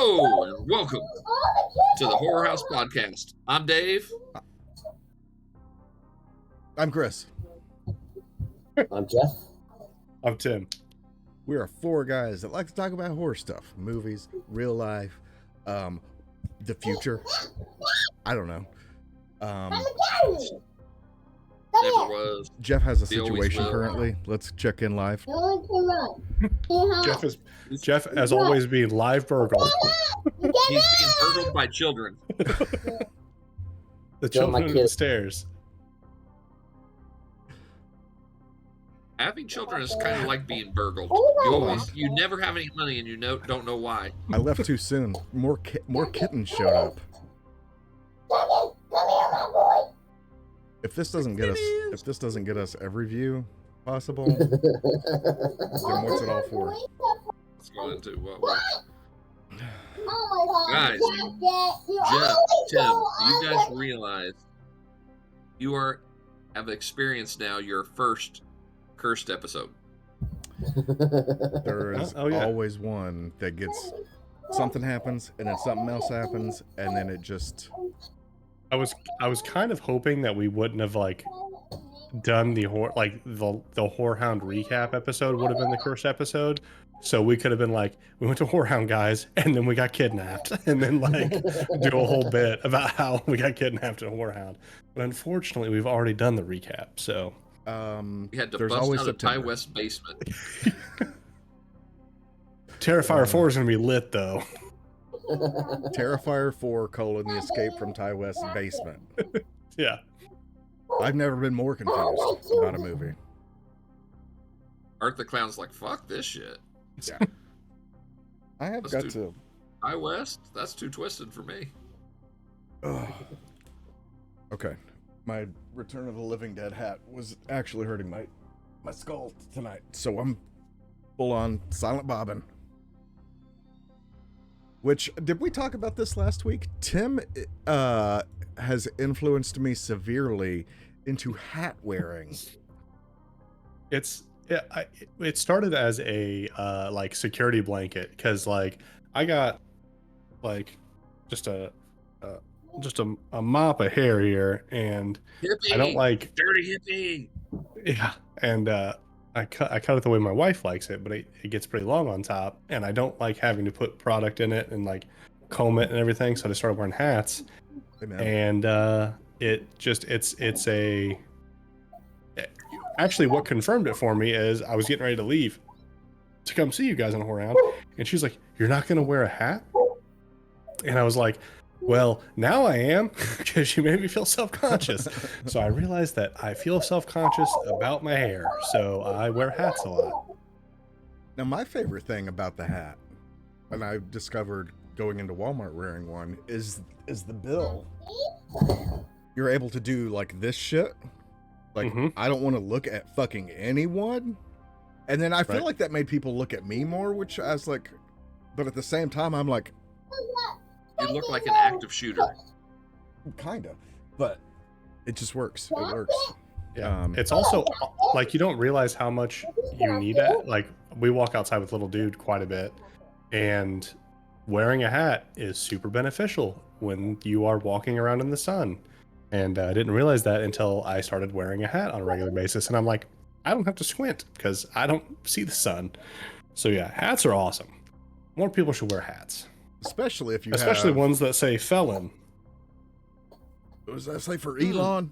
Hello and welcome to the Horror House Podcast. I'm Dave. I'm Chris. I'm Jeff. I'm Tim. We are four guys that like to talk about horror stuff, movies, real life, the future. I don't know. Never was. Jeff has a He always situation will. currently. Let's check in live. Jeff as always being live burgled. He's being burgled by children. The Don't my children kid- upstairs. Having children is kind of like being burgled. You never have any money and you don't know why. I left too soon. More kittens showed up. If this doesn't get us every view possible, then what's it all for? Let's go into what Guys, Jeff, Tim, you guys realize you have experienced now your first cursed episode. There is always one that gets something happens and then something else happens and then it just I was kind of hoping that we wouldn't have done the Whorehound recap episode would have been the cursed episode. So we could have been like, we went to Whorehound, guys, and then we got kidnapped, and then do a whole bit about how we got kidnapped in a Whorehound. But unfortunately, we've already done the recap. So We had to there's bust always out a Ty September. West basement. Terrifier 4 is gonna be lit though. Terrifier 4: The Escape from Ty West's Basement. Yeah. I've never been more confused about a movie. Art the Clown's like, fuck this shit. Yeah. I have Let's got do- to. Ty West? That's too twisted for me. Ugh. Okay. My Return of the Living Dead hat was actually hurting my skull tonight, so I'm full on silent bobbing. Which, did we talk about this last week? Tim has influenced me severely into hat wearing. It started as a security blanket because I got just a mop of hair here and Hippie! I don't like Dirty hippie! yeah and I cut it the way my wife likes it, but it gets pretty long on top and I don't like having to put product in it and comb it and everything, so I just started wearing hats. Amen. And actually what confirmed it for me is I was getting ready to leave to come see you guys on Whorehound, and she's like, "You're not gonna wear a hat?" And I was like, well, now I am, because she made me feel self-conscious. So I realized that I feel self-conscious about my hair, so I wear hats a lot. Now, my favorite thing about the hat, and I discovered going into Walmart wearing one, is the bill. You're able to do this shit. I don't want to look at fucking anyone. And then I feel like that made people look at me more, which I was like, but at the same time, I'm like, You look like an active shooter. kind of, but it just works. It works. Yeah. It's also you don't realize how much you need it. We walk outside with little dude quite a bit, and wearing a hat is super beneficial when you are walking around in the sun. And I didn't realize that until I started wearing a hat on a regular basis. And I'm like, I don't have to squint because I don't see the sun. So yeah, hats are awesome. More people should wear hats. Especially if you Especially have, ones that say felon. what does that say for Elon?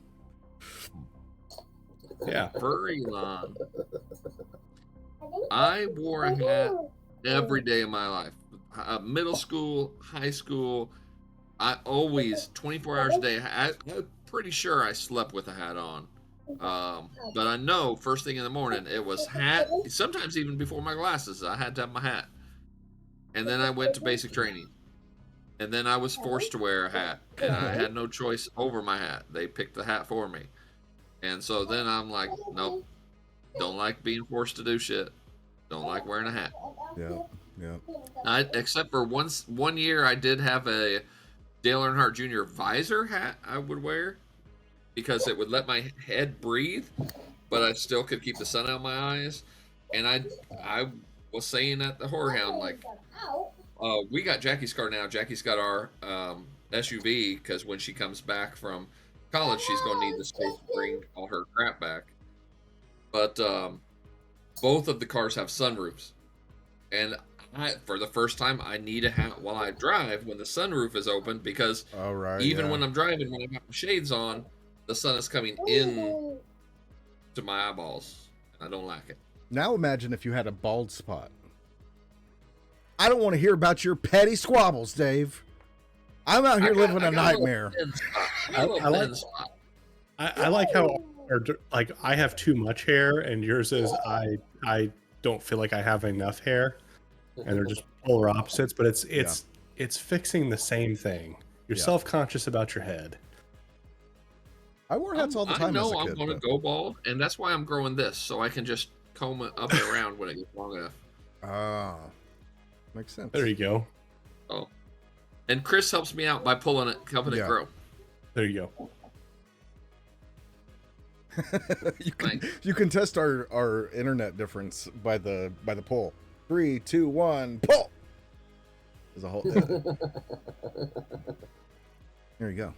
Yeah. Furry lawn. I wore a hat every day of my life. Middle school, high school. I always, 24 hours a day, I'm pretty sure I slept with a hat on. But I know first thing in the morning, it was hat. Sometimes even before my glasses, I had to have my hat. And then I went to basic training. And then I was forced to wear a hat. And I had no choice over my hat. They picked the hat for me. And so then I'm like, nope. Don't like being forced to do shit. Don't like wearing a hat. Yeah. Except for one year, I did have a Dale Earnhardt Jr. visor hat I would wear because it would let my head breathe, but I still could keep the sun out of my eyes. And I was saying at the Whorehound, we got Jackie's car now. Jackie's got our SUV because when she comes back from college, she's going to need the space to bring all her crap back. But both of the cars have sunroofs, and for the first time, I need a hat while I drive when the sunroof is open because even when I'm driving, when I got my shades on, the sun is coming in to my eyeballs, and I don't like it. Now imagine if you had a bald spot. I don't want to hear about your petty squabbles, Dave. I'm out here living a nightmare. I like how like I have too much hair, and yours is I don't feel like I have enough hair, and they're just polar opposites. But it's fixing the same thing. You're self-conscious about your head. I wore hats all the time. I know I'm going to go bald, and that's why I'm growing this, so I can just comb it up and around when it gets long enough. Ah, makes sense. There you go. Oh, and Chris helps me out by pulling it, helping it grow. There you go. you can test our internet difference by the pull. 3, 2, 1, pull. There's a whole. There you go.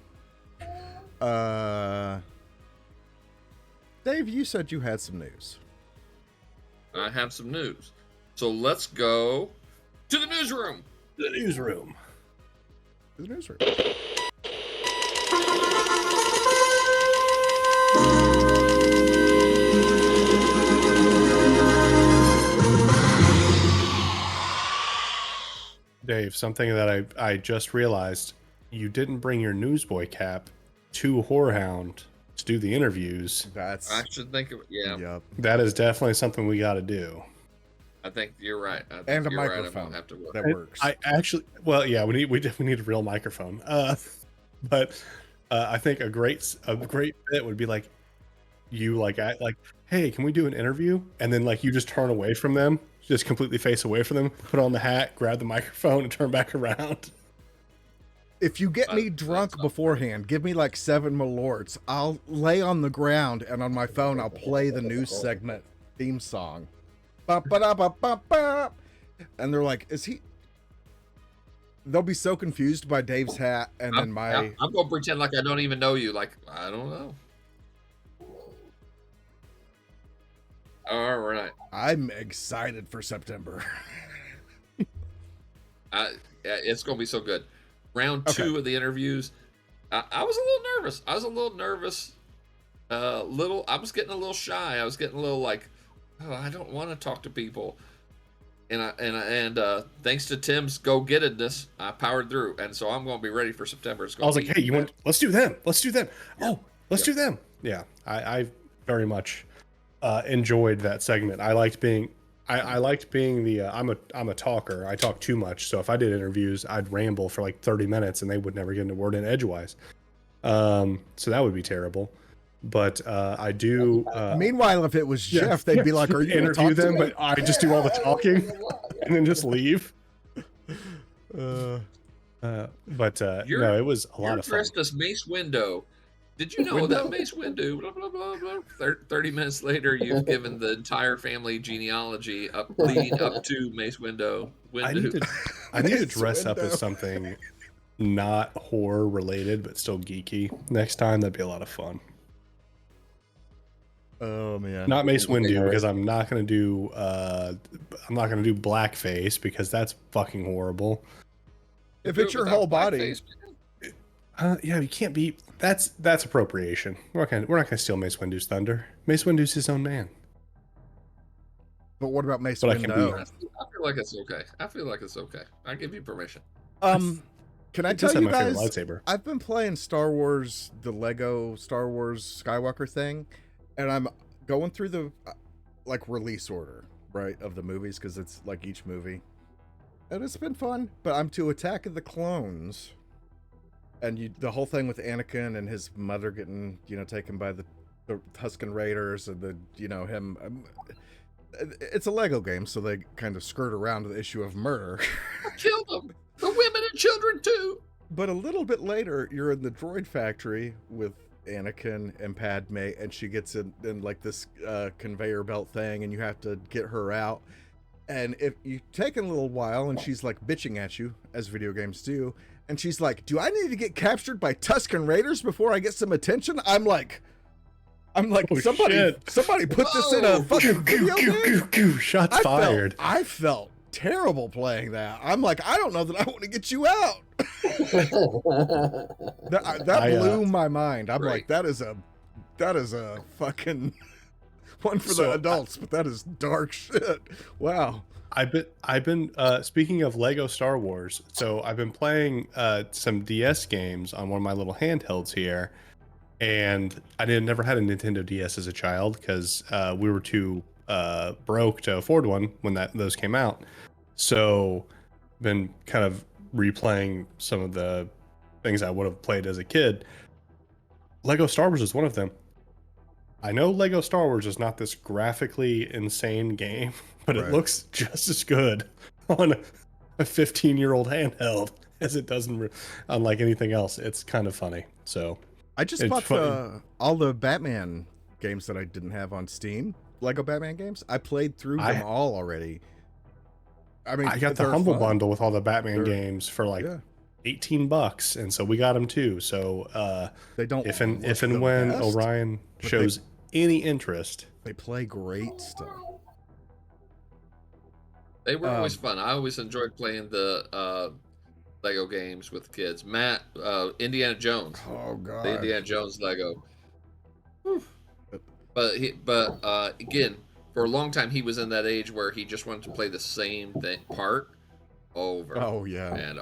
Dave, you said you had some news. I have some news. So let's go to the newsroom. The newsroom. The newsroom. Dave, something that I just realized, you didn't bring your newsboy cap to Whorehound to do the interviews. I should think of it. Yeah. Yep. That is definitely something we got to do. I think you're right. And a microphone have to work. that works. I actually, well, yeah, we need a real microphone. But I think a great bit would be like, you like, hey, can we do an interview? And then like you just turn away from them, just completely face away from them, put on the hat, grab the microphone, and turn back around. If you get me drunk beforehand, give me like 7 Malorts. I'll lay on the ground, and on my phone, I'll play the news segment theme song. Ba-ba-da-ba-ba-ba. And they're like, is he... They'll be so confused by Dave's hat, and then my... I'm going to pretend like I don't even know you. Like, I don't know. All right. I'm excited for September. It's going to be so good. Round 2 of the interviews, I was a little nervous. I was getting a little shy. I was getting a little like, oh, I don't want to talk to people. And thanks to Tim's go-gettedness, I powered through. And so I'm going to be ready for September. I was like, hey, let's do them. Let's do them. Oh, let's do them. Yeah, I very much enjoyed that segment. I liked being the I'm a talker. I talk too much. So if I did interviews, I'd ramble for like 30 minutes and they would never get a word in edgewise. So that would be terrible. But I do. Meanwhile, if it was Jeff, they'd be like, "Are you interview them?" But I just do all the talking and then just leave. No, it was a lot of fun. You're dressed as Mace Windu. Did you know that Mace Windu? Blah blah blah blah. 30 minutes later, you've given the entire family genealogy leading up to Mace Windu. I need to dress up as something not horror related, but still geeky next time. That'd be a lot of fun. Oh man! Not Mace Windu, because I'm not gonna do blackface because that's fucking horrible. If it's your whole body, yeah, you can't be. That's appropriation. We're not gonna steal Mace Windu's thunder. Mace Windu's his own man. But what about Mace Windu? I feel like it's okay. I give you permission. Can I tell you guys? Lightsaber. I've been playing Star Wars, the Lego Star Wars Skywalker thing. And I'm going through the like release order, right, of the movies because it's like each movie, and it's been fun. But I'm to Attack of the Clones, and the whole thing with Anakin and his mother getting taken by the Tusken Raiders and him. It's a Lego game, so they kind of skirt around the issue of murder. Kill them, the women and children too. But a little bit later, you're in the droid factory with Anakin and Padme, and she gets in like this conveyor belt thing, and you have to get her out. And if you take a little while and she's like bitching at you, as video games do, and she's like, do I need to get captured by Tusken Raiders before I get some attention? I'm like, Oh, somebody shit. put this in a fucking video game? Shots fired. I felt terrible playing that. I'm like, I don't know that I want to get you out. That blew my mind. I'm like, that is a fucking one for the adults, but that is dark shit. Wow. I've been speaking of Lego Star Wars. So I've been playing some DS games on one of my little handhelds here, and I never had a Nintendo DS as a child because we were too broke to afford one when those came out. So been kind of replaying some of the things I would have played as a kid. Lego Star Wars is one of them. I know Lego Star Wars is not this graphically insane game, but it looks just as good on a 15-year-old handheld as it does on like anything else. It's kind of funny. So I just bought all the Batman games that I didn't have on Steam. Lego Batman games. I played through them all already. I mean, I got the Humble Bundle with all the Batman games for like $18, and so we got them too. So they don't. If and when Orion shows any interest, they play great stuff. They were always fun. I always enjoyed playing the Lego games with kids. Matt, Indiana Jones. Oh god, the Indiana Jones Lego. Whew. But again, for a long time he was in that age where he just wanted to play the same part over. Oh yeah. And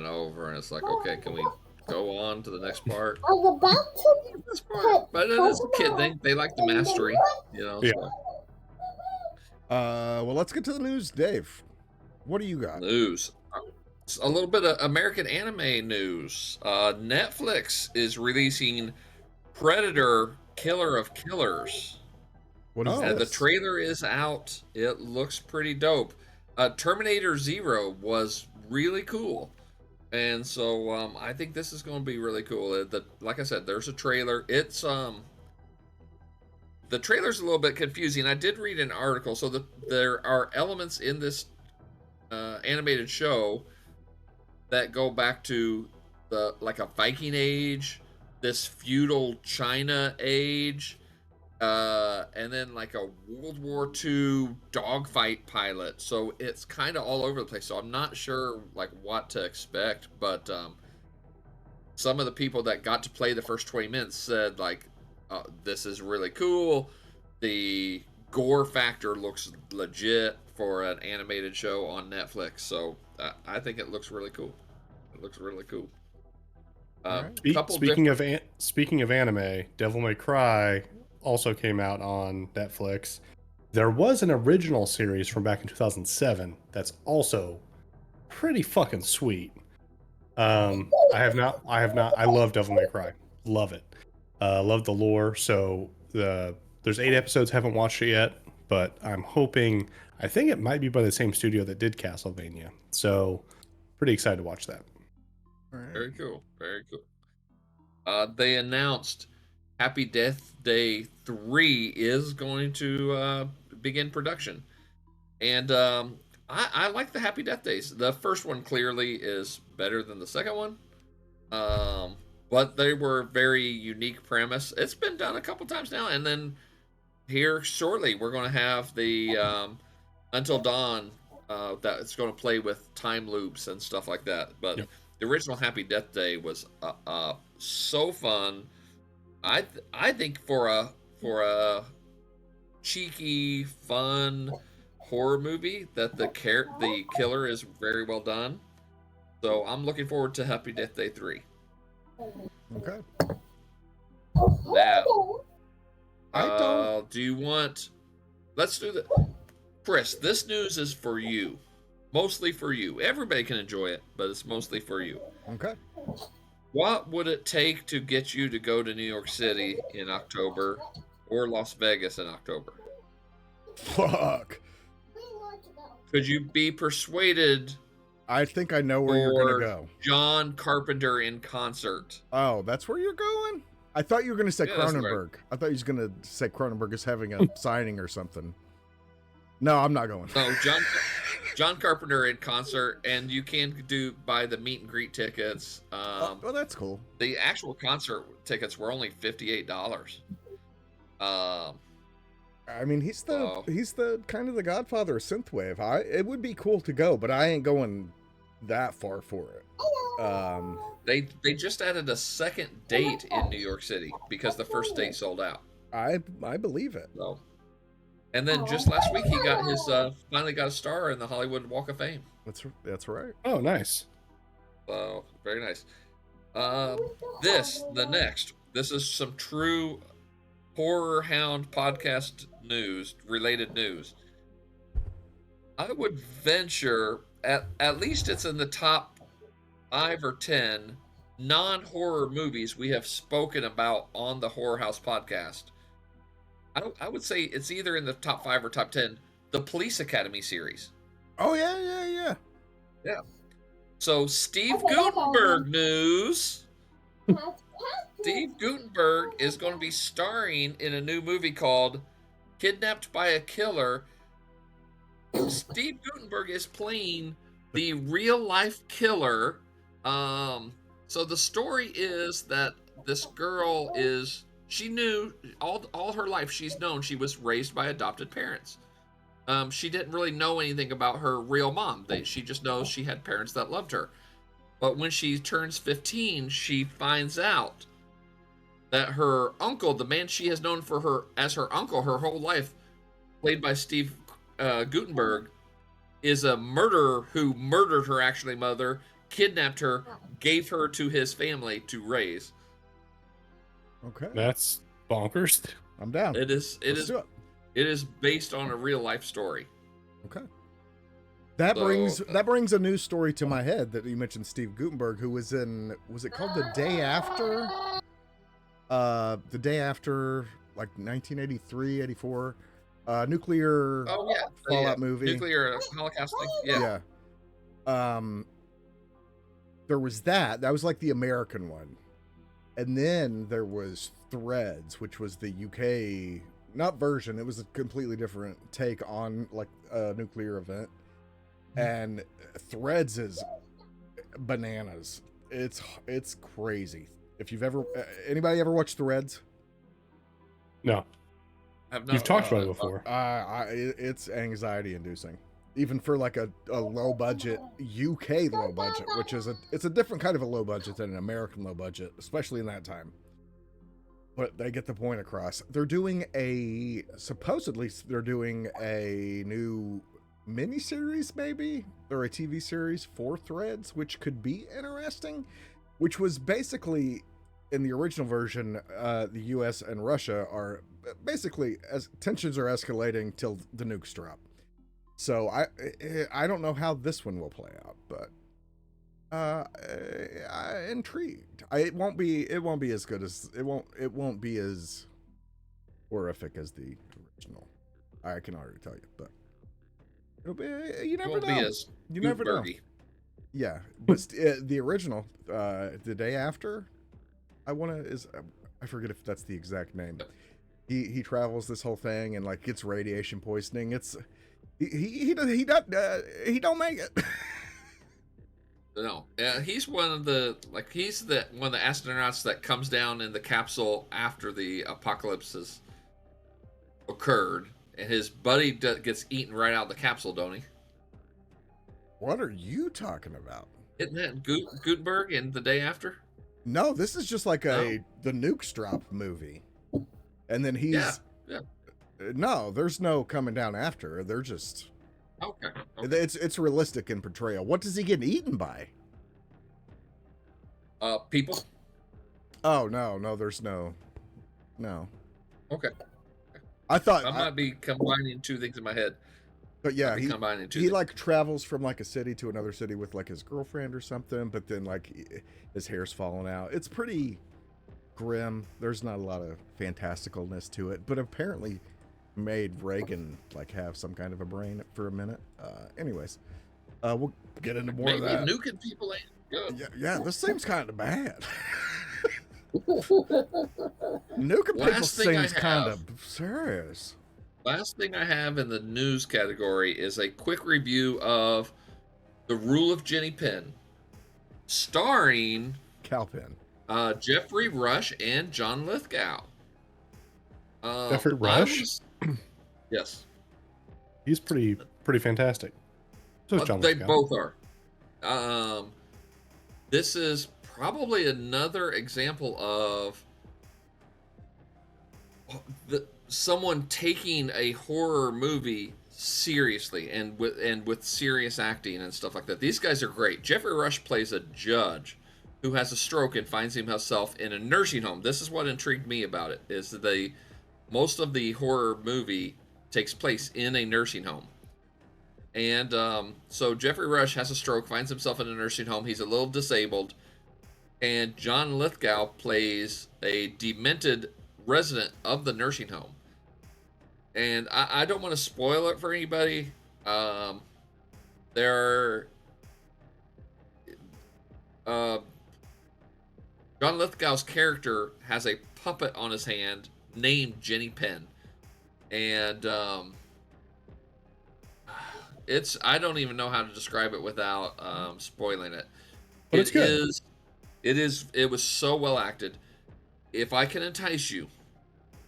over, and it's like, okay, can we go on to the next part? This part. But as a kid, they like the mastery, you know. Yeah. So. Well, let's get to the news, Dave. What do you got? News. A little bit of American anime news. Netflix is releasing Predator: Killer of Killers. What is And the trailer is out. It looks pretty dope. Terminator Zero was really cool. And so I think this is going to be really cool. Like I said, there's a trailer. It's the trailer's a little bit confusing. I did read an article, so there are elements in this animated show that go back to like a Viking age, this feudal China age, and then like a World War II dogfight pilot. So it's kind of all over the place. So I'm not sure like what to expect, but some of the people that got to play the first 20 minutes said like, this is really cool. The gore factor looks legit for an animated show on Netflix. So I think it looks really cool. It looks really cool. Speaking of anime, Devil May Cry also came out on Netflix. There was an original series from back in 2007 that's also pretty fucking sweet. I love Devil May Cry. Love it. Love the lore. So there's 8 episodes. Haven't watched it yet, but I'm hoping. I think it might be by the same studio that did Castlevania. So pretty excited to watch that. Very cool. Very cool. They announced Happy Death Day 3 is going to begin production. And I like the Happy Death Days. The first one clearly is better than the second one. But they were very unique premise. It's been done a couple times now. And then here shortly, we're going to have the Until Dawn that's going to play with time loops and stuff like that. But the original Happy Death Day was so fun. I think for a cheeky, fun horror movie that the killer is very well done. So I'm looking forward to Happy Death Day 3. Okay. Now, do you want? Let's do that. Chris, this news is for you. Mostly for you. Everybody can enjoy it, but it's mostly for you. Okay. What would it take to get you to go to New York City in October or Las Vegas in October? Fuck. Could you be persuaded? I think I know where you're going to go. John Carpenter in concert. Oh, that's where you're going? I thought you were going to say Cronenberg. I thought you was going to say Cronenberg is having a signing or something. No, I'm not going. No, John Carpenter in concert, and you can buy the meet and greet tickets. Well, that's cool. The actual concert tickets were only $58. I mean, he's the kind of the godfather of synthwave. It would be cool to go, but I ain't going that far for it. They just added a second date in New York City because the first date sold out. I believe it. So, and then just last week he got his finally got a star in the Hollywood Walk of Fame. That's right. Oh, nice. So very nice. This is some true Horror Hound podcast related news. I would venture at least it's in the top 5 or 10 non-horror movies we have spoken about on the Horror House podcast. I would say it's either in the top 5 or top 10. The Police Academy series. Oh yeah. So Steve Guttenberg news. Steve Guttenberg is going to be starring in a new movie called Kidnapped by a Killer. Steve Guttenberg is playing the real-life killer. So the story is that this girl she knew all her life she's known she was raised by adopted parents. She didn't really know anything about her real mom. She just knows she had parents that loved her. But when she turns 15, she finds out that her uncle, the man she has known as her uncle her whole life, played by Steve Guttenberg, is a murderer who murdered her actually mother, kidnapped her, gave her to his family to raise. Okay. That's bonkers. I'm down. It is based on a real life story. Okay. That brings a news story to my head that you mentioned Steve Guttenberg, who was it called The Day After? The Day After, like 1983, 84, nuclear fallout movie. Nuclear Holocaust thing. Yeah. There was that was like the American one. And then there was Threads, which was the UK, not version, it was a completely different take on like a nuclear event. And Threads is bananas. It's crazy. If you've anybody ever watched Threads? No. You've talked about it before. It's anxiety inducing. Even for like a low budget, UK low budget, which is it's a different kind of a low budget than an American low budget, especially in that time. But they get the point across. Supposedly they're doing a new miniseries, maybe, or a TV series for Threads, which could be interesting, which was basically in the original version, the US and Russia are basically, as tensions are escalating till the nukes drop. So I don't know how this one will play out, but I'm intrigued. It won't be as good as it won't be as horrific as the original. I can already tell you, but it'll be. You never know. You never know. Yeah, but the original, The Day After, I forget if that's the exact name. He travels this whole thing and like gets radiation poisoning. He don't make it. No, he's one of the astronauts that comes down in the capsule after the apocalypse has occurred, and his buddy gets eaten right out of the capsule, don't he? What are you talking about? Isn't that Gutenberg in The Day After? No, this is just like the nukes drop movie, and then he's no, there's no coming down after. They're just okay. It's realistic in portrayal. What does he get eaten by? People. Oh no, there's no. Okay. I thought I might be combining two things in my head. But yeah, he like travels from like a city to another city with like his girlfriend or something, but then like his hair's falling out. It's pretty grim. There's not a lot of fantasticalness to it, but apparently made Reagan like have some kind of a brain for a minute. Anyways, we'll get into more of that. Maybe nuking people ain't good. Yeah, this seems kind of bad. Nuking people seems kind of serious. last thing I have in the news category is a quick review of The Rule of Jenny Penn, starring Calpin. Jeffrey Rush and John Lithgow. Jeffrey Rush? Yes. He's pretty fantastic. So is John They Lithgow. both are. This is probably another example of someone taking a horror movie seriously and with serious acting and stuff like that. These guys are great. Jeffrey Rush plays a judge who has a stroke and finds himself in a nursing home. This is what intrigued me about it, is that most of the horror movie takes place in a nursing home. And so Jeffrey Rush has a stroke, finds himself in a nursing home. He's a little disabled. And John Lithgow plays a demented resident of the nursing home. And I don't want to spoil it for anybody. John Lithgow's character has a puppet on his hand named Jenny Penn. And I don't even know how to describe it without spoiling it. But it's good. It was so well acted. If I can entice you,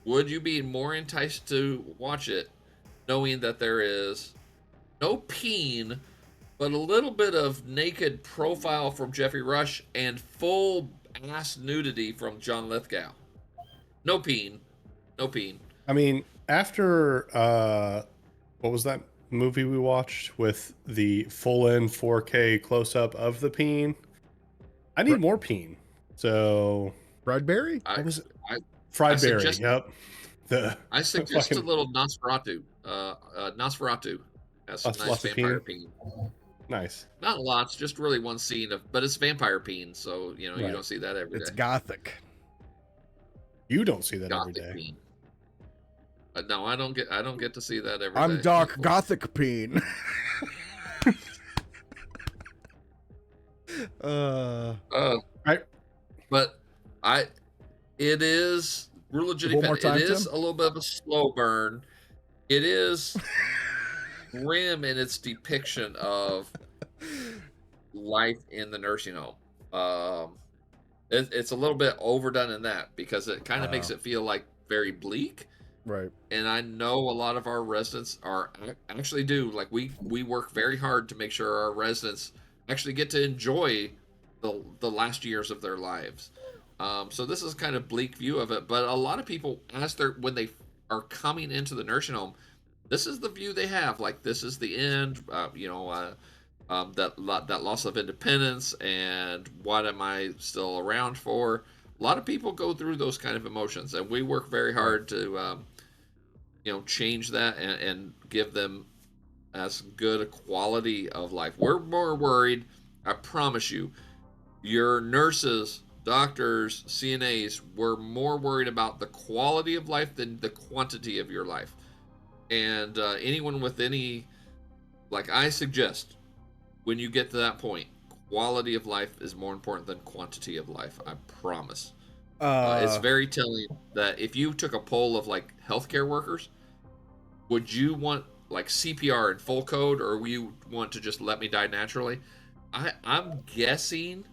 would you be more enticed to watch it knowing that there is no peen, but a little bit of naked profile from Jeffrey Rush and full ass nudity from John Lithgow? No peen. No peen. I mean, after what was that movie we watched with the full in 4K close up of the peen? I need more peen. So Bradbury? what was it? Fried berry. Yep. I suggest a little Nosferatu. Nosferatu has some nice vampire peen. Nice. Not lots, just really one scene but it's vampire peen, so you don't see that every day. It's gothic. You don't see that Gothic every day. Peen. No, I don't get to see that every day. I'm dark gothic peen. Right. But it is Rule of Jenny Penn. It is a little bit of a slow burn. It is grim in its depiction of life in the nursing home. It's a little bit overdone in that because it kind of makes it feel like very bleak. Right. And I know a lot of our residents actually do. Like we work very hard to make sure our residents actually get to enjoy the last years of their lives. So this is kind of bleak view of it, but a lot of people, when they are coming into the nursing home, this is the view they have. Like this is the end. That loss of independence and what am I still around for? A lot of people go through those kind of emotions, and we work very hard to change that and give them as good a quality of life. We're more worried, I promise you, your nurses, doctors, CNAs, we're more worried about the quality of life than the quantity of your life. And anyone with any, like I suggest, when you get to that point, quality of life is more important than quantity of life. I promise. It's very telling that if you took a poll of like healthcare workers, would you want like CPR in full code, or would you want to just let me die naturally? I'm guessing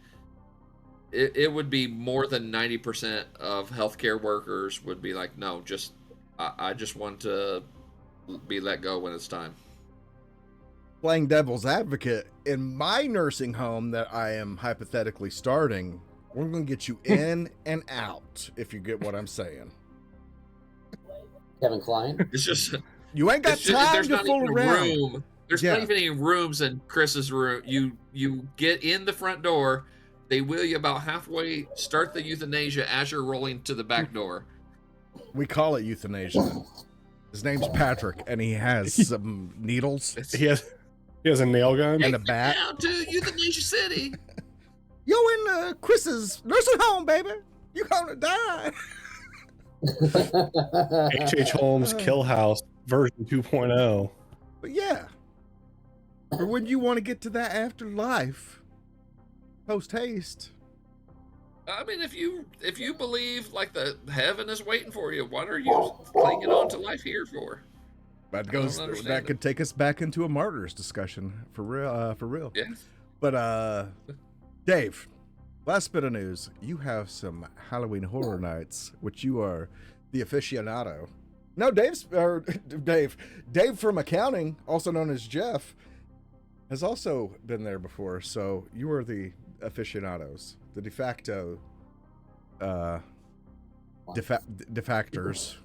it would be more than 90% of healthcare workers would be like, no, I just want to be let go when it's time. Playing devil's advocate, in my nursing home that I am hypothetically starting, we're going to get you in and out, if you get what I'm saying. Kevin Kline? It's just... You ain't got time to fool around. There's not even any rooms in Chris's room. You get in the front door, they wheel you about halfway, start the euthanasia as you're rolling to the back door. We call it euthanasia. His name's Patrick, and he has some needles. He has a nail gun and a bat. Down to Euthanasia City. Yo, in Chris's nursing home, baby. You gonna die. H.H. Holmes Kill House version 2.0. But yeah. Or when you want to get to that afterlife, post haste. I mean, if you believe like the heaven is waiting for you, what are you clinging on to life here for? That I don't goes. understand That it. could take us back into a martyrs discussion for real. For real. Yeah. But Dave, last bit of news. You have some Halloween Horror Nights, which you are the aficionado. No, Dave. Dave from accounting, also known as Jeff, has also been there before. So you are the aficionados, the de facto, defactors.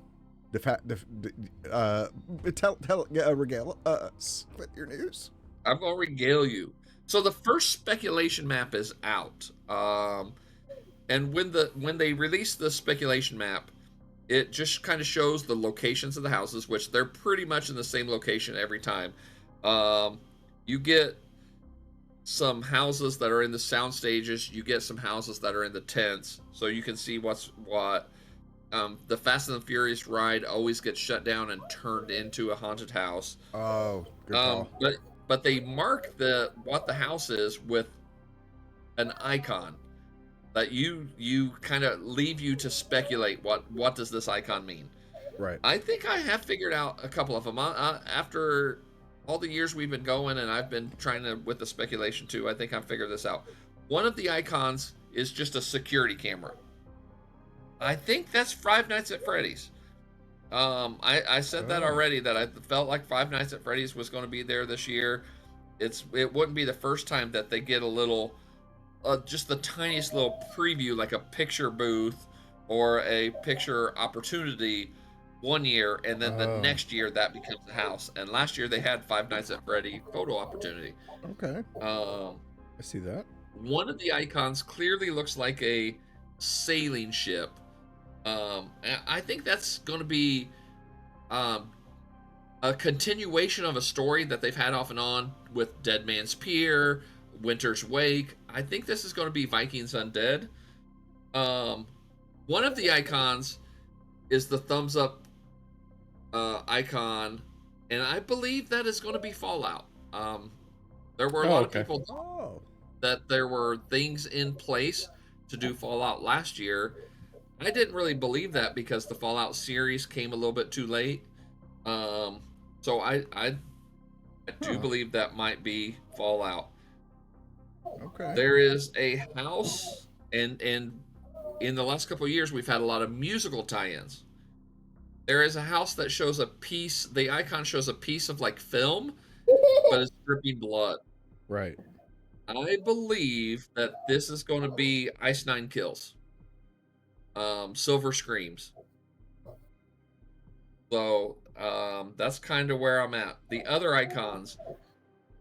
Regale us with your news. I'm gonna regale you. So the first speculation map is out, and when they release the speculation map, it just kind of shows the locations of the houses, which they're pretty much in the same location every time. You get some houses that are in the sound stages. You get some houses that are in the tents, so you can see what's what. The Fast and the Furious ride always gets shut down and turned into a haunted house. Oh, good call. But they mark what the house is with an icon that you kind of leave you to speculate what does this icon mean. Right. I think I have figured out a couple of them after all the years we've been going, and I've been trying to with the speculation too. I think I figured this out. One of the icons is just a security camera. I think that's Five Nights at Freddy's. I said that already, that I felt like Five Nights at Freddy's was going to be there this year. It wouldn't be the first time that they get a little, just the tiniest little preview, like a picture booth or a picture opportunity one year, and then the next year that becomes a house. And last year they had Five Nights at Freddy photo opportunity. Okay. I see that. One of the icons clearly looks like a sailing ship. I think that's going to be a continuation of a story that they've had off and on with Dead Man's Pier, Winter's Wake. I think this is going to be Vikings Undead. One of the icons is the thumbs up icon, and I believe that is going to be Fallout. There were a lot of people that there were things in place to do Fallout last year. I didn't really believe that because the Fallout series came a little bit too late. So I do believe that might be Fallout. Okay. There is a house, and in the last couple of years we've had a lot of musical tie-ins. There is a house that shows a piece. The icon shows a piece of like film, but it's dripping blood. Right. I believe that this is going to be Ice Nine Kills. Silver Screams. So that's kind of where I'm at. The other icons,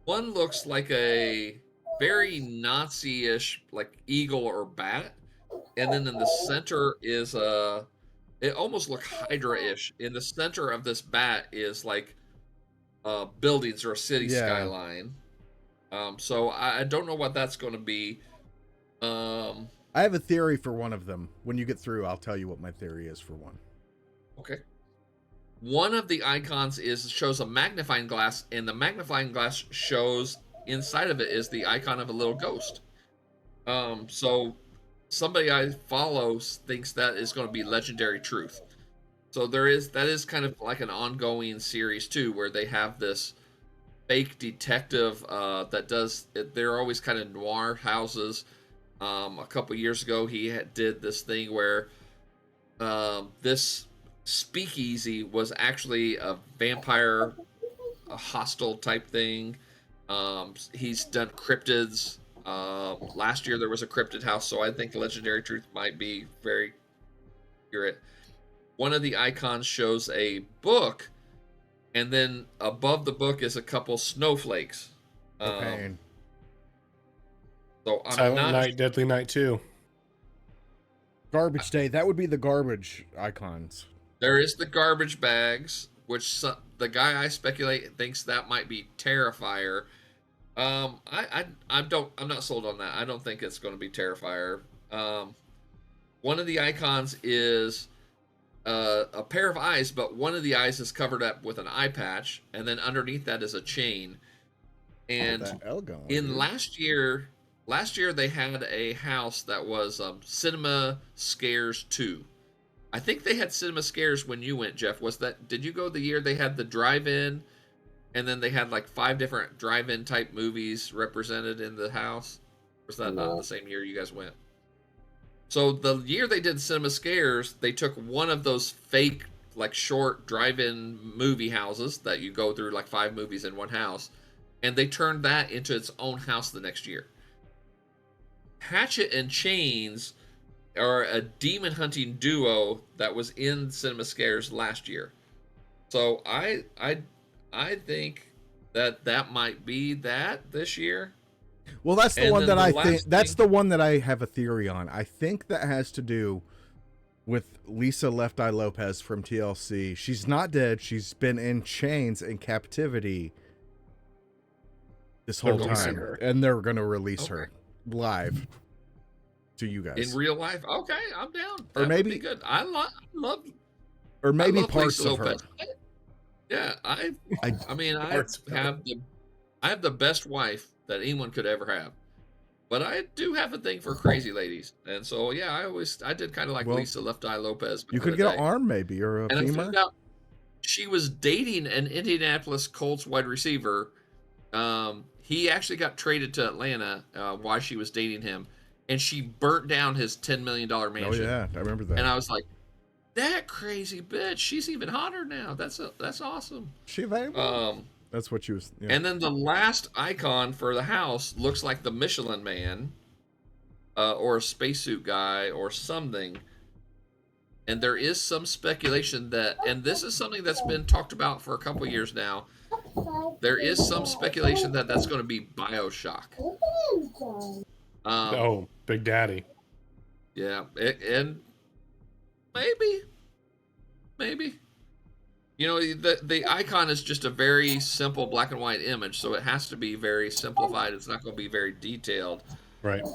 one looks like a very Nazi-ish, like eagle or bat, and then in the center is it almost looks Hydra-ish. In the center of this bat is like buildings or a city skyline. So I don't know what that's going to be. I have a theory for one of them. When you get through, I'll tell you what my theory is for one. Okay. One of the icons shows a magnifying glass, and the magnifying glass shows inside of it is the icon of a little ghost. So somebody I follow thinks that is going to be Legendary Truth. So that is kind of like an ongoing series too, where they have this fake detective that does. They're always kind of noir houses. A couple years ago, he did this thing where this speakeasy was actually a vampire, a hostile type thing. He's done cryptids. Last year there was a cryptid house, so I think Legendary Truth might be very accurate. One of the icons shows a book, and then above the book is a couple snowflakes. Pain. So I'm Silent not. Night, Deadly Night 2. Garbage day. That would be the garbage icons. There is the garbage bags, which the guy I speculate thinks that might be Terrifier. I'm not sold on that. I don't think it's going to be Terrifier. One of the icons is a pair of eyes, but one of the eyes is covered up with an eye patch, and then underneath that is a chain. And last year they had a house that was Cinema Scares 2. I think they had Cinema Scares when you went, Jeff. Did you go the year they had the drive-in, and then they had like 5 different drive-in type movies represented in the house? Or was that not the same year you guys went? So the year they did Cinema Scares, they took one of those fake, like short drive-in movie houses that you go through like 5 movies in one house, and they turned that into its own house the next year. Hatchet and Chains are a demon hunting duo that was in Cinema Scares last year. So I think that might be that this year. Well, that's the And one then that the I think. last That's thing- the one that I have a theory on. I think that has to do with Lisa Left Eye Lopez from TLC. She's not dead. She's been in chains in captivity this whole They're releasing time, her. and they're going to release Okay. her live to you guys, In real life, okay, I'm down. Or That maybe- would be good. I love or maybe I love parts Lisa of her. Lopez. Yeah, I mean, I Parts of her. have the best wife that anyone could ever have. But I do have a thing for crazy ladies, and so yeah, I did kind of like Well, Lisa Left Eye Lopez. back You in could the get day. an arm, maybe, or a And I femur. found out she was dating an Indianapolis Colts wide receiver. He actually got traded to Atlanta while she was dating him, and she burnt down his $10 million mansion. Oh yeah, I remember that. And I was like, that crazy bitch, she's even hotter now. That's awesome. She available? That's what she was. Yeah. And then the last icon for the house looks like the Michelin Man, or a spacesuit guy, or something. And there is some speculation that, and this is something that's been talked about for a couple years now. There is some speculation that that's going to be BioShock. Oh, Big Daddy. Yeah, and maybe. You know, the icon is just a very simple black and white image, so it has to be very simplified. It's not going to be very detailed. Right.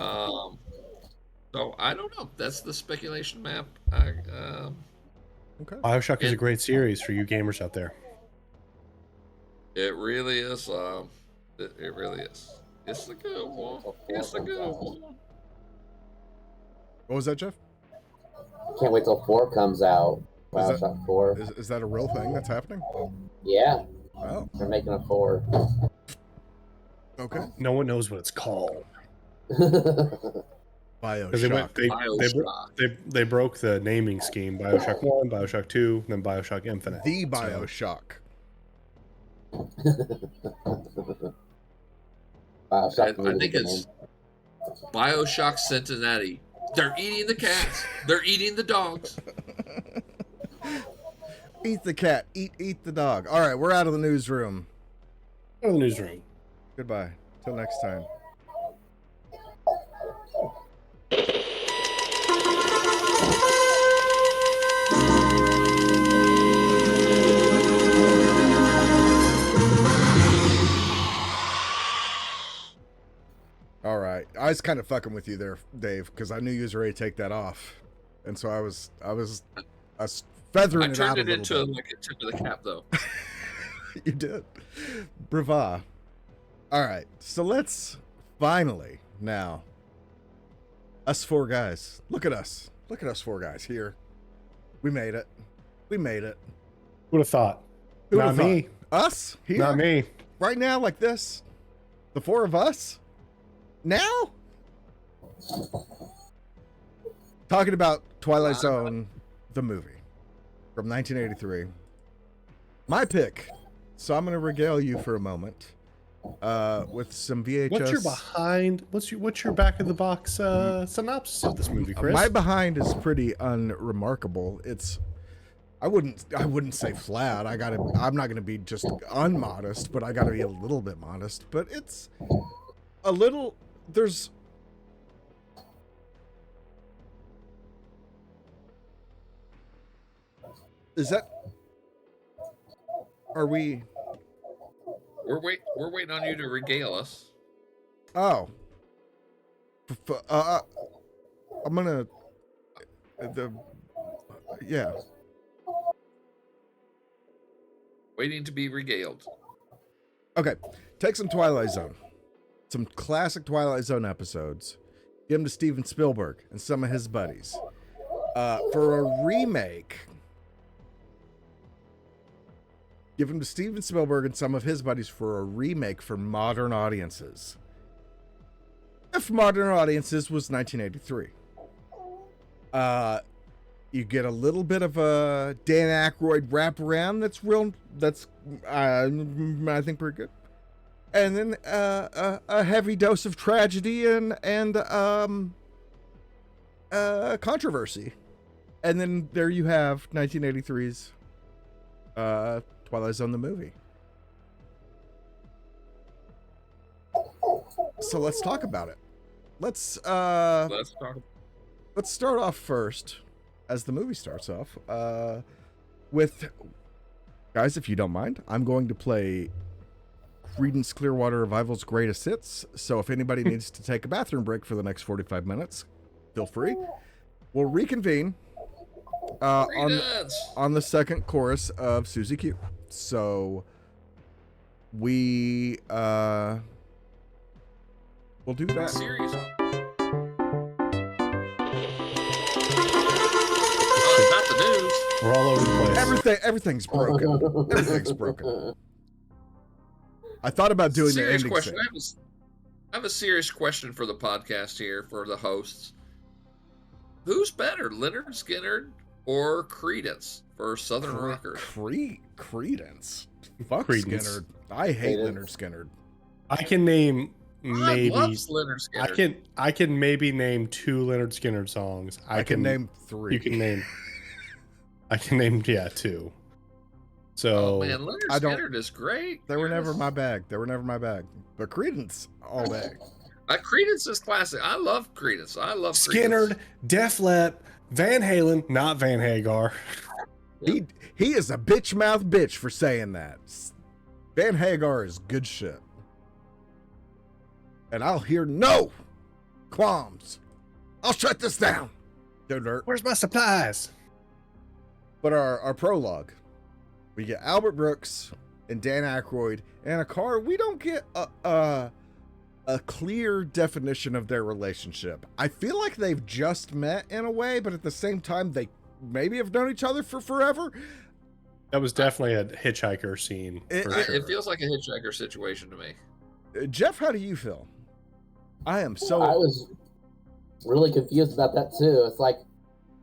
So I don't know. That's the speculation map. Okay. BioShock is a great series for you gamers out there. It really is. It really is. It's a good one. It's a good one. What was that, Jeff? Can't wait till 4 comes out. Is that- BioShock 4. Is that a real thing that's happening? Yeah, Oh, they're making a 4. okay. No one knows what it's called. Because BioShock. they broke the naming scheme. BioShock 1, BioShock 2, then BioShock Infinite. The So, BioShock. BioShock I think it's BioShock Cincinnati. They're eating the cats. They're eating the dogs. Eat the cat. Eat the dog. All right, we're out of the newsroom. Go to the newsroom. Goodbye. Till next time. All right, I was kind of fucking with you there, Dave, because I knew you was ready to take that off, and so I was feathering I it out turned a it little into bit. like a tip of the cap, though. You did. Brava. All right, so let's finally now. Us 4 guys. Look at us. Look at us 4 guys here. We made it. We made it. Who'd have thought? Who Not would've thought? me. Us? Here? Not me. Right now, like this? The 4 of us? Now? Talking about Twilight Zone, the movie from 1983. My pick. So I'm going to regale you for a moment with some VHS. What's your behind? What's your back of the box synopsis of this movie, Chris? My behind is pretty unremarkable. It's I wouldn't say flat. I'm not gonna be just unmodest, but I gotta be a little bit modest. But it's a little are we We're waiting on you to regale us. oh I'm gonna yeah. Waiting to be regaled. Okay, take some Twilight Zone, some classic Twilight Zone episodes, give them to Steven Spielberg and some of his buddies. For a remake, give them to Steven Spielberg and some of his buddies for a remake for modern audiences. If modern audiences was 1983. You get a little bit of a Dan Aykroyd wraparound that's I think pretty good. And then a heavy dose of tragedy and controversy. And then there you have 1983's Twilight Zone the movie. So let's talk about it. Let's start off first, as the movie starts off, with, guys, if you don't mind, I'm going to play Creedence Clearwater Revival's Greatest Hits. So if anybody needs to take a bathroom break for the next 45 minutes, feel free. We'll reconvene on the second chorus of Susie Q. So we'll do that. Serious. We're all over the place. Everything's broken. Everything's broken. I thought about doing the ending question. thing. I have a serious question for the podcast here, for the hosts. Who's better, Leonard Skinner or Creedence for Southern rockers? Creedence. Fuck Creedence. Skinner. I hate Leonard Skinner. I can name maybe Leonard Skinner. I can maybe name 2 Leonard Skinner songs. I can name 3. You can name. I can name 2. So oh man, Leonard Skinner is great. They were never my bag. But Creedence all day. Creedence is classic. I love Creedence. Skinner, Creedence. Def Leppard, Van Halen, not Van Hagar. He is a bitch mouth bitch for saying that. Van Hagar is good shit. And I'll hear no qualms. I'll shut this down. Dirt. Where's my supplies? But our prologue, we get Albert Brooks and Dan Aykroyd and a car. We don't get a clear definition of their relationship. I feel like they've just met in a way, but at the same time, they maybe have known each other for forever. That was definitely a hitchhiker scene. It feels like a hitchhiker situation to me. Jeff, how do you feel? I was really confused about that too. It's like,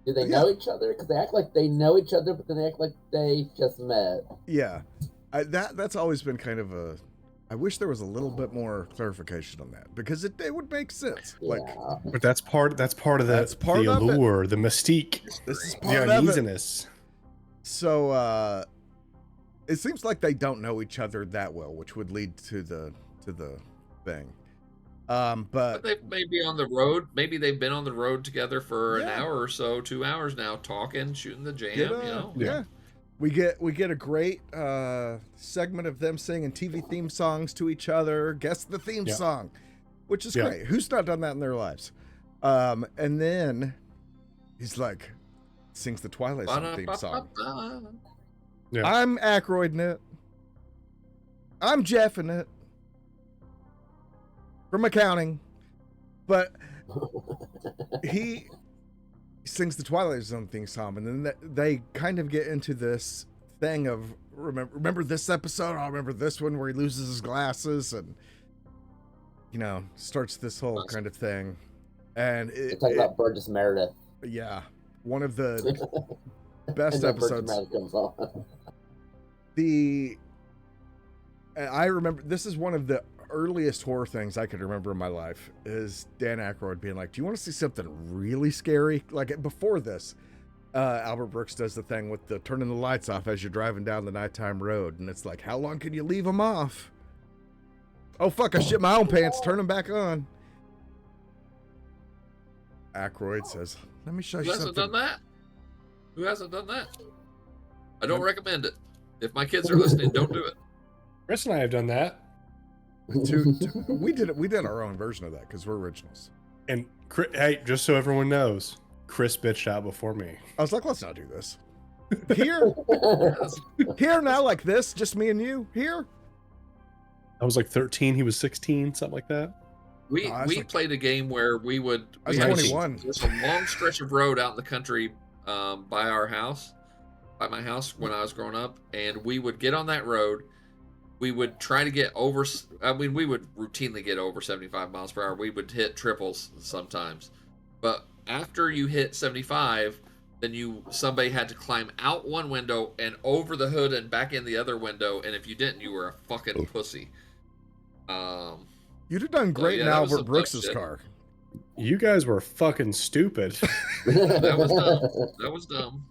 do they know each other? Because they act like they know each other, but then they act like they just met. Yeah, that's always been kind of a. I wish there was a little bit more clarification on that, because it would make sense. Yeah. Like, but that's part of the allure, the mystique, this is the part of it. uneasiness. So it seems like they don't know each other that well, which would lead to the thing. But they may be on the road. Maybe they've been on the road together for an hour or so, 2 hours now, talking, shooting the jam. Yeah. We get a great segment of them singing TV theme songs to each other. Guess the theme song, which is great. Who's not done that in their lives? And then he's like, sings the Twilight Zone theme song. Yeah. I'm Aykroyd in it. I'm Jeff in it. From accounting. But he sings the Twilight Zone theme song, and then they kind of get into this thing of remember this episode? I'll remember this one where he loses his glasses and starts this whole kind of thing. And They talk about Burgess Meredith. Yeah, one of the best episodes. Comes on. I remember this is one of the earliest horror things I could remember in my life is Dan Aykroyd being like, do you want to see something really scary? Like before this, Albert Brooks does the thing with the turning the lights off as you're driving down the nighttime road. And it's like, how long can you leave them off? Oh, fuck, I shit my own pants. Turn them back on. Aykroyd says, let me show you something. Who hasn't done that? I don't recommend it. If my kids are listening, don't do it. Chris and I have done that. We did our own version of that because we're originals. And hey, just so everyone knows, Chris bitched out before me. I was like, let's not do this. Here now, like this, just me and you here. I was like 13, he was 16, something like that. We No, we played a game where we would I was we had 21. there's a long stretch of road out in the country by our house, by my house when I was growing up, and we would get on that road. We would try to get over. I mean, we would routinely get over 75 miles per hour. We would hit triples sometimes, but after you hit 75, then somebody had to climb out one window and over the hood and back in the other window, and if you didn't, you were a fucking pussy. You'd have done great yeah, in that was Albert some dumb Brooks's shit. car. You guys were fucking stupid. That was dumb. That was dumb.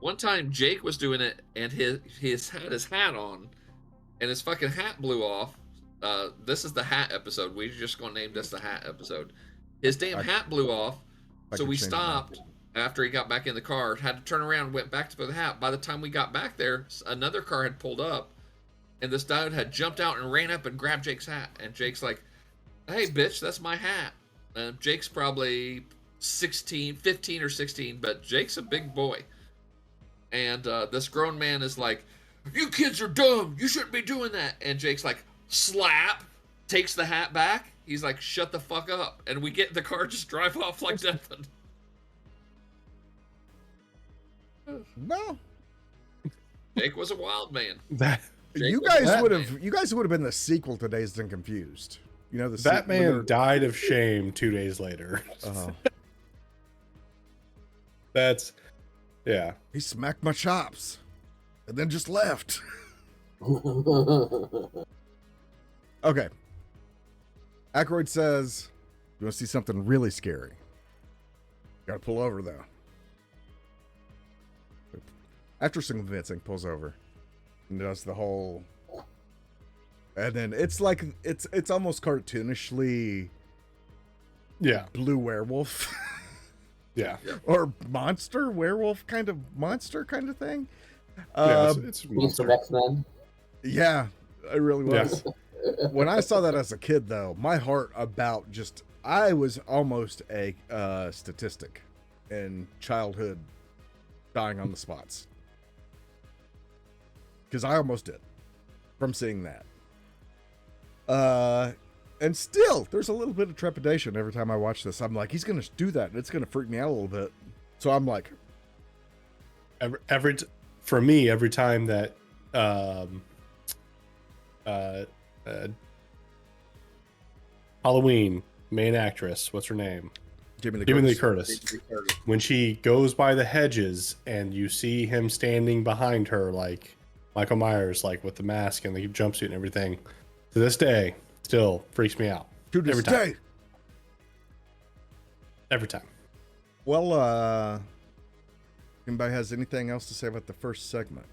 One time Jake was doing it and his had his hat on and his fucking hat blew off. This is the hat episode. We're just gonna name this the hat episode. His damn hat blew off, so we stopped after he got back in the car, had to turn around, went back to the hat. By the time we got back there, another car had pulled up and this dude had jumped out and ran up and grabbed Jake's hat, and Jake's like, "Hey bitch, that's my hat." Jake's probably 15 or 16, but Jake's a big boy. And this grown man is like, "You kids are dumb. You shouldn't be doing that." And Jake's like, slap, takes the hat back. He's like, "Shut the fuck up." And we get in the car, just drive off like nothing. No, Jake was a wild man. Jake you was a guys wild would man. have. You guys would have been the sequel to Dazed and Confused. You know, That when man died of shame 2 days later. Oh, That's, yeah. he smacked my chops, and then just left. Okay. Aykroyd says, "You want to see something really scary? Got to pull over though." After some convincing, pulls over and does the whole, and then it's like it's almost cartoonishly Yeah. blue werewolf Yeah. or monster werewolf kind of monster kind of thing. Yeah, it's He's monster. from X-Men. Yeah, it really was. When I saw that as a kid, though, my heart about I was almost a statistic in childhood dying on the spots. Because I almost did from seeing that. And still, there's a little bit of trepidation every time I watch this. I'm like, he's going to do that, and it's going to freak me out a little bit. So I'm like, For me, every time that Halloween main actress, what's her name? Jamie Jamie Lee Lee Curtis. When she goes by the hedges and you see him standing behind her like Michael Myers, like with the mask and the jumpsuit and everything, to this day, still freaks me out. To this every time. day. Every time. Well, anybody has anything else to say about the first segment?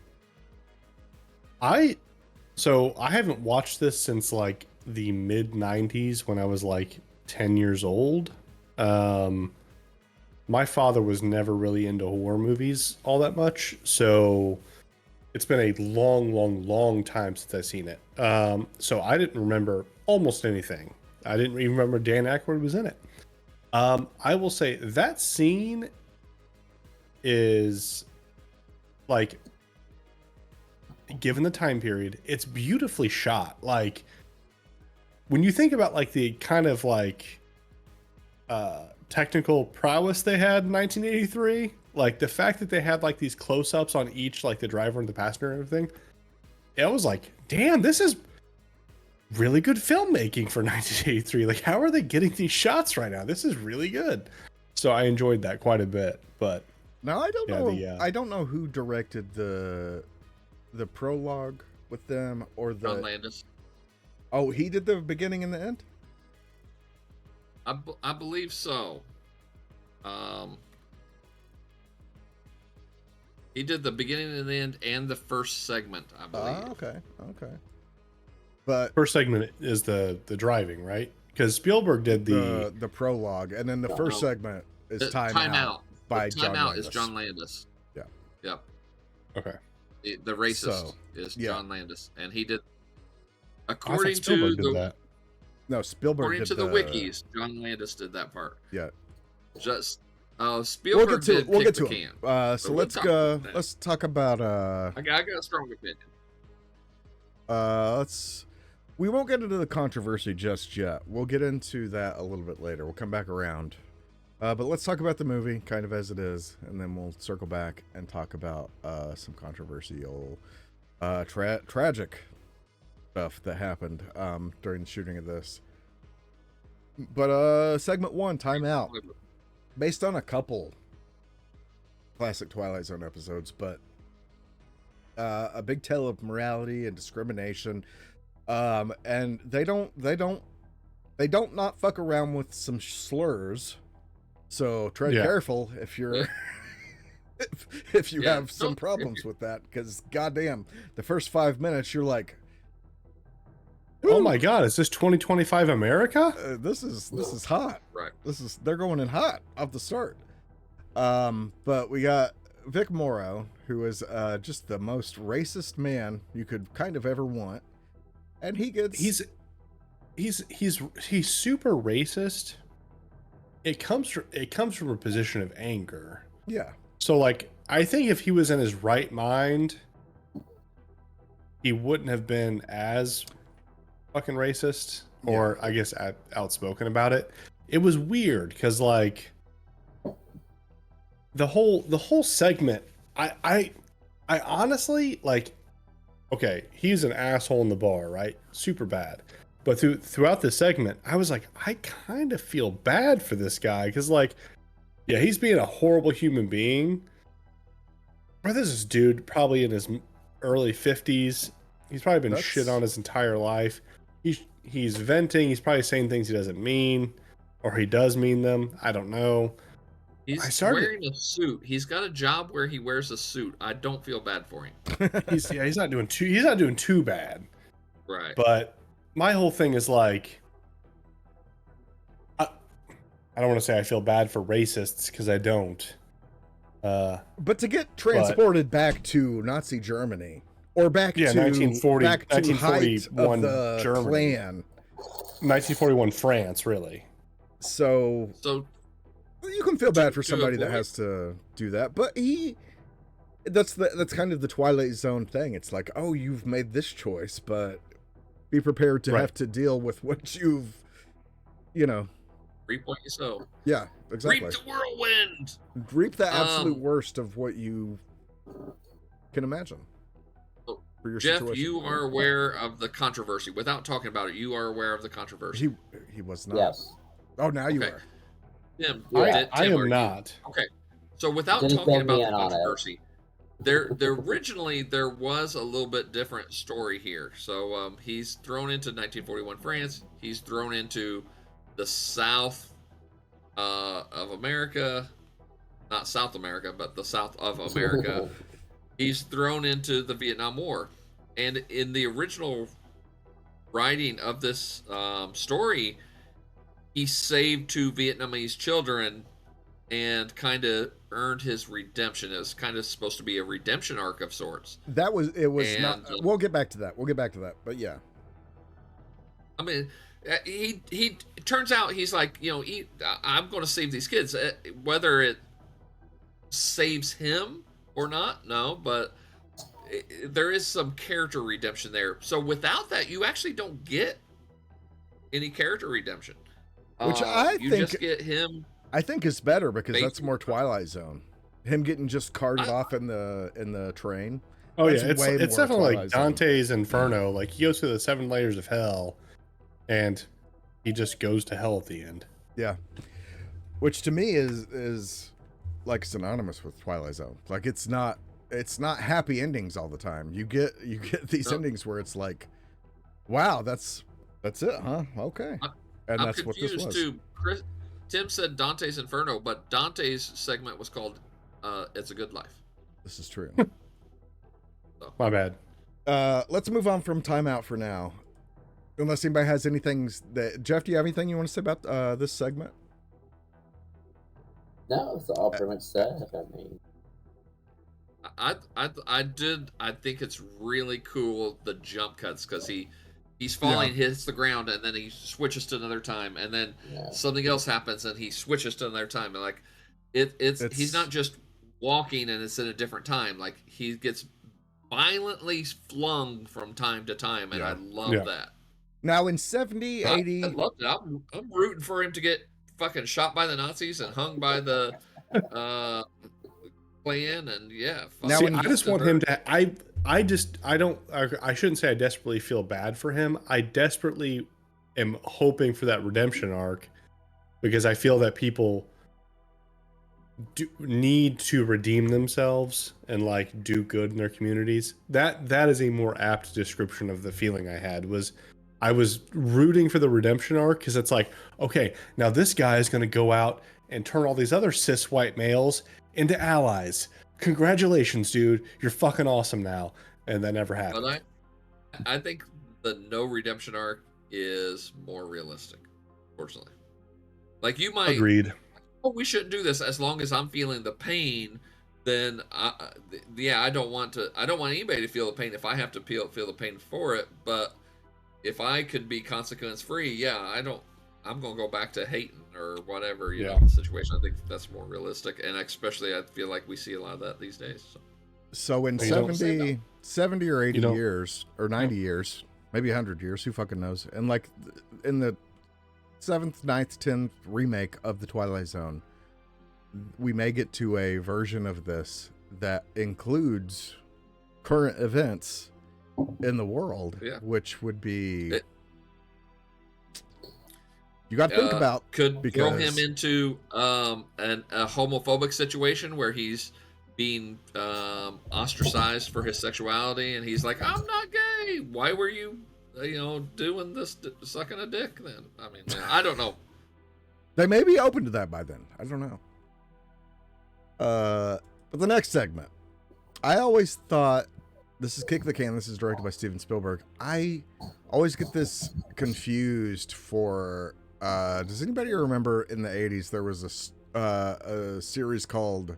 I haven't watched this since like the mid 90s when I was like 10 years old. My father was never really into horror movies all that much, so it's been a long time since I've seen it. So I didn't remember almost anything. I didn't even remember Dan Aykroyd was in it. I will say that scene is like, given the time period, it's beautifully shot. Like, when you think about like the kind of like technical prowess they had in 1983, like the fact that they had like these close-ups on each, like the driver and the passenger and everything, it was like, damn, this is really good filmmaking for 1983. Like, how are they getting these shots right now? This is really good. So I enjoyed that quite a bit. But Now I don't Yeah, know. I don't know who directed the prologue with them or the. John Landis. Oh, he did the beginning and the end. I believe so. He did the beginning and the end and the first segment, I believe. Okay. But first segment is the driving, right? Because Spielberg did the prologue, and then the first segment is The Time Out by The John Time Out Landis. is John Landis. Yeah. Yep. Okay. The racist So, is yeah. John Landis, and he did. I thought According to Spielberg did the that. No, Spielberg according did to the wikis, John Landis did that part. Yeah. Just We'll Spielberg get to did we'll kick get the to can. him. So But we'll let's talk go. about that. Let's talk about I got a strong opinion. We won't get into the controversy just yet. We'll get into that a little bit later. We'll come back around. But let's talk about the movie, kind of as it is, and then we'll circle back and talk about some controversial, tragic stuff that happened during the shooting of this. But segment 1, Time Out, based on a couple classic Twilight Zone episodes, but a big tale of morality and discrimination. And they don't not fuck around with some slurs. So tread careful if you're if you have some problems with that, because goddamn, the first 5 minutes you're like, oh my god, is this 2025 America? This is hot. Right. They're going in hot off the start. But we got Vic Morrow, who is just the most racist man you could kind of ever want, and he gets he's super racist. It comes from a position of anger. Yeah. So like, I think if he was in his right mind, he wouldn't have been as fucking racist, or I guess outspoken about it. It was weird because like the whole segment, I honestly like, okay, he's an asshole in the bar, right? Super bad. But throughout the segment, I was like, I kind of feel bad for this guy because, like, yeah, he's being a horrible human being. But this is dude probably in his early 50s. He's probably been shit on his entire life. He's venting. He's probably saying things he doesn't mean, or he does mean them. I don't know. He's wearing a suit. He's got a job where he wears a suit. I don't feel bad for him. He's not doing too bad. Right. But my whole thing is like, I don't want to say I feel bad for racists because I don't. But to get transported back to Nazi Germany, or back to 1941 Germany, Klan, 1941 France, really. So you can feel bad for somebody that has to do that, but that's kind of the Twilight Zone thing. It's like, oh, you've made this choice, but be prepared to have to deal with what you've, reap what you sow. Yeah, exactly. Reap the whirlwind. Reap the absolute worst of what you can imagine. For your Jeff, situation. you are aware of the controversy. Without talking about it, you are aware of the controversy. He was not. Yes. Oh, now you are. Tim, Yeah. I am not. Okay. So without Didn't talking fill about me the in on it. controversy, there originally there was a little bit different story here. So he's thrown into 1941 France. He's thrown into the South of America, not South America, but the South of America. He's thrown into the Vietnam War, and in the original writing of this story, he saved 2 Vietnamese children and kind of earned his redemption. It was kind of supposed to be a redemption arc of sorts. It was not. We'll get back to that. But yeah. I mean, he turns out he's like, I'm going to save these kids. Whether it saves him or not, no, but there is some character redemption there. So without that, you actually don't get any character redemption. Which you just get him. I think is better because that's more Twilight Zone. Him getting just carted off in the train. Oh yeah, it's more definitely Twilight like Zone. Dante's Inferno. Like he goes through the 7 layers of hell, and he just goes to hell at the end. Yeah, which to me is like synonymous with Twilight Zone. Like it's not happy endings all the time. You get these endings where it's like, wow, that's it, huh? Okay, and that's what this was. Too. Tim said Dante's Inferno, but Dante's segment was called "It's a Good Life." This is true. So. My bad. Let's move on from Time Out for now. Unless anybody has anything that Jeff, do you have anything you want to say about this segment? No, it's all pretty much said. I mean, I think it's really cool the jump cuts because he's falling, hits the ground, and then he switches to another time, and then something else happens, and he switches to another time, and like it's he's not just walking and it's in a different time. Like he gets violently flung from time to time, and I love that. Now in 70, 80, I love it. I'm rooting for him to get fucking shot by the Nazis and hung by the uh Klan, and yeah, fuck Now See, in- I he just want him deserves- to. I don't. I shouldn't say I desperately feel bad for him. I desperately am hoping for that redemption arc because I feel that people need to redeem themselves and like do good in their communities. That is a more apt description of the feeling I had. Was I was rooting for the redemption arc because it's like, okay, now this guy is going to go out and turn all these other cis white males into allies. Congratulations, dude. You're fucking awesome now. And that never happened. But I think the no redemption arc is more realistic, personally. Like you might, Agreed. oh, we shouldn't do this as long as I'm feeling the pain. Then yeah, I don't want anybody to feel the pain if I have to feel the pain for it. But if I could be consequence free, yeah, I'm gonna go back to hating or whatever, you know, the situation. I think that's more realistic, and especially I feel like we see a lot of that these days. So in You don't- 70 or 80 You don't- years or 90 years, maybe 100 years, who fucking knows? And like in the 7th, 9th, 10th remake of the Twilight Zone, we may get to a version of this that includes current events in the world, Yeah. which would be It- you got to think about could throw because- him into a homophobic situation where he's being ostracized for his sexuality, and he's like, I'm not gay. Why were you doing this, sucking a dick then? I mean, I don't know. They may be open to that by then. I don't know. But the next segment, I always thought, this is Kick the Can. This is directed by Steven Spielberg. I always get this confused for. Does anybody remember in the 80s there was a series called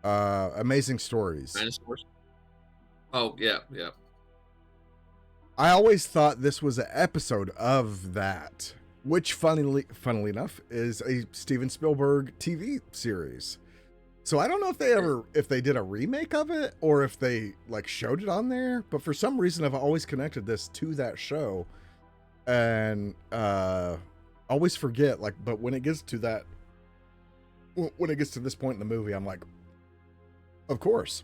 Amazing Stories? Dinosaurs. Oh yeah. I always thought this was an episode of that, which funnily enough is a Steven Spielberg TV series. So I don't know if they did a remake of it or if they like showed it on there, but for some reason I've always connected this to that show, and always forget, like, but when it gets to this point in the movie, I'm like, of course.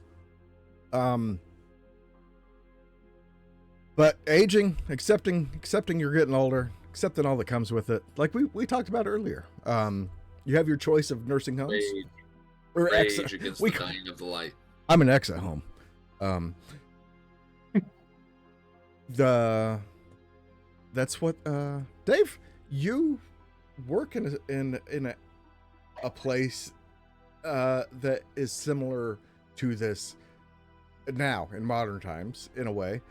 But aging, accepting you're getting older, accepting all that comes with it, like we talked about earlier. You have your choice of nursing homes or Rage ex. against We, the dying of the light. I'm an ex at home. That's what Dave, you work in a place that is similar to this now in modern times in a way.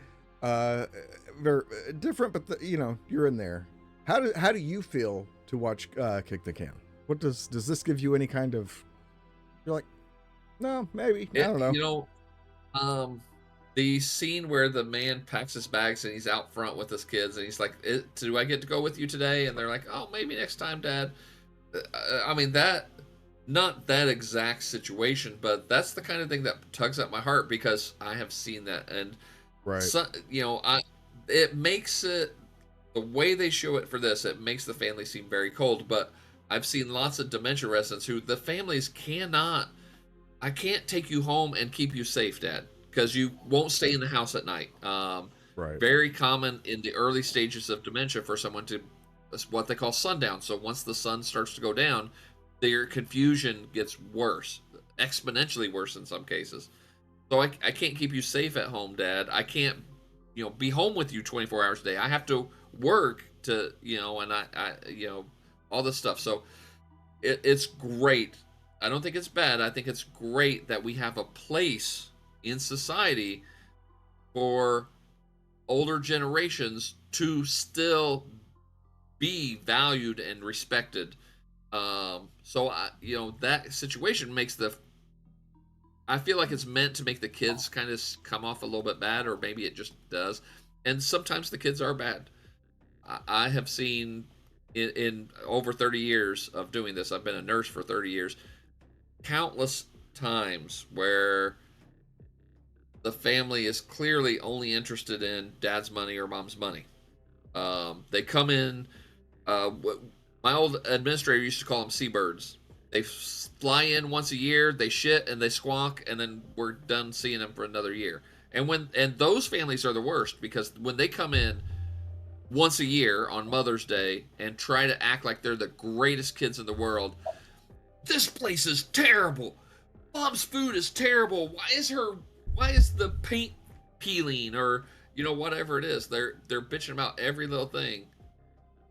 Very different, but you're in there. How do you feel to watch Kick the Can? What does this give you any kind of? You're like, no, maybe. I don't know. The scene where the man packs his bags and he's out front with his kids and he's like, do I get to go with you today? And they're like, oh, maybe next time, Dad. I mean, not that exact situation, but that's the kind of thing that tugs at my heart because I have seen that. And, Right. so, it makes it, the way they show it for this, it makes the family seem very cold. But I've seen lots of dementia residents who the families I can't take you home and keep you safe, Dad, because you won't stay in the house at night. Right. Very common in the early stages of dementia for someone to, what they call sundown. So once the sun starts to go down, their confusion gets worse, exponentially worse in some cases. So I can't keep you safe at home, Dad. I can't, be home with you 24 hours a day. I have to work to, and I all this stuff. So it's great. I don't think it's bad. I think it's great that we have a place in society for older generations to still be valued and respected. So that situation makes I feel like it's meant to make the kids kind of come off a little bit bad, or maybe it just does. And sometimes the kids are bad. I have seen in over 30 years of doing this, I've been a nurse for 30 years, countless times where the family is clearly only interested in dad's money or mom's money. They come in. My old administrator used to call them seabirds. They fly in once a year, they shit and they squawk, and then we're done seeing them for another year. And those families are the worst, because when they come in once a year on Mother's Day and try to act like they're the greatest kids in the world, this place is terrible. Mom's food is terrible. Why is the paint peeling, or whatever it is. They're bitching about every little thing,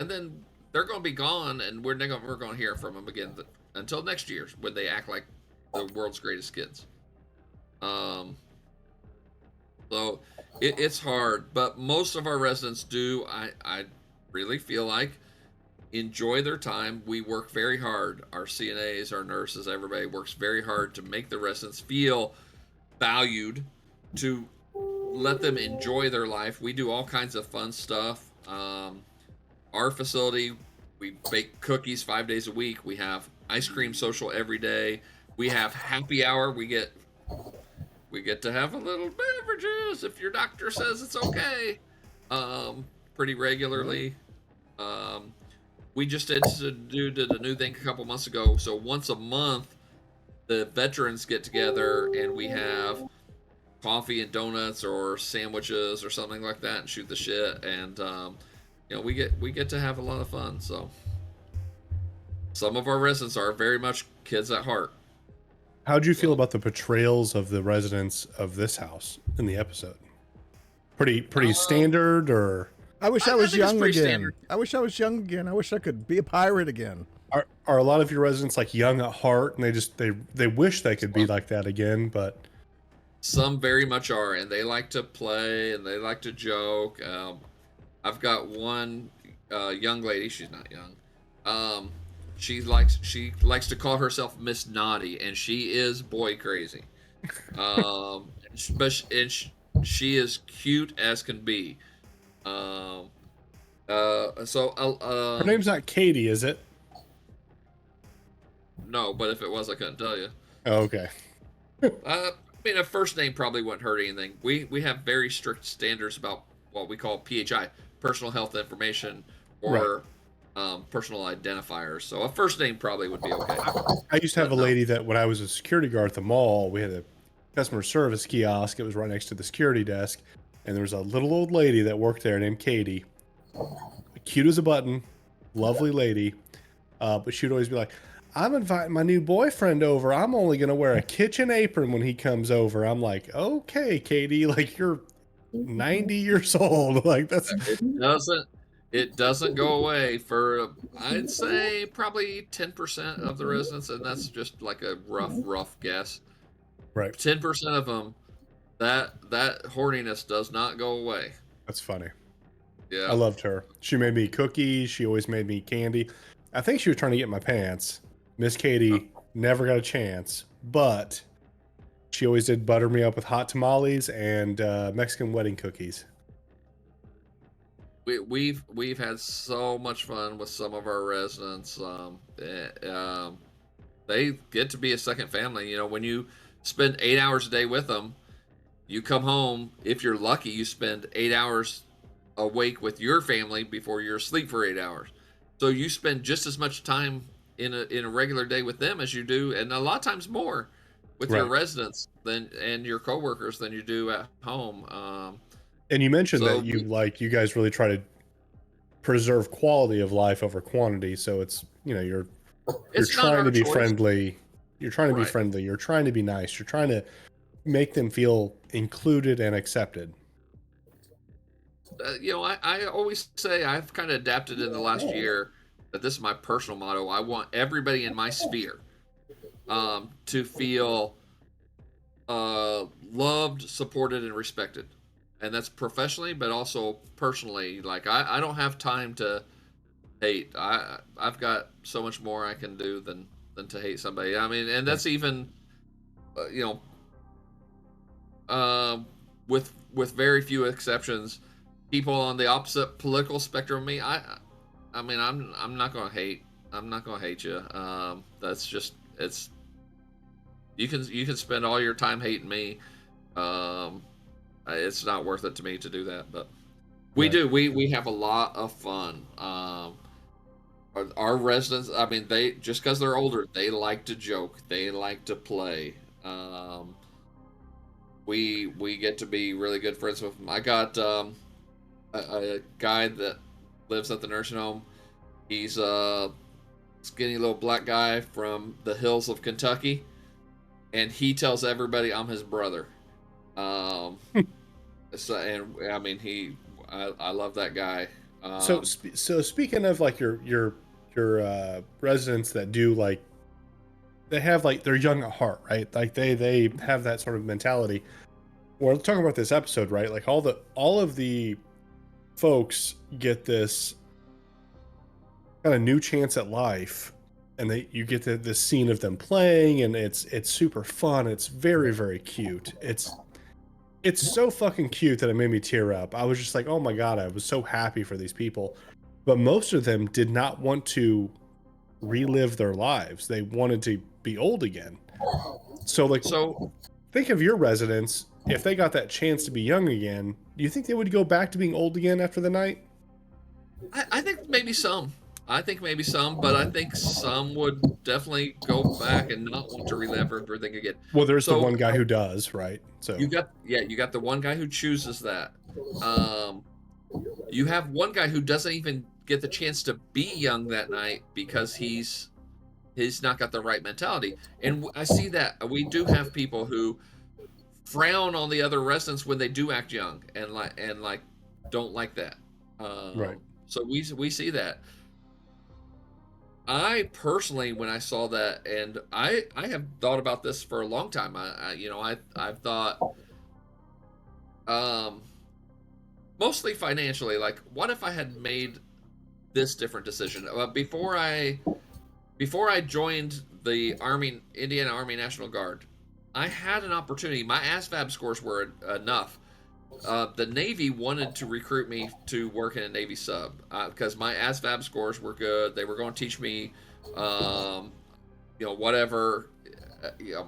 and then they're going to be gone, and we're going to hear from them again until next year, when they act like the world's greatest kids. So it's hard, but most of our residents do. I really feel like enjoy their time. We work very hard. Our CNAs, our nurses, everybody works very hard to make the residents feel valued, to let them enjoy their life. We do all kinds of fun stuff. Our facility, we bake cookies 5 days a week. We have ice cream social every day. We have happy hour. We get to have a little beverages if your doctor says it's okay. Pretty regularly. We just did a new thing a couple months ago. So once a month, the veterans get together and we have coffee and donuts or sandwiches or something like that, and shoot the shit. And we get to have a lot of fun. So some of our residents are very much kids at heart. How'd you feel about the portrayals of the residents of this house in the episode? Pretty standard, or? I wish I was young again. Standard. I wish I was young again. I wish I could be a pirate again. Are a lot of your residents like young at heart, and they wish they could be like that again? But some very much are, and they like to play and they like to joke. I've got one young lady. She's not young. She likes to call herself Miss Naughty, and she is boy crazy. But she is cute as can be. So her name's not Katie, is it? No, but if it was, I couldn't tell you. Oh, okay. I mean, a first name probably wouldn't hurt anything. We have very strict standards about what we call PHI, personal health information, or personal identifiers. So a first name probably would be okay. I used to have a lady that when I was a security guard at the mall, we had a customer service kiosk. It was right next to the security desk. And there was a little old lady that worked there named Katie. Cute as a button. Lovely lady. But she'd always be like, I'm inviting my new boyfriend over. I'm only going to wear a kitchen apron when he comes over. I'm like, okay, Katie, like you're 90 years old. Like that's... It doesn't go away for, I'd say, probably 10% of the residents. And that's just like a rough guess. Right. 10% of them, that horniness does not go away. That's funny. Yeah. I loved her. She made me cookies. She always made me candy. I think she was trying to get my pants. Miss Katie never got a chance, but she always did butter me up with hot tamales and Mexican wedding cookies. We've had so much fun with some of our residents. They get to be a second family. When you spend 8 hours a day with them, you come home. If you're lucky, you spend 8 hours awake with your family before you're asleep for 8 hours. So you spend just as much time in a regular day with them as you do, and a lot of times more, with your residents and your coworkers than you do at home. And you mentioned that you guys really try to preserve quality of life over quantity. So it's you're trying to be friendly. You're trying to be friendly. You're trying to be nice. You're trying to make them feel included and accepted. I always say, I've kind of adapted in the last year that this is my personal motto. I want everybody in my sphere to feel loved, supported, and respected. And that's professionally, but also personally. Like, I don't have time to hate. I've got so much more I can do than to hate somebody. I mean, and that's even, with very few exceptions, people on the opposite political spectrum of me. I mean, I'm not gonna hate. I'm not gonna hate you. That's just, it's. You can spend all your time hating me. It's not worth it to me to do that. But We Right. do. We have a lot of fun. Our residents, I mean, they just because they're older, they like to joke, they like to play. We get to be really good friends with them. I got a guy that lives at the nursing home. He's a skinny little black guy from the hills of Kentucky, and he tells everybody I'm his brother. Um, so, and I mean, I love that guy. So speaking of like your residents that do like they have like they're young at heart, right? Like they have that sort of mentality. We're talking about this episode, right? Like all of the folks get this kind of new chance at life, and you get this scene of them playing, and it's super fun. It's very, very cute. It's so fucking cute that it made me tear up. I was just like, oh my god, I was so happy for these people. But most of them did not want to relive their lives. They wanted to be old again. So think of your residents. If they got that chance to be young again, do you think they would go back to being old again after the night? I think maybe some. I think maybe some, but I think some would definitely go back and not want to relive everything again. Well, there's the one guy who does, right? So you got the one guy who chooses that. You have one guy who doesn't even get the chance to be young that night because he's not got the right mentality. And I see that we do have people who frown on the other residents when they do act young and like don't like that. Right. So we see that. I personally, when I saw that, and I have thought about this for a long time. I've thought, mostly financially, like, what if I had made this different decision before I joined the Indiana Army National Guard? I had an opportunity. My ASVAB scores were enough. The Navy wanted to recruit me to work in a Navy sub because my ASVAB scores were good. They were going to teach me, whatever.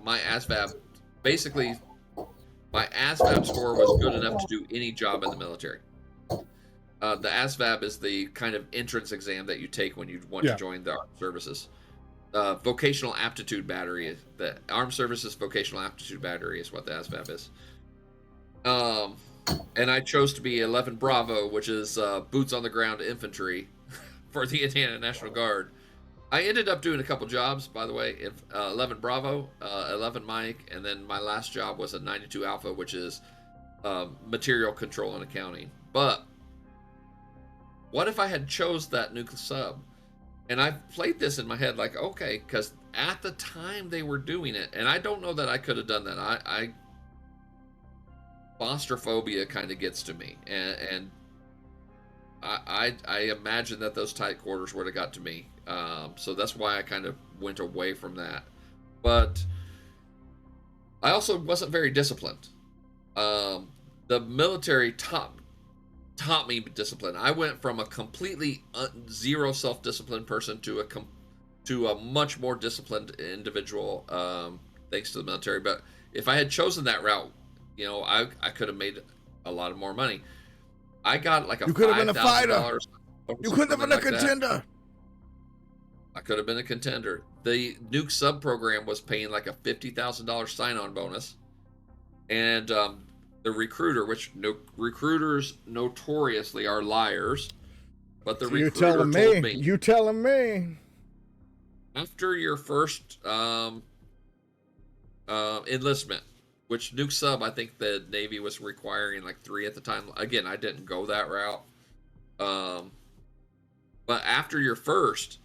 My ASVAB, basically, my ASVAB score was good enough to do any job in the military. The ASVAB is the kind of entrance exam that you take when you want to join the armed services. Vocational aptitude battery. The Armed Services Vocational Aptitude Battery is what the ASVAB is. And I chose to be 11 Bravo, which is boots on the ground infantry for the Indiana National Guard. I ended up doing a couple jobs, by the way. 11 Bravo, 11 Mike, and then my last job was a 92 Alpha, which is material control and accounting. But what if I had chose that nuclear sub? And I played this in my head like, okay, because at the time they were doing it, and I don't know that I could have done that. Claustrophobia kind of gets to me, and I imagine that those tight quarters would have got to me. So that's why I kind of went away from that. But I also wasn't very disciplined. The military taught me discipline. I went from a completely zero self-disciplined person to a much more disciplined individual, thanks to the military. But if I had chosen that route, I could have made a lot more money. I got like You could have been a fighter. $5,000. You could have been a contender. I could have been a contender. The nuke sub program was paying like a $50,000 sign-on bonus, and the recruiter, which recruiters notoriously are liars, but the recruiter told me, you telling me, after your first enlistment, which nuke sub, I think the Navy was requiring like 3 at the time. Again, I didn't go that route. But after your first,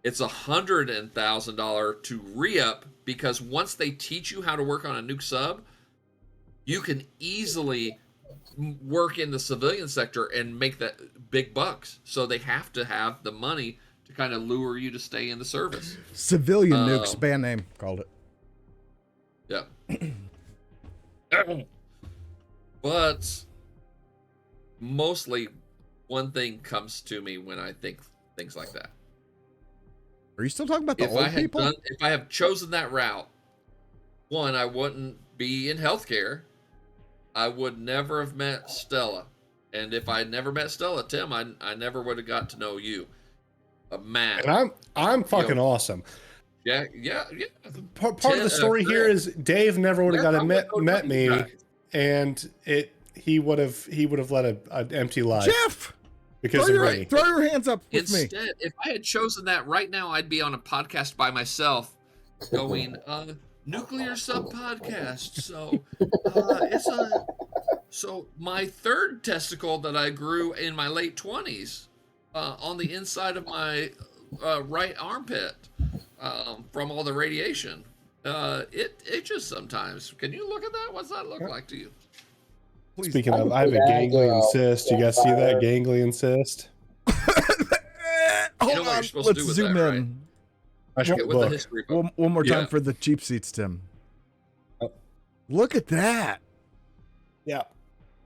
it's $100,000 to re-up, because once they teach you how to work on a nuke sub, you can easily work in the civilian sector and make that big bucks. So they have to have the money to kind of lure you to stay in the service. Civilian nukes, band name, called it. Yeah. But mostly one thing comes to me when I think things like that. Are you still talking about the old people? If I have chosen that route, one, I wouldn't be in healthcare. I would never have met Stella. And if I had never met Stella, Tim, I never would have got to know you. Matt. And I'm fucking awesome. Yeah. Part of the story here is Dave never would have got to met me, and he would have led an empty life. Jeff, because throw your hands up with me. Instead, if I had chosen that right now, I'd be on a podcast by myself, going nuclear sub podcast. So my third testicle that I grew in my late 20s on the inside of my right armpit from all the radiation. It itches sometimes. Can you look at that? What's that look like to you? Please. Speaking of, I have a ganglion cyst. You guys see that ganglion cyst? Hold on. What you're supposed to do with zoom that, in. right? I should Get with the history book. One more time for the cheap seats, Tim. Look at that. Yeah.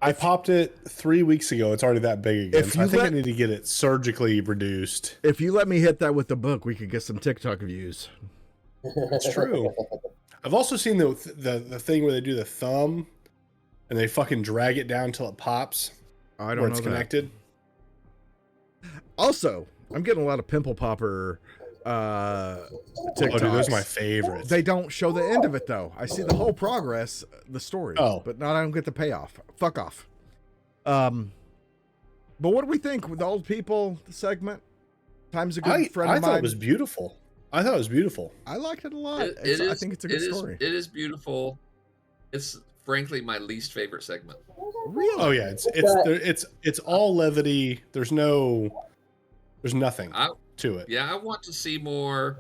I popped it 3 weeks ago. It's already that big again. So I think I need to get it surgically reduced. If you let me hit that with the book, we could get some TikTok views. That's true. I've also seen the thing where they do the thumb and they fucking drag it down until it pops. I don't where know it's that. connected. Also, I'm getting a lot of pimple popper TikToks. Oh, dude, those are my favorites. They don't show the end of it though. I see the whole progress, the story, but I don't get the payoff. Fuck off. But what do we think with the old people segment? Time's a good friend of mine. I thought it was beautiful. I liked it a lot. I think it's a good story. It is beautiful. It's frankly my least favorite segment. Really? Oh yeah, it's all levity. There's nothing to it. Yeah, I want to see more.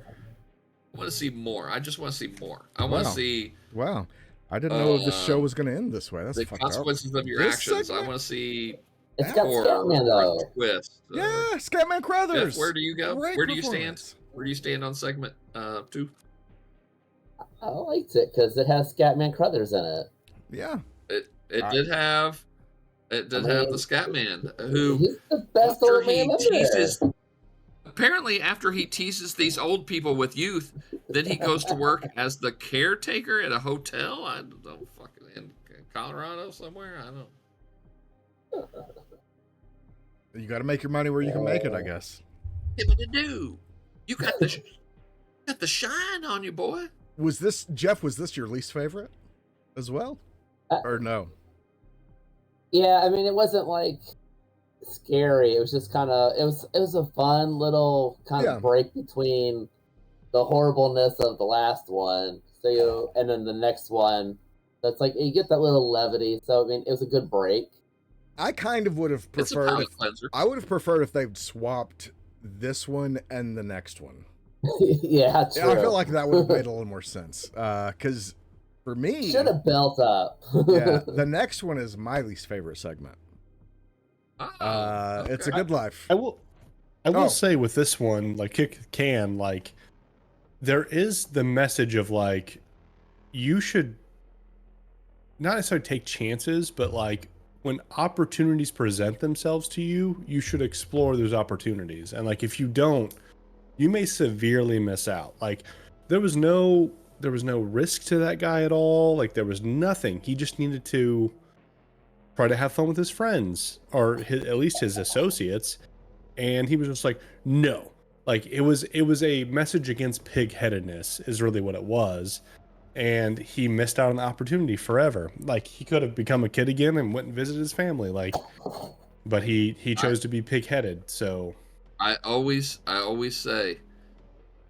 I just want to see more. I want to see. Wow. I didn't know this show was going to end this way. That's the fucked consequences up. of your actions. I want to see. It's got Scatman though. Twist. Yeah, Scatman Crothers. Jeff, where do you go? Great Where do you stand? performance. Where do you stand on segment 2? I liked it because it has Scatman Crothers in it. Yeah. It did have the Scatman who he's the best old man ever. Apparently, after he teases these old people with youth, then he goes to work as the caretaker at a hotel. I don't fucking in Colorado somewhere. I don't. You got to make your money where you can make it, I guess. Do you got the shine on you, boy? Was this Jeff? Was this your least favorite as well, or no? Yeah, I mean, it wasn't like scary. It was just kind of it was a fun little kind of break between the horribleness of the last one, and then the next one. That's like you get that little levity. So I mean, it was a good break. I kind of would have preferred. I would have preferred if they'd swapped this one and the next one. Yeah, true. I feel like that would have made a little more sense. Because for me, should have built up. Yeah, the next one is my least favorite segment. Okay. It's a good life. I will say with this one, like kick can, like there is the message of like you should not necessarily take chances, but like when opportunities present themselves to you, you should explore those opportunities. And like if you don't, you may severely miss out. Like there was no risk to that guy at all. Like there was nothing. He just needed to try to have fun with his friends or at least his associates. And he was just like, no. Like it was a message against pig-headedness is really what it was. And he missed out on the opportunity forever. Like he could have become a kid again and went and visited his family. Like, but he chose to be pig-headed. So I always say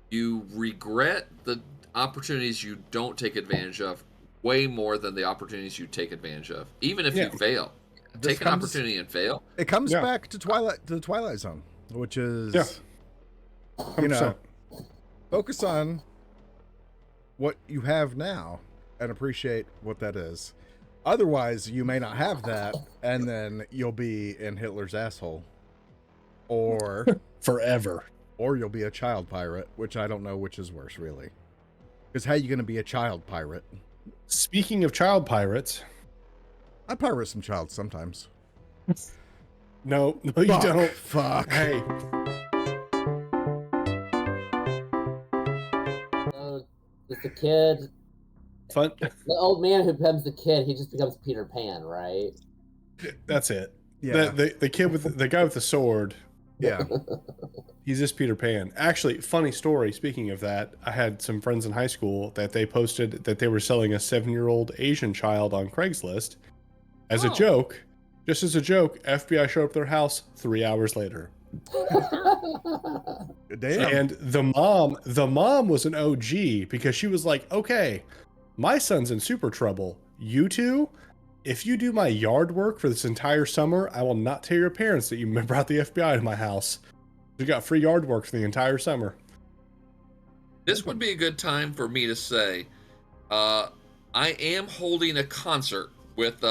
you regret the opportunities you don't take advantage of way more than the opportunities you take advantage of. Even if you fail. Take an opportunity and fail. It comes back to the Twilight Zone, which is you know, focus on what you have now and appreciate what that is. Otherwise, you may not have that, and then you'll be in Hitler's asshole. Or forever. Or you'll be a child pirate, which I don't know which is worse, really. Because how are you going to be a child pirate? Speaking of child pirates, I pirate some child sometimes. No, you don't. Fuck. Hey. It's the kid. Fun. The old man who becomes the kid, he just becomes Peter Pan, right? That's it. Yeah. The kid with the guy with the sword. Yeah. He's just Peter Pan. Actually, funny story. Speaking of that, I had some friends in high school that they posted that they were selling a 7-year-old Asian child on Craigslist as a joke. Just as a joke, FBI showed up at their house 3 hours later. Damn. And the mom was an OG because she was like, okay, my son's in super trouble. You two, if you do my yard work for this entire summer, I will not tell your parents that you brought the FBI to my house. You got free yard work for the entire summer. This would be a good time for me to say, I am holding a concert with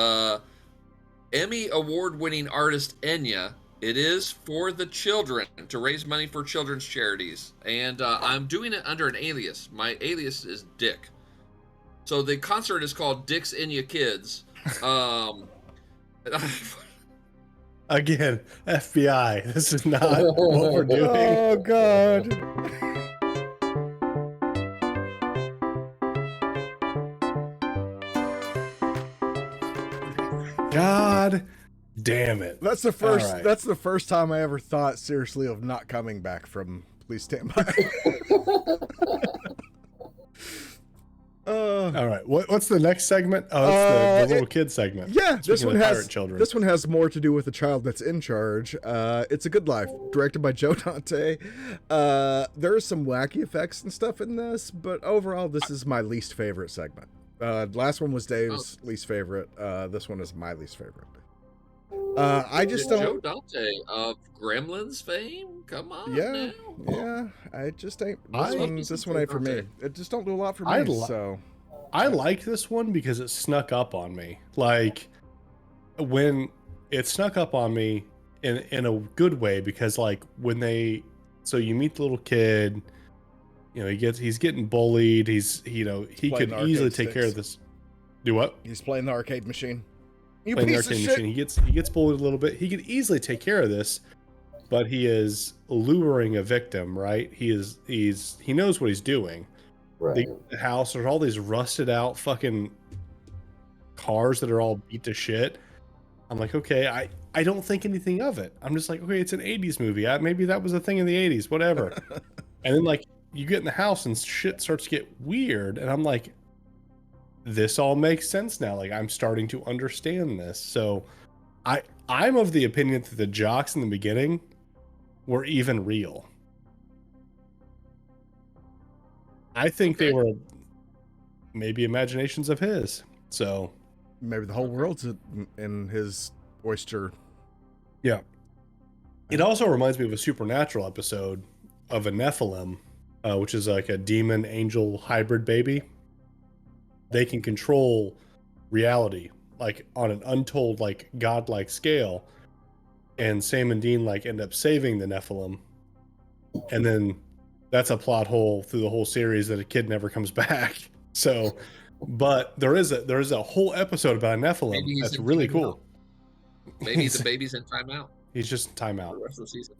Emmy award-winning artist Enya. It is for the children, to raise money for children's charities. And I'm doing it under an alias. My alias is Dick. So the concert is called Dick's Enya Kids. Again, FBI. This is not what we're doing. Oh, God. God damn it. That's the first. Right. That's the first time I ever thought seriously of not coming back from Please Stand By. All right. What's the next segment? Oh, it's the little kid segment. Yeah, this one has children. This one has more to do with the child that's in charge. It's a Good Life, directed by Joe Dante. There are some wacky effects and stuff in this, but overall, this is my least favorite segment. Last one was Dave's least favorite. This one is my least favorite. I just don't. Joe Dante of Gremlins fame? Come on. Yeah, now. yeah. I just ain't. This This one ain't for me. It just don't do a lot for me. So I like this one because it snuck up on me. Like when it snuck up on me in a good way, because like when so you meet the little kid, you know, he's getting bullied. He could easily take care of this. Do what? He's playing the arcade machine. Playing the arcade machine. He gets bullied a little bit. He could easily take care of this, but he is luring a victim, right? He knows what he's doing. Right. The house, there's all these rusted out fucking cars that are all beat to shit. I'm like, okay, I don't think anything of it. I'm just like, okay, it's an 80s movie. Maybe that was a thing in the 80s, whatever. And then like you get in the house and shit starts to get weird, and I'm like, this all makes sense now. Like I'm starting to understand this. So I'm of the opinion that the jocks in the beginning were even real. I think they were maybe imaginations of his. So maybe the whole world's in his oyster. Yeah. It also reminds me of a Supernatural episode of a Nephilim, which is like a demon angel hybrid baby. They can control reality, like on an untold, like godlike scale. And Sam and Dean like end up saving the Nephilim. And then that's a plot hole through the whole series that a kid never comes back. So, but there is a whole episode about a Nephilim that's really cool. Maybe the baby's in timeout. He's just in timeout. For the rest of the season.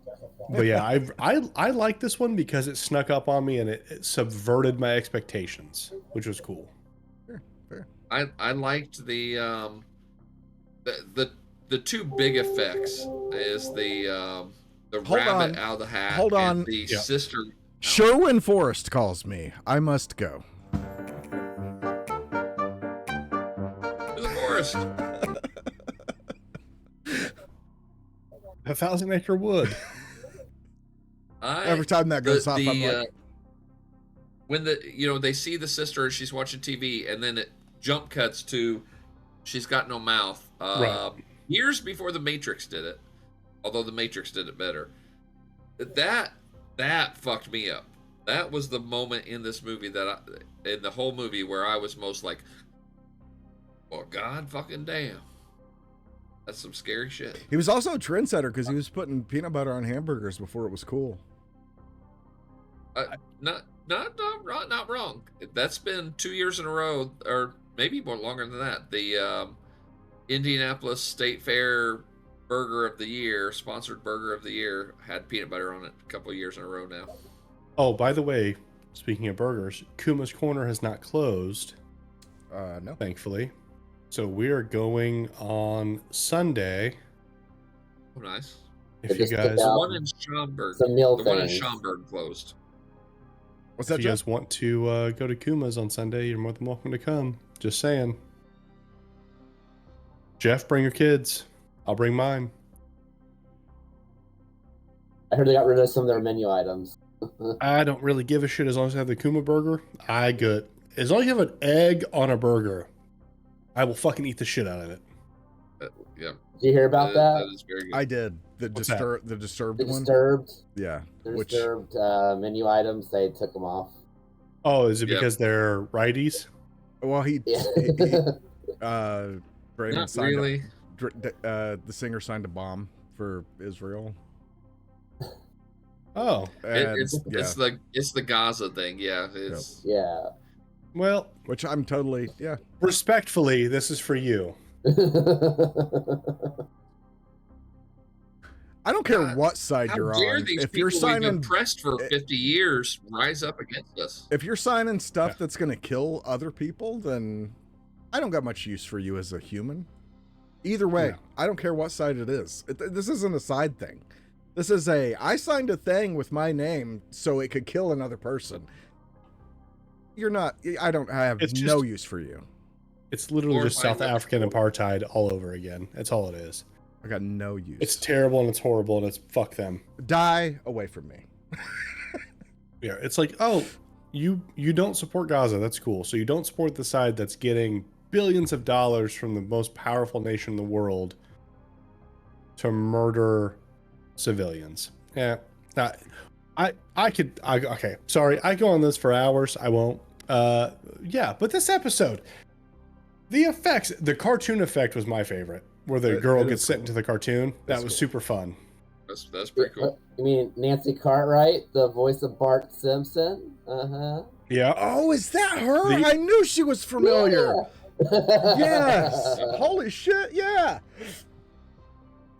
But yeah, I like this one because it snuck up on me and it subverted my expectations, which was cool. Fair. I liked the two big effects is the rabbit out of the hat. Hold on. And the sister. Sherwin Forrest calls me. I must go. To the forest. 1,000 Acre Wood. Every time that goes off, I'm like, when they see the sister and she's watching TV, and then it jump cuts to she's got no mouth. Right. Years before the Matrix did it, although the Matrix did it better. That fucked me up. That was the moment in this movie in the whole movie where I was most like, well, God fucking damn. That's some scary shit. he was also a trendsetter because he was putting peanut butter on hamburgers before it was cool. Not wrong. That's been 2 years in a row, or maybe more longer than that. The Indianapolis State Fair Burger of the Year, sponsored Burger of the Year, had peanut butter on it a couple of years in a row now. Oh, by the way, speaking of burgers, Kuma's Corner has not closed. No. Thankfully. So we are going on Sunday Oh, nice. If They you just took guys, The out one in Schaumburg. some meal The one in things. Schaumburg closed. What's if that, you Jeff? guys want to go to Kuma's on Sunday, you're more than welcome to come. Just saying. Jeff, bring your kids. I'll bring mine. I heard they got rid of some of their menu items. I don't really give a shit as long as I have the Kuma burger. I good. As long as you have an egg on a burger, I will fucking eat the shit out of it. Yeah. Did you hear about that? That is very good. I did. The What's that? disturbed The one. disturbed, Yeah. the Which disturbed menu items. They took them off. Oh, is it Yeah. because they're righties? well Yeah. Brandon Not signed really. the singer signed a bomb for Israel. Oh, And, It's the Gaza thing. Yeah. It's Yeah. well, which I'm totally respectfully, this is for you. I don't care God, what side how you're dare on. these If people you're we've signing oppressed for 50 years rise up against us? if you're signing stuff that's gonna kill other people, then I don't got much use for you as a human. Either way, No. I don't care what side it is. This isn't a side thing. This is I signed a thing with my name so it could kill another person. You're not. I have It's no just- use for you. It's literally just Horrifying South African apartheid all over again. That's all it is. I got no use. It's terrible and it's horrible and it's fuck them. Die away from me. Yeah, it's like, oh, you don't support Gaza. That's cool. So you don't support the side that's getting billions of dollars from the most powerful nation in the world to murder civilians. Yeah. Okay. Sorry. I go on this for hours. I won't. Yeah, but this episode, the effects, the cartoon effect was my favorite, where the girl it is gets sent cool. into the cartoon. That's That was cool. super fun. That's pretty cool. You mean Nancy Cartwright, the voice of Bart Simpson? Uh-huh. Yeah. Oh, is that her? The- I knew she was familiar. Yeah. Yes. Holy shit. Yeah.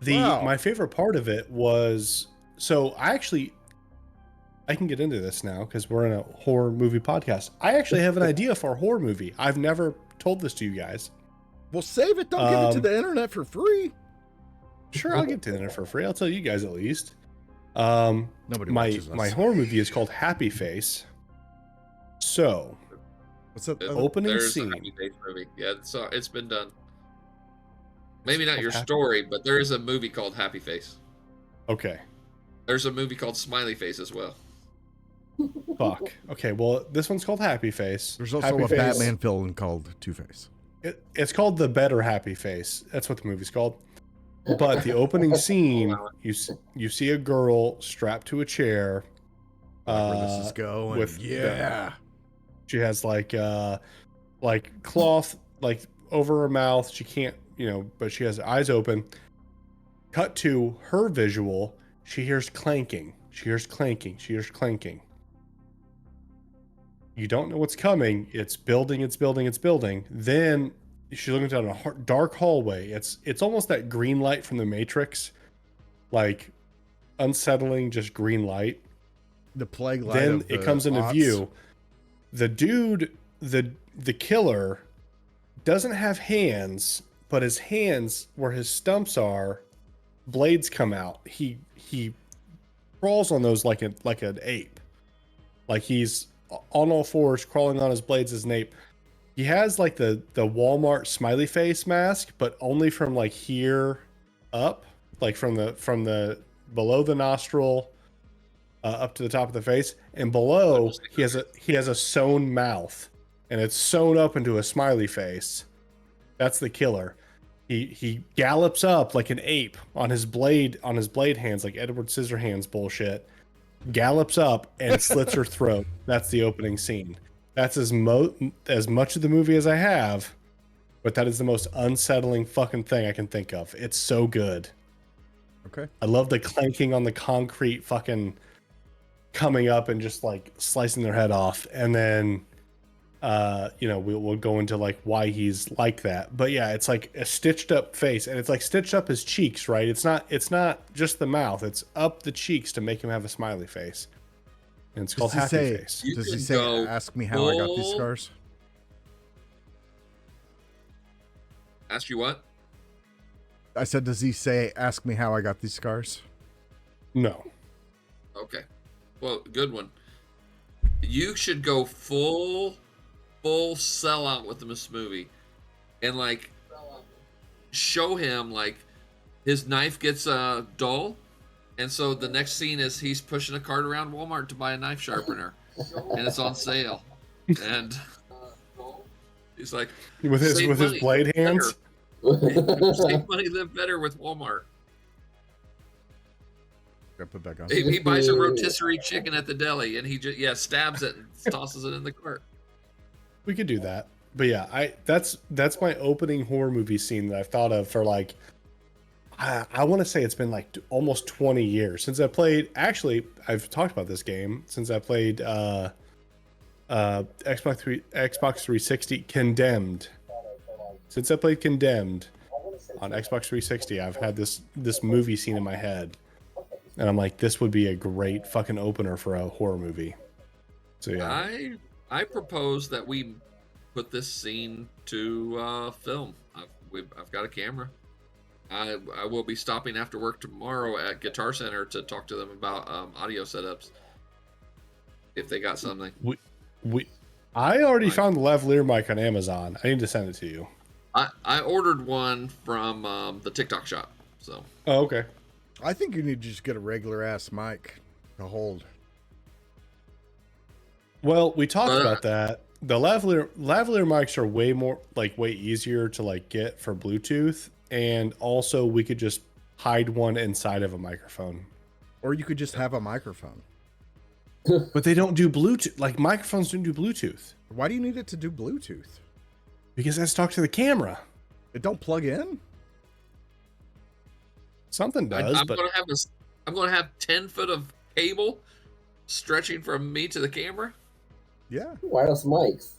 Wow. My favorite part of it was, so I can get into this now because we're in a horror movie podcast. I actually have an idea for a horror movie. I've never told this to you guys. Well, save it. Don't give it to the internet for free. Sure, I'll get to dinner for free. I'll tell you guys at least. Nobody watches us. My horror movie is called Happy Face. So, What's up? opening There's a scene. Happy Face movie. Yeah, it's been done. Maybe not called your Happy- story, but there is a movie called Happy Face. Okay. There's a movie called Smiley Face as well. Fuck. Okay, well, this one's called Happy Face. There's also Happy a Face- Batman film called Two-Face. It's called The Better Happy Face. That's what the movie's called. But the opening scene, you see a girl strapped to a chair. Where this is going. with Yeah. She has like cloth like over her mouth. She can't, but she has eyes open. Cut to her visual. She hears clanking. She hears clanking. She hears clanking. You don't know what's coming. It's building. It's building. It's building. Then she's looking down a dark hallway. It's almost that green light from the Matrix, like unsettling, just green light. The plague light. Then of it the comes into aughts. view. The dude, the killer, doesn't have hands, but his hands, where his stumps are, blades come out. He crawls on those like an ape, like he's on all fours crawling on his blades as an ape. He has like the Walmart smiley face mask, but only from like here up, like from the below the nostril up to the top of the face, and below he has a sewn mouth, and it's sewn up into a smiley face. That's the killer. He gallops up like an ape on his blade hands, like Edward Scissorhands bullshit. Gallops up and slits her throat. That's the opening scene. That's as much of the movie as I have, but that is the most unsettling fucking thing I can think of. It's so good. Okay. I love the clanking on the concrete, fucking coming up and just like slicing their head off, and then we'll go into like why he's like that. But yeah, it's like a stitched up face, and it's like stitched up his cheeks, right? It's not just the mouth, it's up the cheeks to make him have a smiley face. And it's called Happy Face. You Does he can say, go ask me how I got these full- scars? Ask you what? I said, does he say, ask me how I got these scars? No. Okay. Well, good one. You should go full sellout with this movie, and like show him like his knife gets dull, and so the next scene is he's pushing a cart around Walmart to buy a knife sharpener, and it's on sale, and he's like, with his blade hands. Save money, live better with Walmart. Put back on. He buys a rotisserie chicken at the deli, and he just stabs it and tosses it in the cart. We could do that, but yeah, that's my opening horror movie scene that I've thought of for like I want to say it's been like almost 20 years since I played. Actually, I've talked about this game since I played Xbox 360 Condemned. Since I played Condemned on Xbox 360, I've had this movie scene in my head. And I'm like, this would be a great fucking opener for a horror movie. So yeah, I propose that we put this scene to film. I've got a camera. I will be stopping after work tomorrow at Guitar Center to talk to them about audio setups. If they got something. I already found the lavalier mic on Amazon. I need to send it to you. I ordered one from the TikTok shop. So. Oh, okay. I think you need to just get a regular ass mic to hold. Well, we talked about that. The lavalier mics are way easier to like get for Bluetooth, and also we could just hide one inside of a microphone. Or you could just have a microphone. But they don't do Bluetooth. Like microphones don't do Bluetooth. Why do you need it to do Bluetooth? Because that's talk to the camera. It don't plug in? Something does. I'm gonna have 10 foot of cable stretching from me to the camera. Yeah. Wireless mics.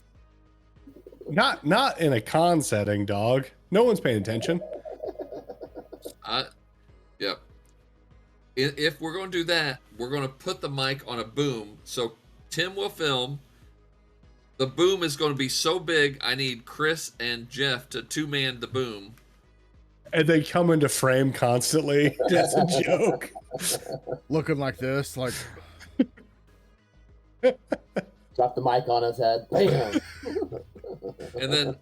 Not in a con setting, dog. No one's paying attention. Yep. If we're going to do that, we're going to put the mic on a boom. So Tim will film. The boom is going to be so big, I need Chris and Jeff to two-man the boom. And they come into frame constantly. That's a joke. Looking like this, like... Drop the mic on his head. Bam! And then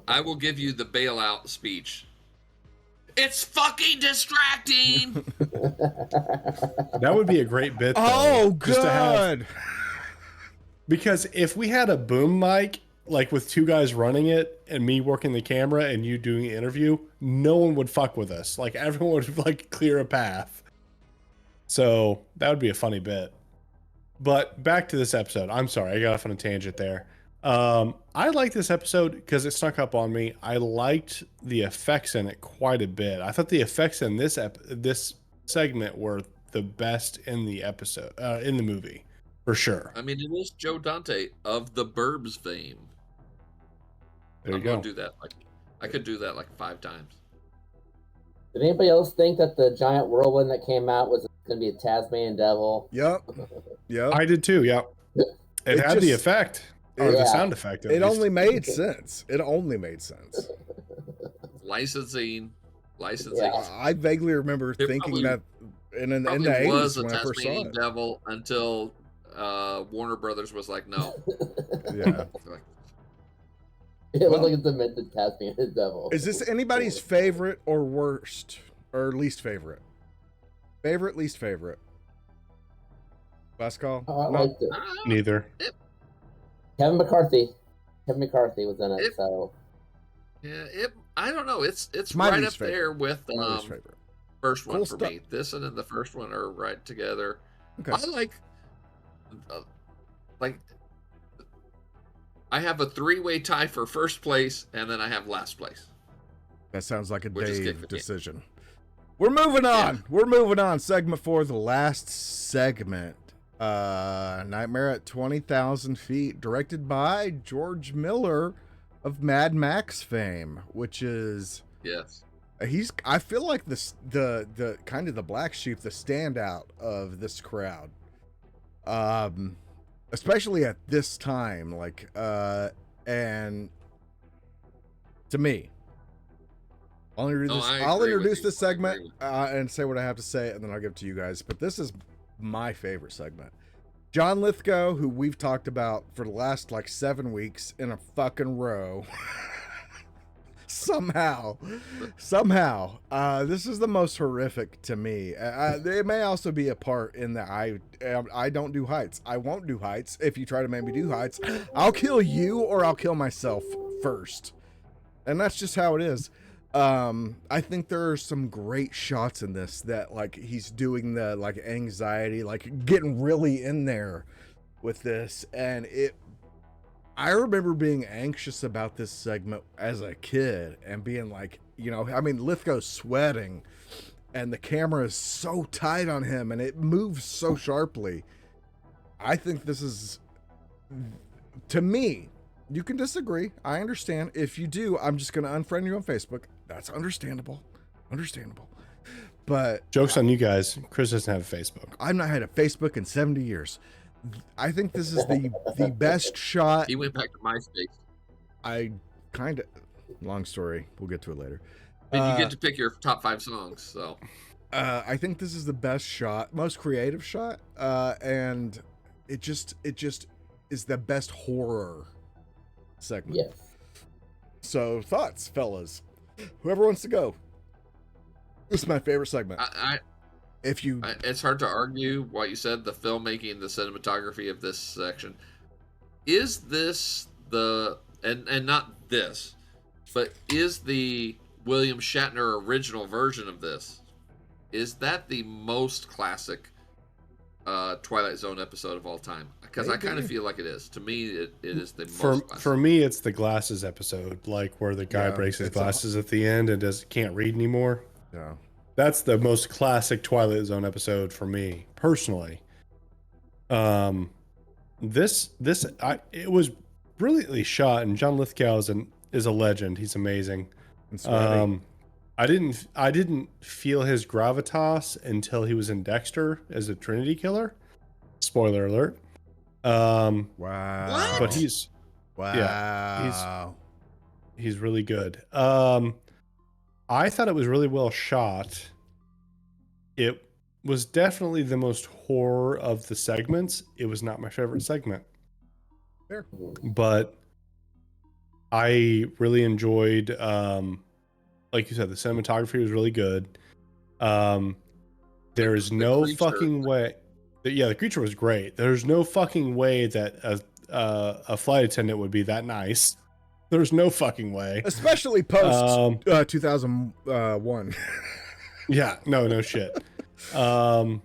I will give you the bailout speech. It's fucking distracting! That would be a great bit, though. Oh, just good! Because if we had a boom mic, like with two guys running it and me working the camera and you doing the interview, no one would fuck with us. Like everyone would like clear a path. So that would be a funny bit. But back to this episode. I'm sorry, I got off on a tangent there. I like this episode because it snuck up on me. I liked the effects in it quite a bit. I thought the effects in this segment were the best in the episode, in the movie, for sure. I mean, it is Joe Dante of the Burbs fame. There you I'm go. gonna do that. I could do that like 5 times. Did anybody else think that the giant whirlwind that came out was going to be a Tasmanian devil? Yep. I did too. Yep. It had the effect, or the sound effect. It only made sense. It only made sense. Licensing. Yeah. I vaguely remember thinking that in the Probably 80s was a when I first saw Tasmanian it. devil until Warner Brothers was like, no. Yeah. It looked like a demented Tasmanian devil. Is this anybody's favorite or worst or least favorite? Favorite, least favorite? Last call? Oh, I liked it. Neither. Kevin McCarthy was in it, so Yeah, I don't know. It's my right least up there with My least favorite. first one Cool for stuff. me. This and then the first one are right together. Okay. I like I have a 3-way tie for first place, and then I have last place. That sounds like a Which is Dave kick- decision. We're moving on. Yeah. We're moving on. Segment 4, the last segment. Nightmare at 20,000 Feet, directed by George Miller of Mad Max fame, which is Yes. I feel like the kind of the black sheep, the standout of this crowd. Especially at this time, like and to me, I'll introduce, No, I I'll agree with introduce you. this I agree segment with and say what I have to say, and then I'll give it to you guys. But this is my favorite segment. John Lithgow, who we've talked about for the last like 7 weeks in a fucking row. somehow, this is the most horrific to me. It may also be a part in that I don't do heights. I won't do heights. If you try to make me do heights, I'll kill you or I'll kill myself first. And that's just how it is. I think there are some great shots in this that like he's doing the like anxiety, like getting really in there with this. And I remember being anxious about this segment as a kid and being like, you know, I mean, Lithgow's sweating and the camera is so tight on him and it moves so sharply. I think this is, to me, you can disagree. I understand. If you do, I'm just going to unfriend you on Facebook. That's understandable. But Joke's on you guys. Chris doesn't have a Facebook. I've not had a Facebook in 70 years. I think this is the best shot. He went back to MySpace. I kind of, long story. We'll get to it later. And you get to pick your top 5 songs. So I think this is the best shot, most creative shot. And it just is the best horror segment. Yes. So thoughts, fellas? Whoever wants to go. This is my favorite segment. It's hard to argue what you said, the filmmaking, the cinematography of this section. Is this and not this, but is the William Shatner original version of this, is that the most classic Twilight Zone episode of all time? Because I kind of feel like it is. To me, it is the most classic. For me, it's the glasses episode, like where the guy breaks his glasses at the end and can't read anymore. Yeah. That's the most classic Twilight Zone episode for me, personally. It was brilliantly shot, and John Lithgow is a legend. He's amazing. I didn't feel his gravitas until he was in Dexter as a Trinity killer. Spoiler alert. Wow. But he's really good. I thought it was really well shot. It was definitely the most horror of the segments. It was not my favorite segment. Fair. But I really enjoyed, like you said, the cinematography was really good. There is no fucking way. Yeah, the creature was great. There's no fucking way that a flight attendant would be that nice. There's no fucking way. Especially post 2001. Yeah, no shit. And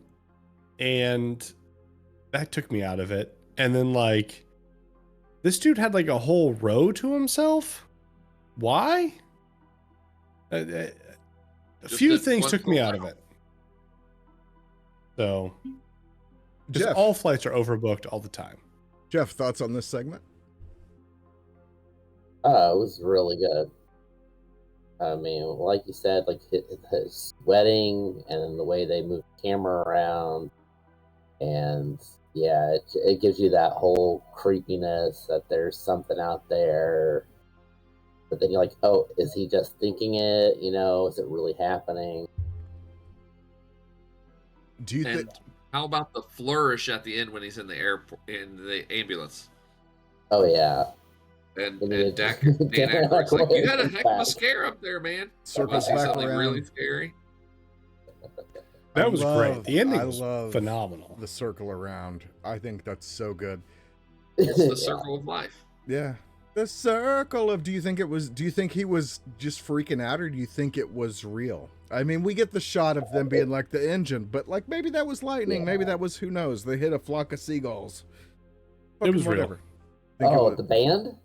that took me out of it. And then like this dude had like a whole row to himself. Why? A few things took me out of it. So just Jeff, all flights are overbooked all the time. Jeff, thoughts on this segment? Oh, it was really good. I mean, like you said, like his sweating and the way they move the camera around, and yeah, it gives you that whole creepiness that there's something out there. But then you're like, oh, is he just thinking it? You know, is it really happening? Do you think? How about the flourish at the end when he's in the airport in the ambulance? Oh yeah. And Dan Aykroyd's like, you had a heck of a scare up there, man. Circles Was back something around. really scary? That was great. The ending was phenomenal. The circle around. I think that's so good. It's the circle of life. Yeah. The circle of, do you think he was just freaking out, or do you think it was real? I mean, we get the shot of them being like the engine, but like maybe that was lightning. Yeah. Maybe that was, who knows? They hit a flock of seagulls. It was whatever. Oh, the band?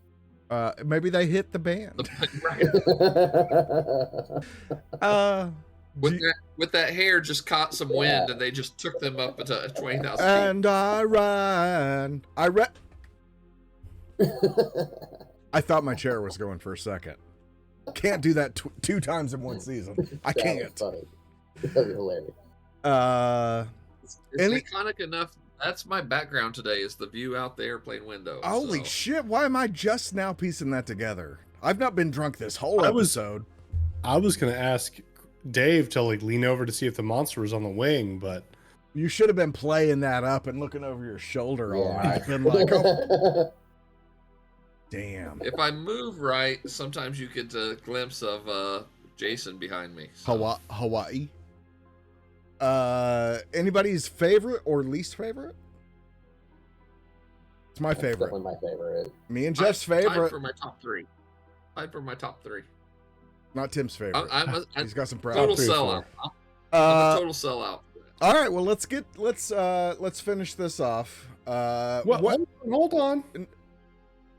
Maybe they hit the band. With that hair just caught some wind, and they just took them up to 20,000 feet. And I ran. I thought my chair was going for a second. Can't do that 2 times in one season. I can't. Funny. That was hilarious. It's iconic enough. That's my background today, is the view out there playing windows. Holy shit, why am I just now piecing that together? I've not been drunk this whole episode. I was gonna ask Dave to like lean over to see if the monster was on the wing, but You should have been playing that up and looking over your shoulder all Yeah. night. Been like, oh, damn. If I move right, sometimes you get a glimpse of Jason behind me. So. Hawaii. Anybody's favorite or least favorite? It's my That's favorite. definitely my favorite. Me and Jeff's Tied favorite. for my top three. Tied for my top three. Not Tim's favorite. I'm He's got some total problems. sellout. I'm a total sellout. All right, well let's finish this off. well, hold on.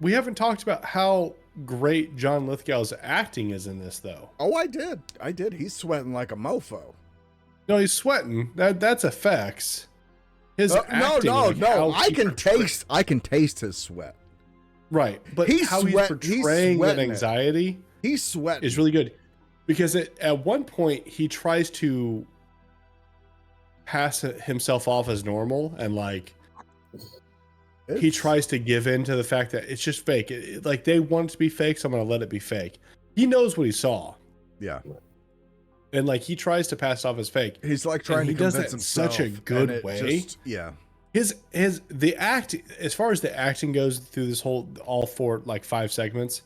We haven't talked about how great John Lithgow's acting is in this, though. Oh, I did. He's sweating like a mofo. No, he's sweating. That's effects. His acting, no. like, how I he can portrays- taste his sweat. Right, but He's how sweat- he's he's portraying that sweating it. anxiety He's sweating. is really good. Because at one point he tries to pass himself off as normal, and like he tries to give in to the fact that it's just fake. Like they want it to be fake, so I'm gonna let it be fake. He knows what he saw, Yeah. and like he tries to pass it off as fake. He's like trying to he does convince that in himself. such a good and it way. yeah. The act, as far as the acting goes through this all 5 segments,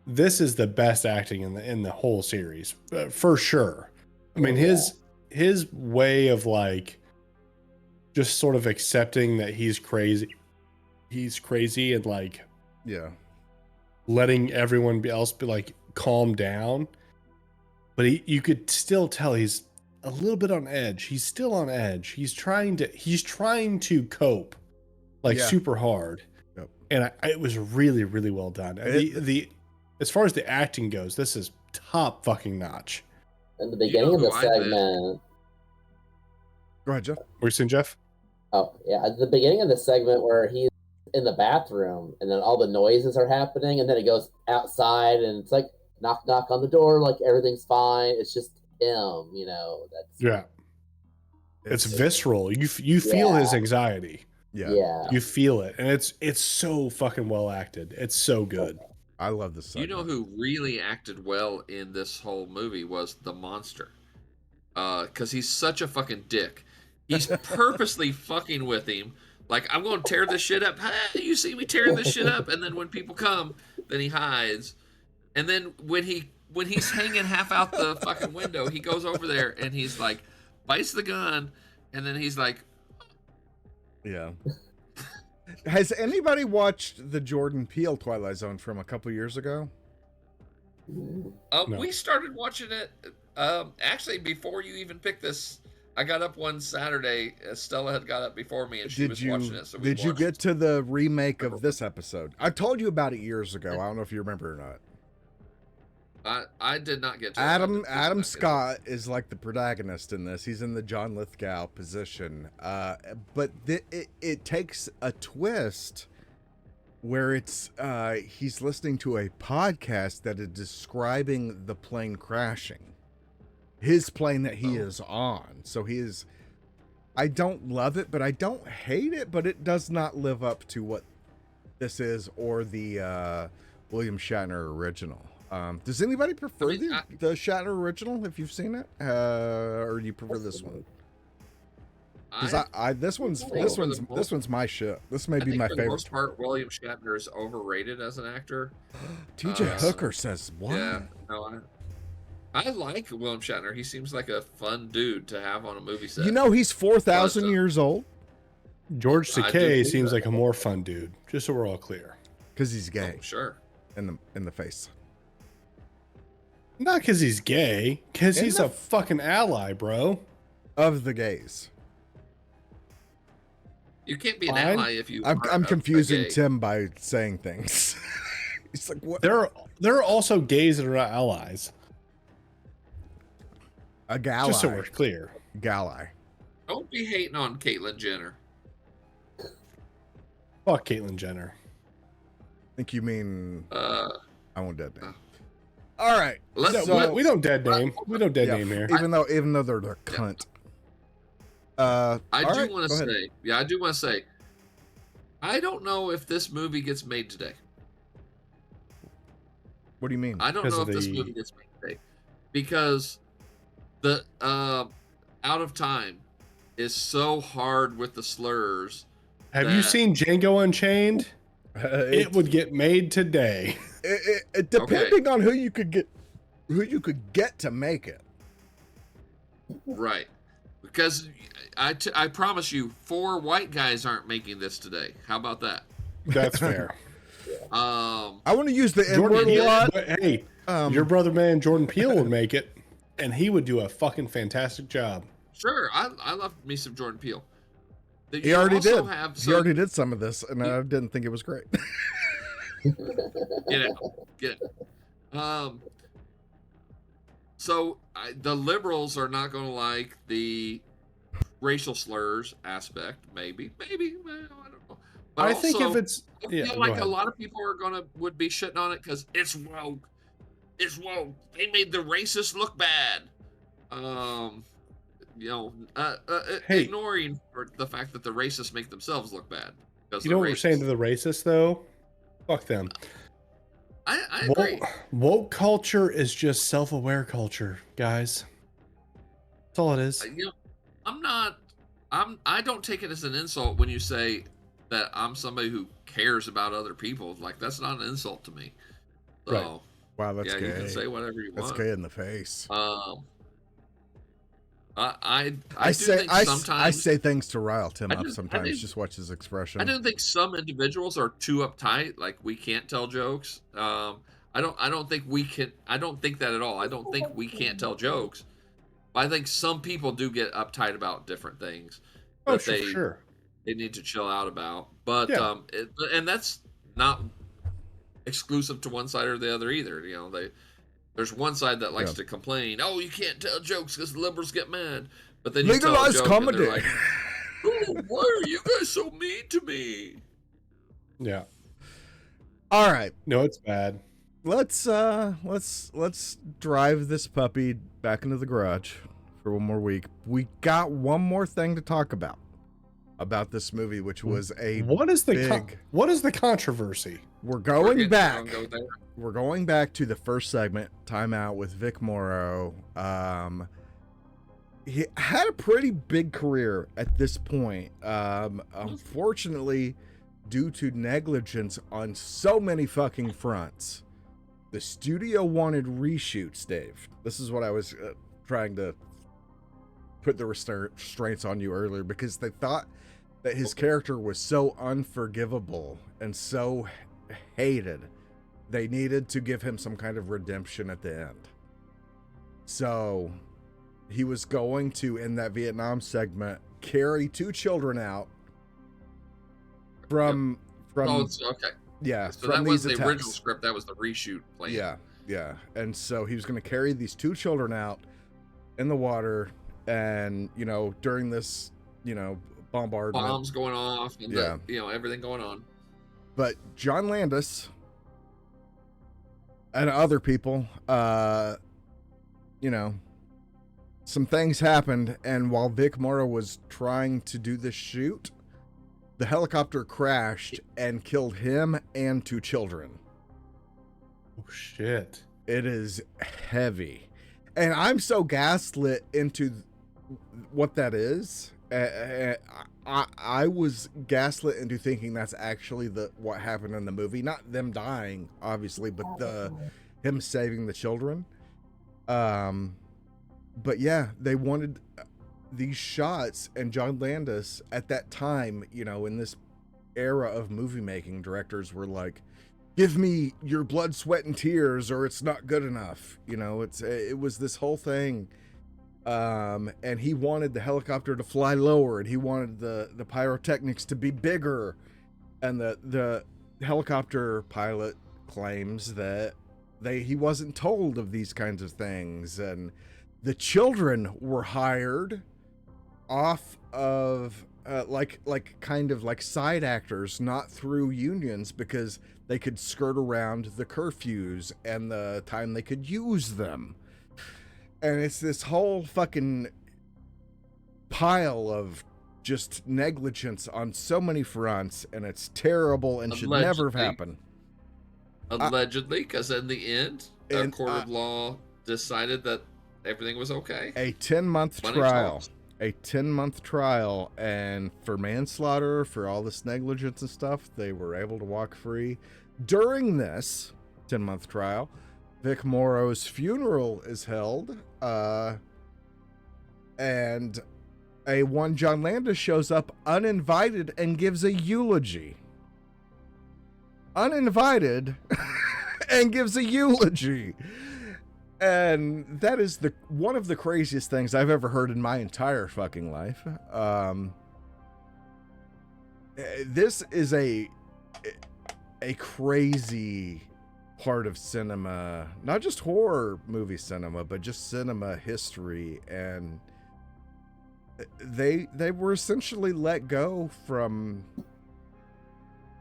this is the best acting in the whole series, for sure. I mean, his way of like just sort of accepting that he's crazy and like Yeah. letting everyone else be like calm down, but you could still tell he's a little bit on edge. He's still on edge. He's trying to cope like Yeah. super hard. Yep. And it was really, really well done. The as far as the acting goes, this is top fucking notch. In the beginning of the who I bet? segment, Go ahead, Jeff. Were you saying, Jeff? oh yeah, at the beginning of the segment where he's in the bathroom and then all the noises are happening, and then he goes outside and it's like knock knock on the door, like everything's fine. It's just him, That's Yeah. It's visceral. You feel his anxiety. Yeah. yeah. You feel it, and it's so fucking well acted. It's so good. I love this You segment. know who really acted well in this whole movie was the monster. Because he's such a fucking dick. He's purposely fucking with him. Like, I'm going to tear this shit up. Hey, you see me tearing this shit up. And then when people come, then he hides. And then when he's hanging half out the fucking window, he goes over there and he's like, bites the gun. And then he's like, Yeah. Has anybody watched the Jordan Peele Twilight Zone from a couple years ago? No. We started watching it. Actually, before you even picked this, I got up one Saturday. Stella had got up before me, and she was watching it. So did you get to the remake of this episode? I told you about it years ago. I don't know if you remember or not. I did not get to Adam Scott is like the protagonist in this. He's in the John Lithgow position. But it takes a twist where it's he's listening to a podcast that is describing the plane crashing. His plane that he is on. So I don't love it, but I don't hate it, but it does not live up to what this is or the William Shatner original. Does anybody prefer the Shatner original if you've seen it? Or do you prefer this one? Because this one's my shit. This may be my For the favorite. most part, William Shatner is overrated as an actor. TJ Hooker says what? Yeah, no, I like William Shatner. He seems like a fun dude to have on a movie set. You know he's 4,000 years old George I do Takei think seems that. like a more fun dude. Just so we're all clear. because he's gay Oh, sure. in the face. Not because he's gay, because In he's the- a fucking ally, bro. Of the gays. You can't be an Fine. ally if you. I'm are a confusing gay. Tim by saying things. He's like, what? There are also gays that are not allies. A gally. Just so we're clear. Gally. Don't be hating on Caitlyn Jenner. Fuck Caitlyn Jenner. I think you mean I won't dead name. Uh, All right. Let's. So- We don't dead name. We don't dead Yeah, name here. Even though they're the cunt. I all do right, want go to ahead. say. Yeah, I do want to say. I don't know if this movie gets made today. What do you mean? I don't Because know of if this the- movie gets made today because the Out of Time is so hard with the slurs. Have you seen Django Unchained? It would get made today. Depending on who you could get to make it. Right. Because I promise you, 4 white guys aren't making this today. How about that? That's fair. I want to use the N-word a lot. But hey, your brother man Jordan Peele would make it, and he would do a fucking fantastic job. Sure, I love me some Jordan Peele. He already did. He already did some of this, and I didn't think it was great. Get it. So the liberals are not going to like the racial slurs aspect. Maybe. Well, I don't know. But I think if it's, I feel like a lot of people would be shitting on it because it's woke. It's woke. They made the racists look bad. Ignoring the fact that the racists make themselves look bad. You know what we're saying to the racists, though? Fuck them. I agree. Woke culture is just self-aware culture, guys. That's all it is. I don't take it as an insult when you say that I'm somebody who cares about other people. Like, that's not an insult to me. So, right. Wow, that's gay. You can say whatever you want. That's gay in the face. I say things to rile Tim up sometimes. Just watch his expression. I don't think some individuals are too uptight. Like, we can't tell jokes. I don't think we can. I don't think that at all. I don't think we can't tell jokes. But I think some people do get uptight about different things. Oh, sure. They need to chill out about. But yeah. And that's not exclusive to one side or the other either. You know, there's one side that likes to complain. Oh, you can't tell jokes because the liberals get mad. But then you legalize tell a joke comedy. And they're like, oh, why are you guys so mean to me? Yeah. All right. No, it's bad. Let's drive this puppy back into the garage for one more week. We got one more thing to talk about this movie, which was what is the controversy? We're going back to the first segment, Time Out with Vic Morrow. He had a pretty big career at this point. Unfortunately, due to negligence on so many fucking fronts, the studio wanted reshoots, Dave. This is what I was trying to put the restraints on you earlier, because they thought that his character was so unforgivable and so hated, they needed to give him some kind of redemption at the end. So he was going to, in that Vietnam segment, carry 2 children out from okay. Yeah, so that was the original script. That was the reshoot plan. Yeah. And so he was going to carry these 2 children out in the water, and during this bombardment, bombs going off, and everything going on. But John Landis and other people, some things happened, and while Vic Morrow was trying to do this shoot, the helicopter crashed and killed him and 2 children. Oh, shit. It is heavy. And I'm so gaslit into what that is. I was gaslit into thinking that's actually what happened in the movie. Not them dying, obviously, but him saving the children. But yeah, they wanted these shots, and John Landis at that time, in this era of movie making, directors were like, give me your blood, sweat, and tears, or it's not good enough. It was this whole thing. And he wanted the helicopter to fly lower, and he wanted the pyrotechnics to be bigger. And the helicopter pilot claims that he wasn't told of these kinds of things, and the children were hired off of kind of like side actors, not through unions, because they could skirt around the curfews and the time they could use them. And it's this whole fucking pile of just negligence on so many fronts, and it's terrible and should never have happened. Allegedly, because in the end, a court of law decided that everything was okay. A 10-month Bunny trial. talks. A 10-month trial, and for manslaughter, for all this negligence and stuff, they were able to walk free. During this 10-month trial, Vic Morrow's funeral is held, and one John Landis shows up uninvited and gives a eulogy. Uninvited and gives a eulogy. And that is one of the craziest things I've ever heard in my entire fucking life. This is a crazy part of cinema, not just horror movie cinema, but just cinema history. And they were essentially let go from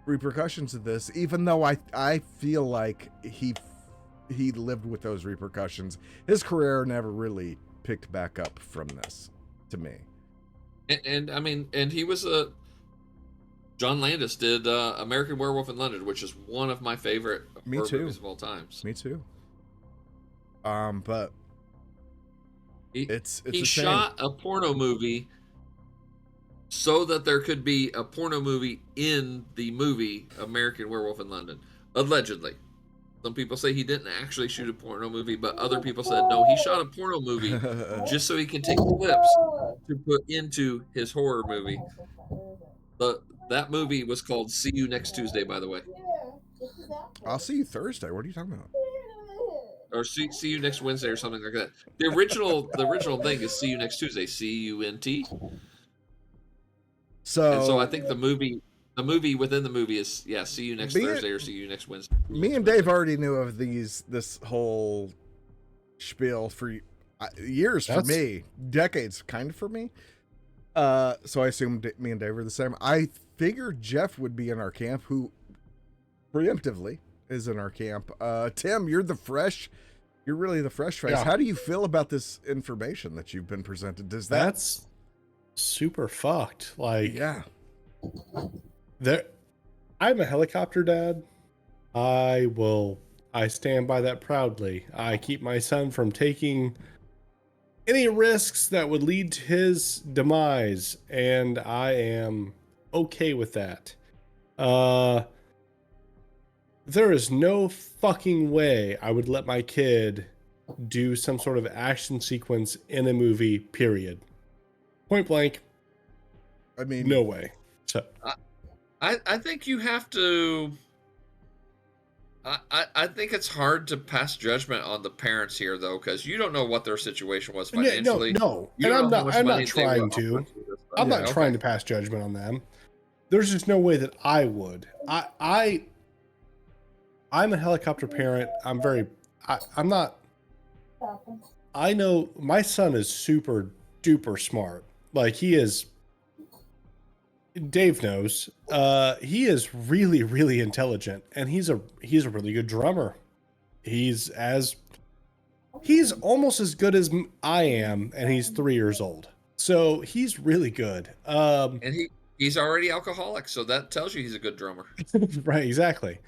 repercussions of this, even though I feel like he lived with those repercussions. His career never really picked back up from this, to me. And I mean, and he was John Landis did American Werewolf in London, which is one of my favorite horror movies of all times. Me too. But he shot a porno movie so that there could be a porno movie in the movie American Werewolf in London, allegedly. Some people say he didn't actually shoot a porno movie, but other people said no, he shot a porno movie just so he can take clips to put into his horror movie. But that movie was called See You Next Tuesday, by the way. I'll see you Thursday. What are you talking about? Or see you next Wednesday or something like that. The original thing is See You Next Tuesday, C-U-N-T. So I think the movie within the movie is See You Next Thursday or See You Next Wednesday. Me and Dave already knew of this whole spiel for years. For me, decades, kind of for me. So I assumed me and Dave were the same. I figured Jeff would be in our camp, who preemptively is in our camp. Tim, you're really the fresh face. Yeah. How do you feel about this information that you've been presented? That's super fucked. Like, yeah. I'm a helicopter dad. I stand by that proudly. I keep my son from taking any risks that would lead to his demise, and I am okay with that. There is no fucking way I would let my kid do some sort of action sequence in a movie, period. Point blank. I mean, no way. So I think you have to. I think it's hard to pass judgment on the parents here, though, because you don't know what their situation was financially. No. And I'm not trying to. I'm not trying to pass judgment on them. There's just no way that I would. I'm a helicopter parent. I'm not. I know my son is super duper smart. Like, he is. Dave knows. He is really, really intelligent, and he's a really good drummer. He's almost as good as I am, and he's 3 years old. So he's really good. And he's already alcoholic, so that tells you he's a good drummer. Right, exactly.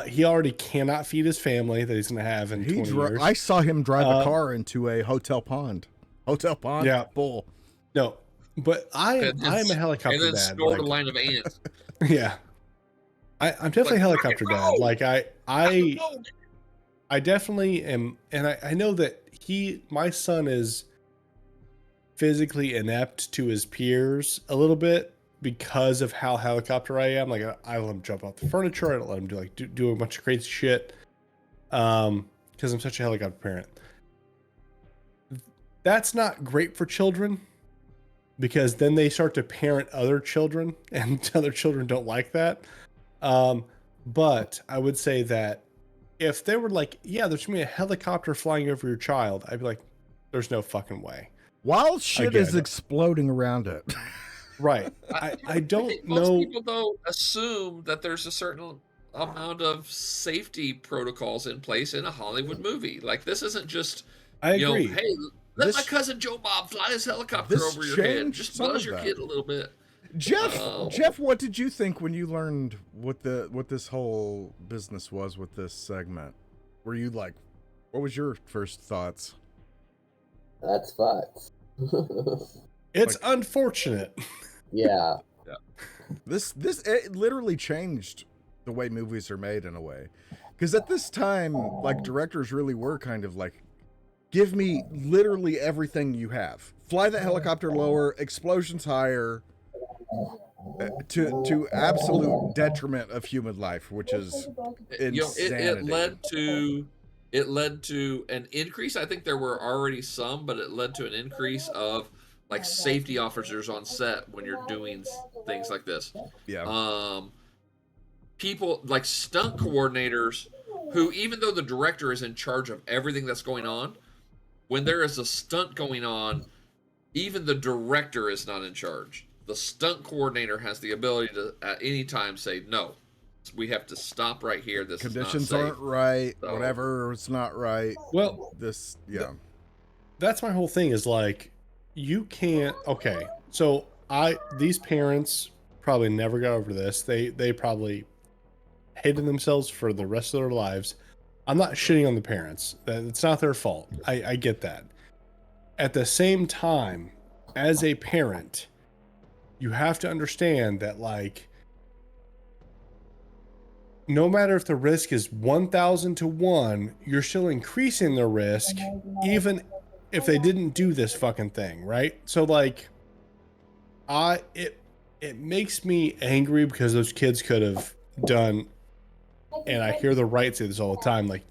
He already cannot feed his family that he's going to have in 20 years. I saw him drive a car into a hotel pond. Yeah. Bull. No. But I am a helicopter dad. And then scored a line of ants. Yeah. I'm definitely a helicopter dad. Like, I definitely am, and I know that my son is physically inept to his peers a little bit because of how helicopter I am. Like, I let him jump off the furniture. I don't let him do a bunch of crazy shit. Because I'm such a helicopter parent. That's not great for children, because then they start to parent other children, and other children don't like that. But I would say that if they were like, yeah, there's gonna be a helicopter flying over your child, I'd be like, there's no fucking way. While shit is exploding around it. Right. I don't know. Most people, though, assume that there's a certain amount of safety protocols in place in a Hollywood movie. Like, this isn't just, I agree. Hey, let my cousin Joe Bob fly his helicopter over your head. Just buzz your kid a little bit. Jeff, what did you think when you learned what this whole business was with this segment? Were What was your first thoughts? That's fucked. It's unfortunate. Yeah. This it literally changed the way movies are made in a way. Because at this time, like, directors really were kind of like, give me literally everything you have. Fly the helicopter lower, explosions higher, to absolute detriment of human life, which is insanity. It led to an increase. I think there were already some, but it led to an increase of like safety officers on set when you're doing things like this. Yeah. People like stunt coordinators who, even though the director is in charge of everything that's going on, when there is a stunt going on, even the director is not in charge. The stunt coordinator has the ability to at any time say, no, we have to stop right here. This Conditions is not safe. aren't right. So, whatever, it's not right. Well, That's my whole thing is like, you can't. Okay, so these parents probably never got over this. They probably hated themselves for the rest of their lives. I'm not shitting on the parents. It's not their fault. I get that. At the same time, as a parent, you have to understand that, like, no matter if the risk is 1,000 to 1, you're still increasing the risk, even if they didn't do this fucking thing, right? So, like, it makes me angry because those kids could have done, and I hear the right say this all the time, like,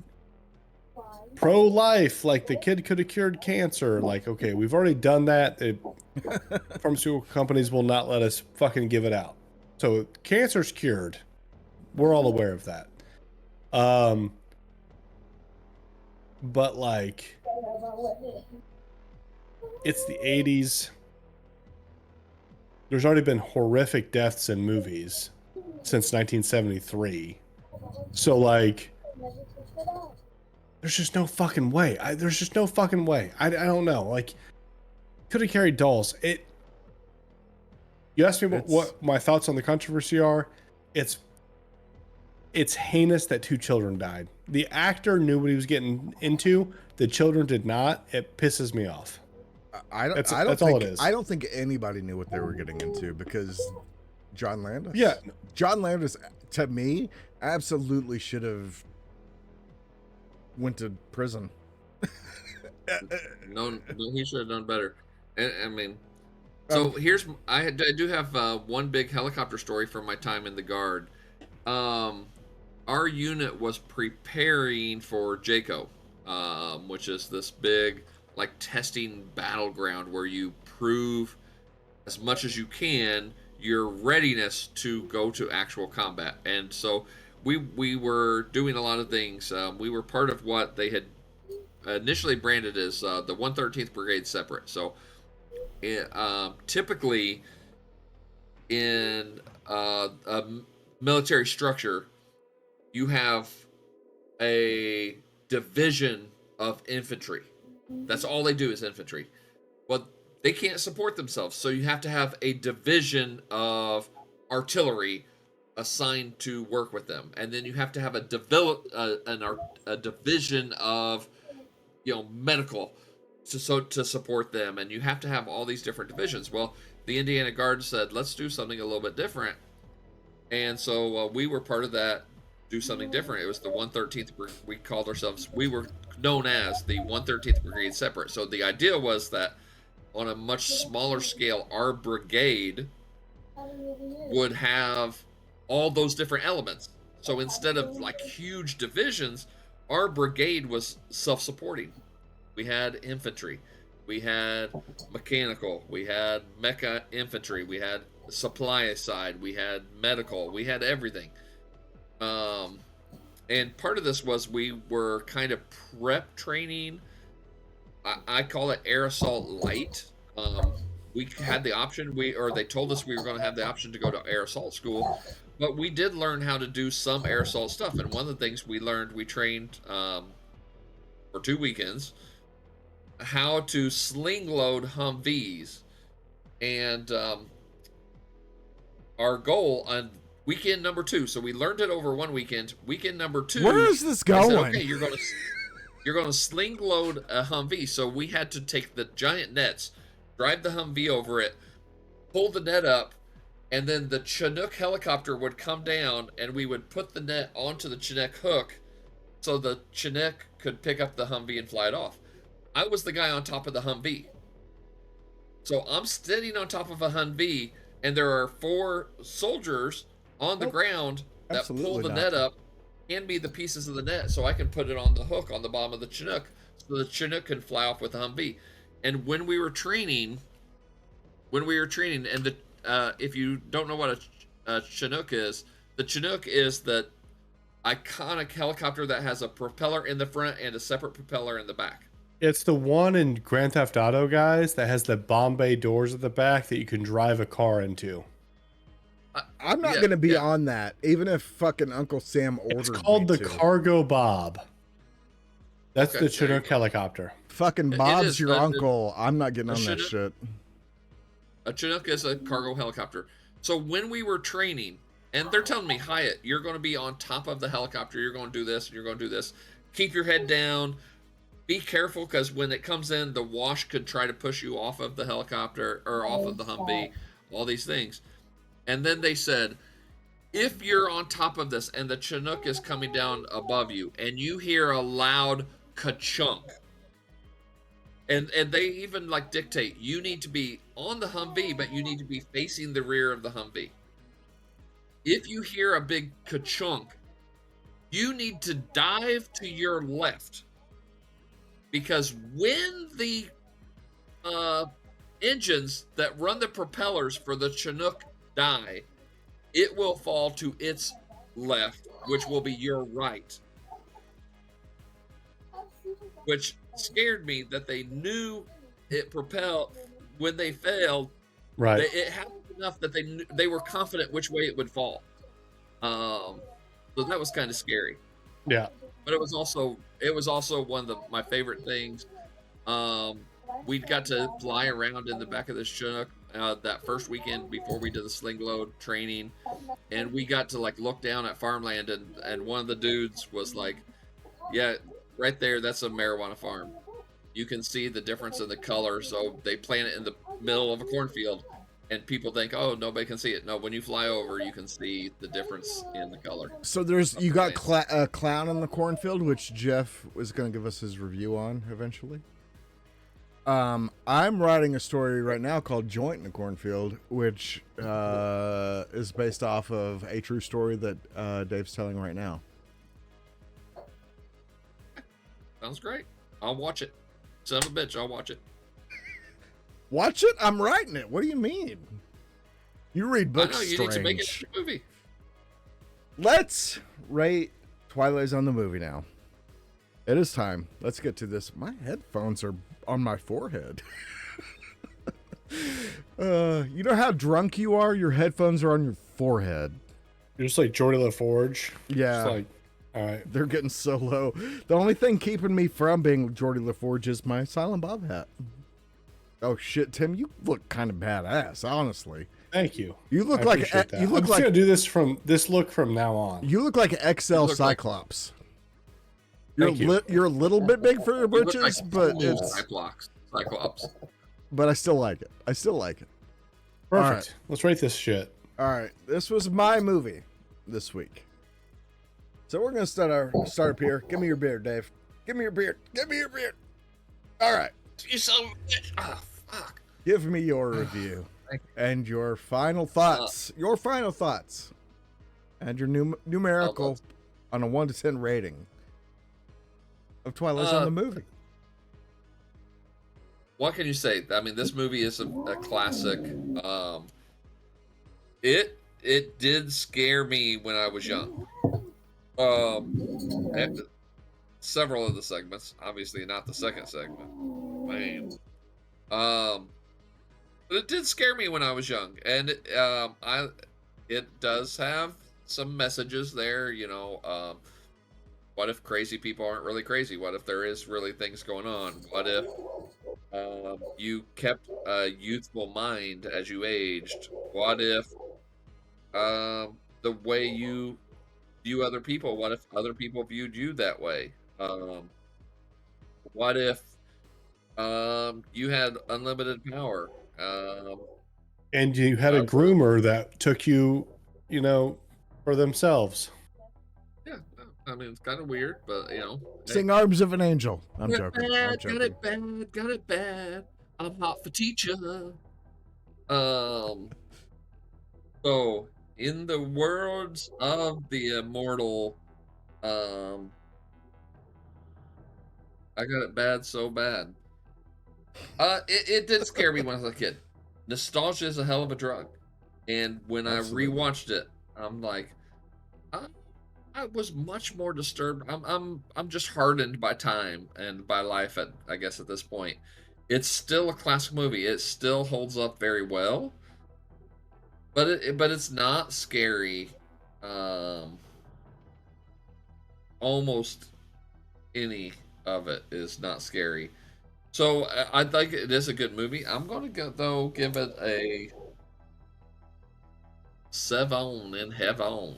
pro-life, like the kid could have cured cancer. Like, okay, we've already done that. Pharmaceutical companies will not let us fucking give it out. So cancer's cured. We're all aware of that. But like, it's the 80s. There's already been horrific deaths in movies since 1973. So like, there's just no fucking way. There's just no fucking way. I don't know. Like, could have carried dolls. You asked me what my thoughts on the controversy are. It's heinous that 2 children died. The actor knew what he was getting into. The children did not. It pisses me off. That's all it is. I don't think anybody knew what they were getting into because John Landis. Yeah. John Landis, to me, absolutely should have went to prison. No, he should have done better. And I mean, so I do have one big helicopter story from my time in the Guard. Our unit was preparing for JACO, which is this big like testing battleground where you prove as much as you can your readiness to go to actual combat. And so we were doing a lot of things. We were part of what they had initially branded as the 113th Brigade Separate. So typically in a military structure, you have a division of infantry. That's all they do is infantry. But they can't support themselves, so you have to have a division of artillery assigned to work with them, and then you have to have a division of medical to support them, and you have to have all these different divisions. Well, the Indiana Guard said, let's do something a little bit different, and so we were part of that. Do something different. It was the 113th. We were known as the 113th Brigade Separate. So the idea was that on a much smaller scale, our brigade would have all those different elements. So instead of like huge divisions, our brigade was self-supporting. We had infantry, we had mechanical, we had mecha infantry, we had supply side, we had medical, we had everything. And part of this was we were kind of prep training. I call it air assault light. We had the option, they told us we were going to have the option to go to air assault school, but we did learn how to do some air assault stuff. And one of the things we trained for 2 weekends, how to sling load Humvees. And our goal on weekend number 2, so we learned it over 1 weekend. Weekend number 2, where is this going? I said, okay, you're going to you're going to sling load a Humvee. So we had to take the giant nets, drive the Humvee over it, pull the net up, and then the Chinook helicopter would come down, and we would put the net onto the Chinook hook so the Chinook could pick up the Humvee and fly it off. I was the guy on top of the Humvee. So I'm standing on top of a Humvee, and there are 4 soldiers on the ground that pull the net up, hand me the pieces of the net so I can put it on the hook on the bottom of the Chinook, so the Chinook can fly off with the Humvee. And when we were training, and the if you don't know what a Chinook is, the Chinook is the iconic helicopter that has a propeller in the front and a separate propeller in the back. It's the one in Grand Theft Auto, guys, that has the Bombay doors at the back that you can drive a car into. I'm not going to be on that, even if fucking Uncle Sam ordered me to. It's called the Cargo Bob. That's the Chinook helicopter. Fucking Bob's your uncle. I'm not getting on that shit. A Chinook is a cargo helicopter. So when we were training, and they're telling me, Hyatt, you're going to be on top of the helicopter. You're going to do this. You're going to do this. Keep your head down. Be careful, because when it comes in, the wash could try to push you off of the helicopter or off of the Humvee, all these things. And then they said, if you're on top of this and the Chinook is coming down above you and you hear a loud ka-chunk, and they even like dictate, you need to be on the Humvee, but you need to be facing the rear of the Humvee. If you hear a big ka-chunk, you need to dive to your left. Because when the engines that run the propellers for the Chinook die, it will fall to its left, which will be your right. Which scared me that they knew it propelled when they failed. Right. It happened enough that they were confident which way it would fall. So that was kind of scary. Yeah. But it was also one of my favorite things. We got to fly around in the back of this Chinook that first weekend before we did the sling load training, and we got to like look down at farmland, and one of the dudes was like, yeah, right there, that's a marijuana farm. You can see the difference in the color. So they plant it in the middle of a cornfield, and people think, oh, nobody can see it. No, when you fly over, you can see the difference in the color. So you got a clown in the cornfield, which Jeff was going to give us his review on eventually. I'm writing a story right now called Joint in the Cornfield, which is based off of a true story that Dave's telling right now. Sounds great. I'll watch it. Son of a bitch, I'll watch it. Watch it? I'm writing it. What do you mean? You read books. I know, you need to make it a movie. Let's rate Twilight Zone the movie now. It is time. Let's get to this. My headphones are on my forehead. You know how drunk you are? Your headphones are on your forehead. You're just like Geordie LaForge. Yeah. Just like, all right. They're getting so low. The only thing keeping me from being Geordie LaForge is my Silent Bob hat. Oh shit, Tim, you look kind of badass, honestly. Thank you. You look like I'm just gonna do this look from now on. You look like an XL Cyclops. You're a little bit big for your britches, but it's Cyclops. But I still like it. Perfect. Right. Let's rate this shit. All right, this was my movie this week. So we're gonna start up here. Give me your beard, Dave. Give me your beard. Give me your beard. All right. You son of a bitch. Oh, fuck. Give me your review and your final thoughts. Your final thoughts and your numerical on a 1 to 10 rating of Twilight Zone the movie. What can you say? I mean, this movie is a classic. It did scare me when I was young. And several of the segments, obviously not the second segment. Man. But it did scare me when I was young, and it does have some messages there. You know, what if crazy people aren't really crazy? What if there is really things going on? What if you kept a youthful mind as you aged? What if the way you view other people? What if other people viewed you that way? What if you had unlimited power? And you had a groomer that took you, you know, for themselves. Yeah, I mean it's kind of weird, but you know. Sing Arms of an Angel. I'm Got joking. it I'm bad, joking. got it bad, got it bad. I'm hot for teacher. So in the words of the immortal, I got it bad so bad. It did scare me when I was a kid. Nostalgia is a hell of a drug, and when Absolutely. I rewatched it, I'm like, I was much more disturbed. I'm just hardened by time and by life at I guess at this point. It's still a classic movie. It still holds up very well, but it's not scary. Almost any of it is not scary. So I think it is a good movie. I'm gonna give it a 7 in heaven.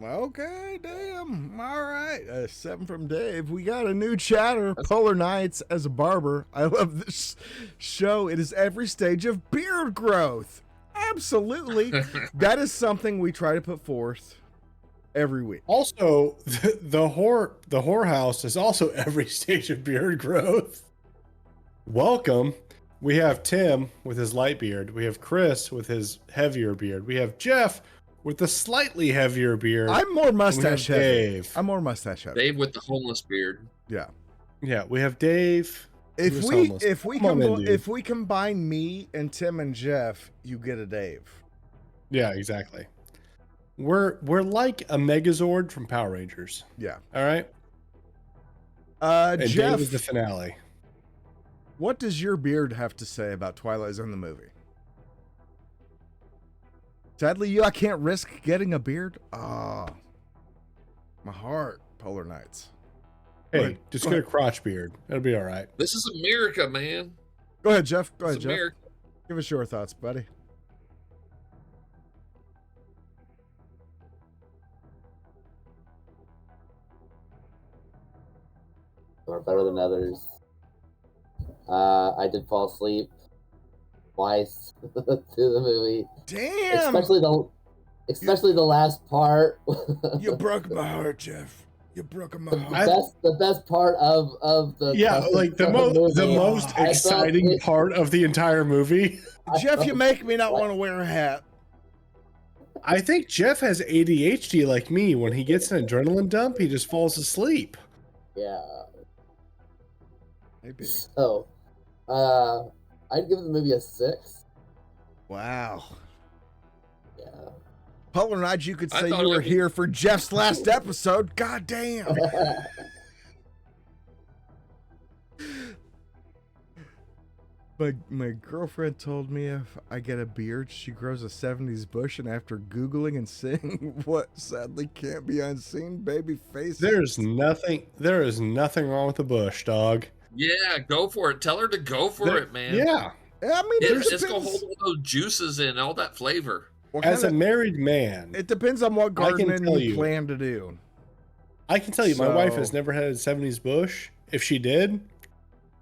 Okay, damn. All right. 7 from Dave. We got a new chatter. Polar Nights as a barber. I love this show. It is every stage of beard growth. Absolutely. That is something we try to put forth every week. Also, the whorehouse is also every stage of beard growth. Welcome. We have Tim with his light beard. We have Chris with his heavier beard. We have Jeff with the slightly heavier beard. I'm more mustache heavy. Dave. I'm more mustache heavy. Dave with the homeless beard. Yeah. Yeah, we have Dave. If we combine me and Tim and Jeff, you get a Dave. Yeah, exactly. We're like a Megazord from Power Rangers. Yeah. All right. And Jeff, Dave is the finale. what does your beard have to say about Twilight Zone the movie? Sadly, I can't risk getting a beard. Ah, my heart. Polar Nights. Hey, just get a crotch beard. It'll be all right. This is America, man. Go ahead, Jeff. Go ahead, It's Jeff. America. Give us your thoughts, buddy. Or better than others. I did fall asleep twice to the movie. Damn! Especially the last part. You broke my heart, Jeff. You broke my heart. The best part of the like the most exciting part of the entire movie. Jeff, you make me not want to wear a hat. I think Jeff has ADHD like me. When he gets an adrenaline dump, he just falls asleep. Yeah. Maybe. So, I'd give the movie a 6. Wow. Yeah. Polar Nights, you could say thought you were it- here for Jeff's last episode. God damn. My girlfriend told me if I get a beard, she grows a 70s bush, and after Googling and seeing what sadly can't be unseen, baby face. There is nothing wrong with the bush, dog. Yeah, go for it. Tell her to go for it, man. Yeah. I mean, It's gonna hold all those juices in, all that flavor. As a married man, it depends on what gardening tell you you. plan to do. I can tell you, my So- wife has never had a 70s bush. If she did,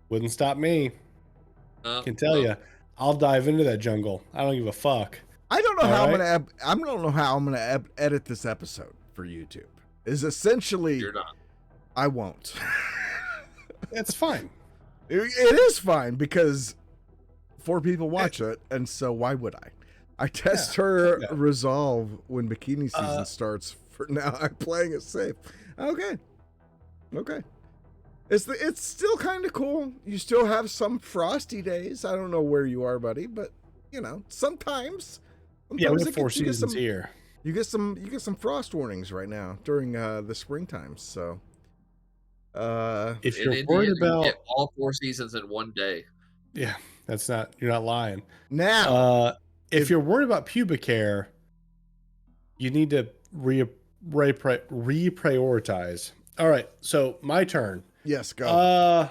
wouldn't stop me. I can tell you, I'll dive into that jungle. I don't give a fuck. I don't know All how right. I'm gonna edit this episode for YouTube. Is essentially You're not. I won't. It's fine. It is fine because 4 people watch it, and so why would I? I test her resolve when bikini season starts. For now, I'm playing it safe. Okay. It's still kind of cool. You still have some frosty days. I don't know where you are, buddy, but you know sometimes Yeah, we have it 4 gets- you get seasons some- here. You get some frost warnings right now during the springtime. So, If In you're Indiana, worried you about, get all 4 seasons in one day. yeah, you're not lying. now If you're worried about pubic hair, you need to reprioritize. All right, so my turn. yes, go.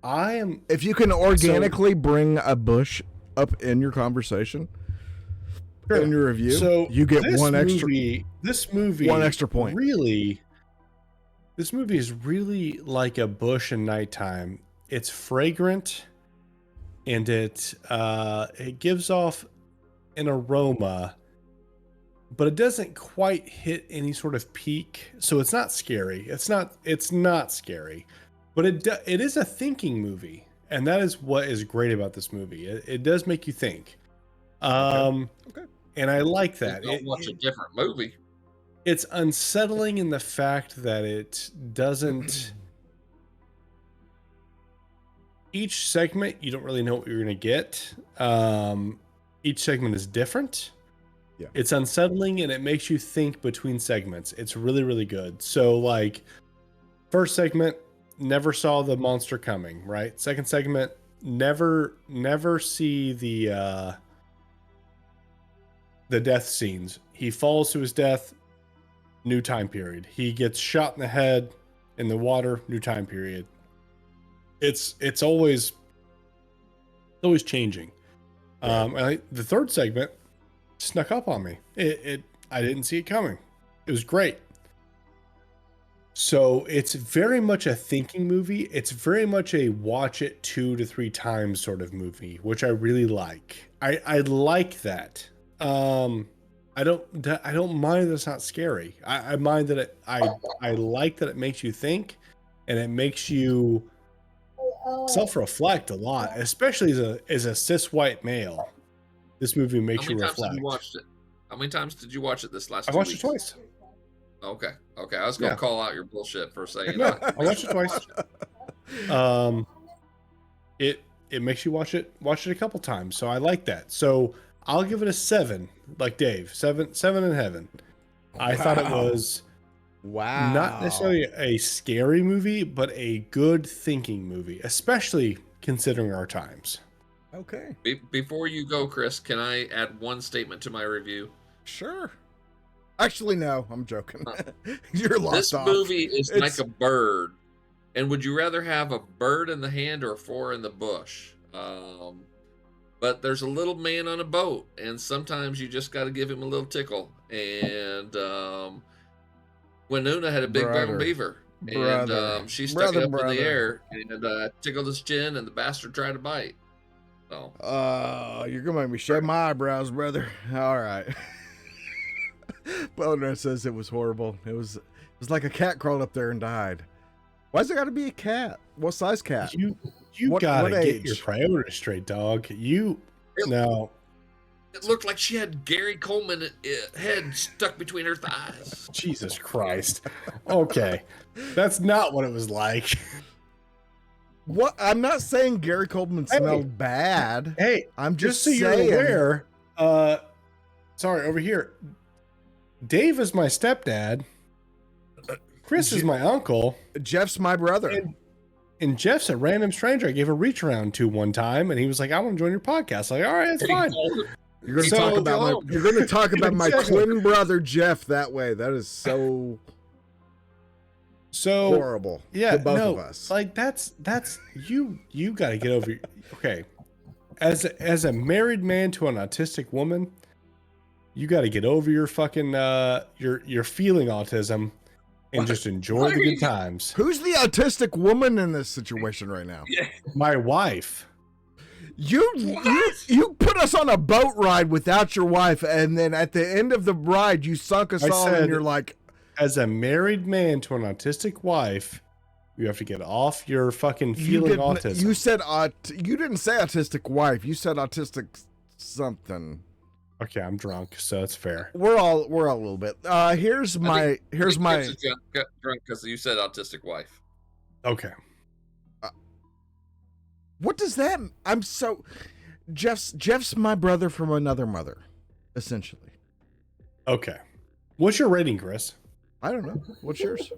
I am. If you can organically bring a bush up in your conversation, in your review, So you get this one extra. movie, This movie, one extra point. Really, This movie is really like a bush in nighttime. It's fragrant, and it gives off an aroma, but it doesn't quite hit any sort of peak. So it's not scary. It's not scary, but it is a thinking movie, and that is what is great about this movie. It does make you think. Okay. And I like that. Don't watch a different movie. It's unsettling in the fact that it doesn't. Each segment, you don't really know what you're going to get. Each segment is different. Yeah. It's unsettling, and it makes you think between segments. It's really, really good. So, like, first segment, never saw the monster coming, right? Second segment, never see the death scenes. He falls to his death, new time period. He gets shot in the head in the water, new time period. It's always changing. And the third segment snuck up on me. I didn't see it coming. It was great. So it's very much a thinking movie. It's very much a watch it 2 to 3 times sort of movie, which I really like. I like that. I don't mind that it's not scary. I mind that I like that it makes you think, and it makes you self-reflect a lot, especially as a cis white male. This movie makes you reflect. How many times have you watched it? How many times did you watch it this last? I watched it twice. Okay. I was gonna call out your bullshit for saying no, I watched it twice. It makes you watch it a couple times, so I like that. So I'll give it a 7, like Dave. 7 in heaven. I thought it was not necessarily a scary movie, but a good thinking movie, especially considering our times. Okay. Before you go, Chris, can I add one statement to my review? Sure. Actually, no, I'm joking. You're lost This off. movie is like a bird. And would you rather have a bird in the hand or 4 in the bush? But there's a little man on a boat, and sometimes you just got to give him a little tickle. And Winona had a big brown beaver, and she stuck it up in the air and tickled his chin, and the bastard tried to bite. So, you're gonna make me shave my eyebrows, brother. All right. Boner says it was horrible. It was like a cat crawled up there and died. Why's it got to be a cat? What size cat? You gotta get your priorities straight, dog. It looked like she had Gary Coleman head stuck between her thighs. Jesus Christ. Okay. That's not what it was like. What? I'm not saying Gary Coleman smelled bad. Hey, I'm just so saying. You're aware, sorry, over here. Dave is my stepdad. Chris is my uncle. Jeff's my brother. And Jeff's a random stranger I gave a reach around to one time, and he was like, I want to join your podcast. Like, all right, it's fine. You're going to talk about my twin brother, Jeff, that way. That is so horrible. Yeah, to both of us. Like that's you got to get over. Okay. As a married man to an autistic woman, you got to get over your fucking, your feeling autism. And just enjoy the good times. Who's the autistic woman in this situation right now? Yeah. My wife. You put us on a boat ride without your wife, and then at the end of the ride, you sunk us all, and you're like, as a married man to an autistic wife, you have to get off your fucking feeling autism. You said you didn't say autistic wife. You said autistic something. Okay, I'm drunk, so it's fair. We're all a little bit. Here's my drunk because you said autistic wife. Okay. What does that? Jeff's my brother from another mother, essentially. Okay. What's your rating, Chris? I don't know. What's yours?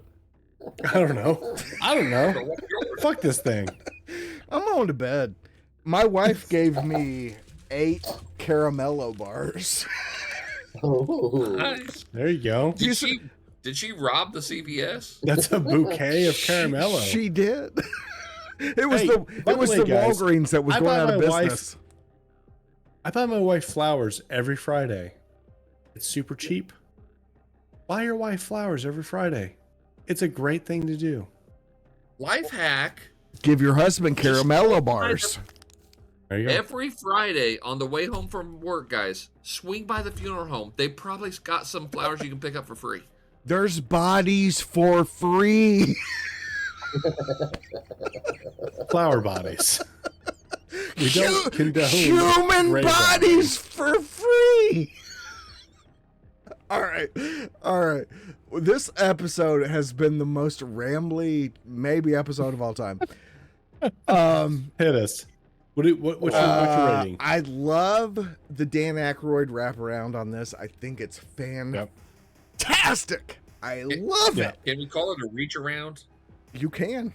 I don't know. Fuck this thing. I'm going to bed. My wife gave me 8 caramello bars. Oh, Nice. There you go. Did she rob the CVS? That's a bouquet of caramello. She did. It was Hey, the guys, Walgreens that was going out of business. I buy my wife flowers every Friday. It's super cheap. Buy your wife flowers every Friday. It's a great thing to do. Life hack. Give your husband caramello bars. There you go. Every Friday on the way home from work, guys, swing by the funeral home. They probably got some flowers you can pick up for free. There's bodies for free. Flower bodies. We don't condone human rape bodies for free. All right. This episode has been the most rambly, maybe episode of all time. Hit us. What's your rating? I love the Dan Aykroyd wraparound on this. I think it's fantastic. I love it. Can we call it a reach around? You can.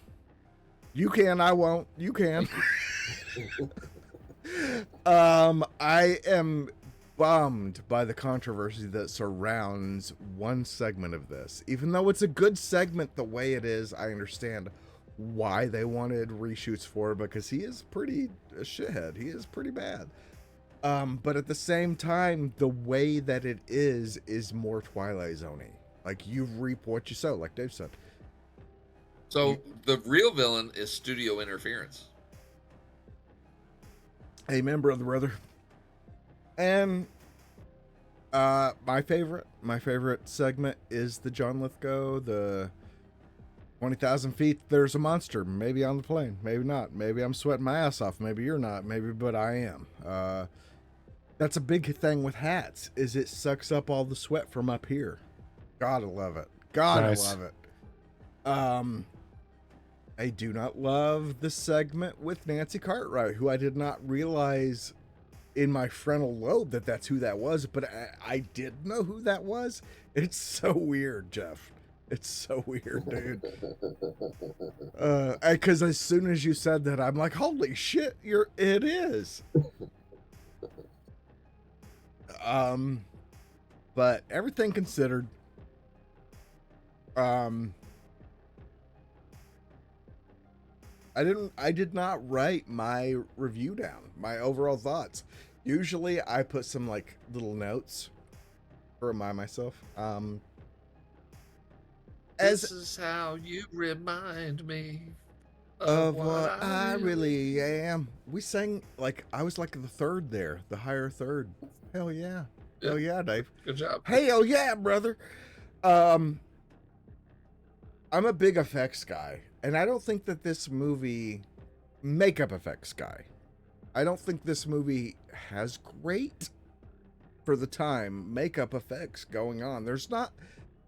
I won't. You can. I am bummed by the controversy that surrounds one segment of this. Even though it's a good segment the way it is, I understand why they wanted reshoots for it, because he is pretty a shithead. He is pretty bad. But at the same time, the way that it is more Twilight Zone-y. Like, you reap what you sow, like Dave said. So the real villain is studio interference. Amen, brother. And my favorite segment is the John Lithgow, the 20,000 feet, there's a monster, maybe on the plane, maybe not, maybe I'm sweating my ass off, maybe you're not, maybe, but I am. That's a big thing with hats, is it sucks up all the sweat from up here. Gotta love it. Nice. Love it. I do not love the segment with Nancy Cartwright, who I did not realize in my frontal lobe that that's who that was, but I did know who that was. It's so weird, Jeff. It's so weird, dude. Because as soon as you said that, I'm like, holy shit, it is. But everything considered, I did not write my review down, my overall thoughts. Usually I put some like little notes to remind myself. This is how you remind me of what I really am. We sang like I was like the third there, the higher third. Hell yeah. Hell yeah, Dave. Good job. Hell yeah, brother. I'm a big effects guy, and I don't think that this movie, makeup effects guy, I don't think this movie has great, for the time, makeup effects going on.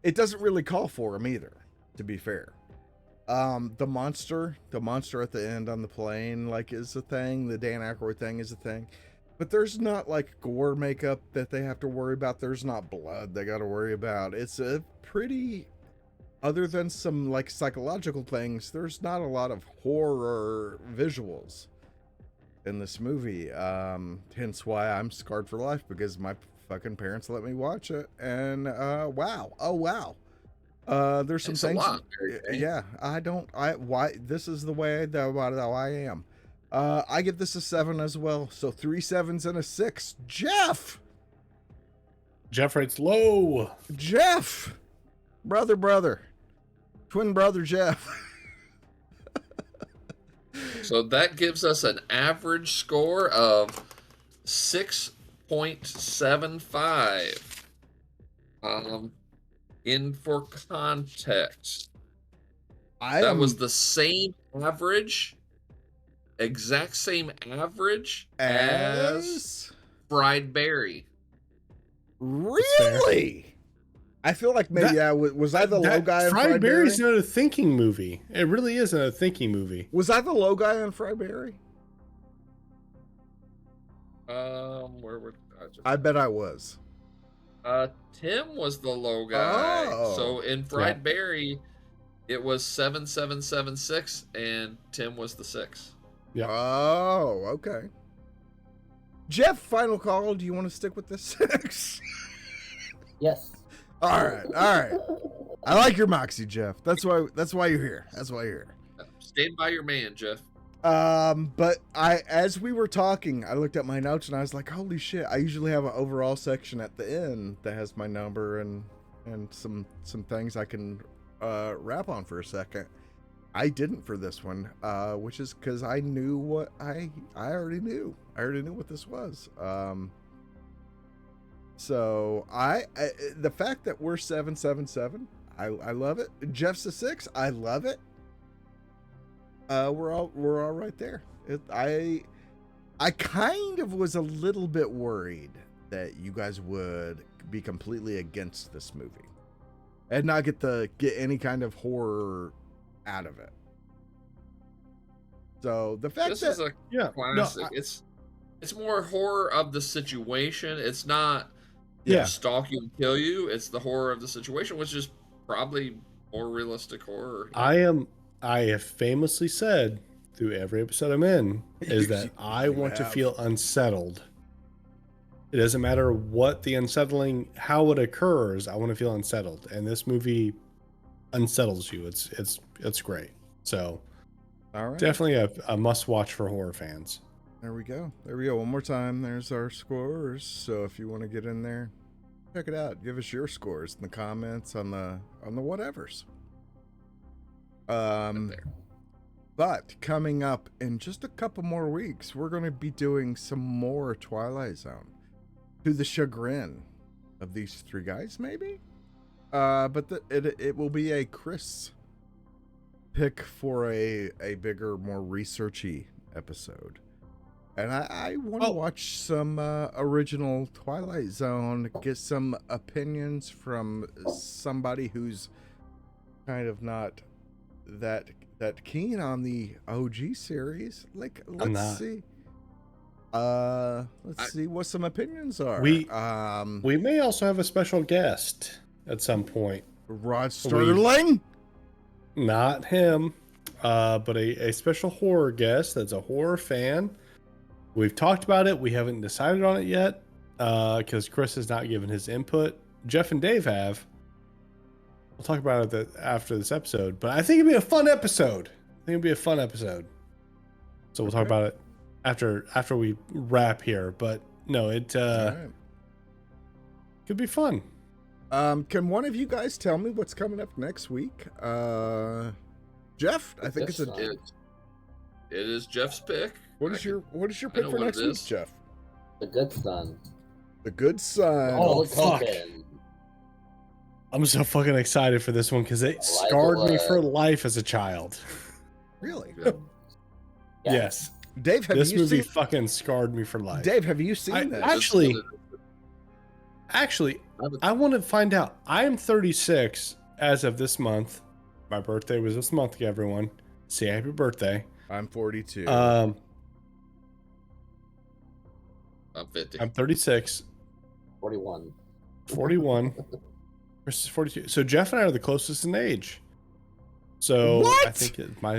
It doesn't really call for them either, to be fair. The monster at the end on the plane, like, is a thing. The Dan Aykroyd thing is a thing. But there's not, like, gore makeup that they have to worry about. There's not blood they got to worry about. It's a pretty, other than some, like, psychological things, there's not a lot of horror visuals in this movie. Hence why I'm scarred for life, because my fucking parents let me watch it. And, wow. Oh, wow. There's some things. Yeah, why this is the way that I am. I give this a 7 as well. So 3 7s and a 6. Jeff rates low. Jeff, brother, twin brother Jeff. So that gives us an average score of 6.75. In for context, that was the same average, exact same average as Fried Berry. Really? I feel like maybe was I the low guy on Fried Berry's not a thinking movie. It really isn't a thinking movie. Was I the low guy on Fried Berry? I bet I was. Tim was the low guy. Oh. So in Fried Berry, it was 7.776, and Tim was the 6. Yeah. Oh, okay. Jeff, final call. Do you want to stick with the 6? Yes. All right. I like your moxie, Jeff. That's why you're here. Stand by your man, Jeff. But as we were talking, I looked at my notes and I was like, holy shit, I usually have an overall section at the end that has my number and some things I can rap on for a second. I didn't for this one, which is because I knew what I already knew. I already knew what this was. So the fact that we're 777, I love it. Jeff's a 6, I love it. We're all right there. I kind of was a little bit worried that you guys would be completely against this movie and not get any kind of horror out of it. So the fact This is a classic. No, it's more horror of the situation. It's not stalk you and kill you. It's the horror of the situation, which is probably more realistic horror. I have famously said through every episode I'm in is that I want to feel unsettled. It doesn't matter what the unsettling, how it occurs. I want to feel unsettled, and this movie unsettles you. It's great. So, all right, definitely a must watch for horror fans. There we go. One more time. There's our scores. So if you want to get in there, check it out. Give us your scores in the comments on the whatevers. But coming up in just a couple more weeks, we're going to be doing some more Twilight Zone, to the chagrin of these three guys, maybe. But it will be a Chris pick for a bigger, more researchy episode. And I want to watch some original Twilight Zone, get some opinions from somebody who's kind of not that keen on the OG series. Like, let's see. Let's see what some opinions are. We may also have a special guest at some point. Rod Sterling? Not him, but a special horror guest that's a horror fan. We've talked about it. We haven't decided on it yet because Chris has not given his input. Jeff and Dave have. We'll talk about it after this episode, but I think it'd be a fun episode. So we'll talk about it after we wrap here. But no, it could be fun. Can one of you guys tell me what's coming up next week? Jeff, I think it is Jeff's pick. What is your pick for next week, Jeff? The Good Son. The Good Son. Oh, fuck. I'm so fucking excited for this one because it scarred me for life as a child. Really? Yes. Dave, this movie fucking scarred me for life. Dave, have you seen this? Actually, I want to find out. I am 36 as of this month. My birthday was this month, everyone. Say happy birthday. I'm 42. I'm 50. I'm 36. 41. 41. Chris is 42. So Jeff and I are the closest in age. So what? I think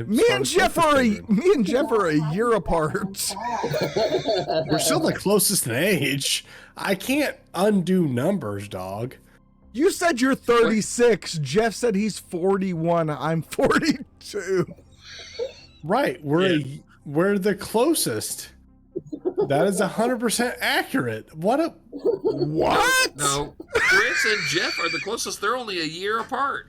me and Jeff are a year apart. We're still the closest in age. I can't undo numbers, dog. You said you're 36. What? Jeff said he's 41. I'm 42. Right. We're the closest. That is 100% accurate. What? No, Chris and Jeff are the closest. They're only a year apart.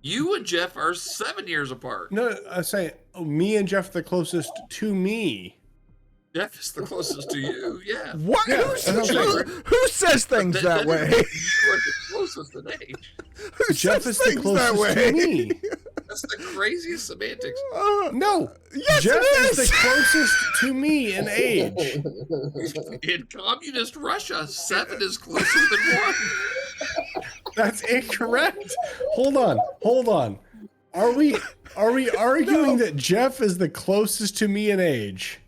You and Jeff are 7 years apart. No, I say me and Jeff are the closest to me. Jeff is the closest to you. Yeah. What? Yeah, who says things that way? You are the closest in age. Who Jeff says is the things closest that way? to me. That's the craziest semantics. No. Yes, Jeff it is the closest to me in age. In communist Russia, 7 is closer than 1. That's incorrect. Hold on. Are we arguing that Jeff is the closest to me in age?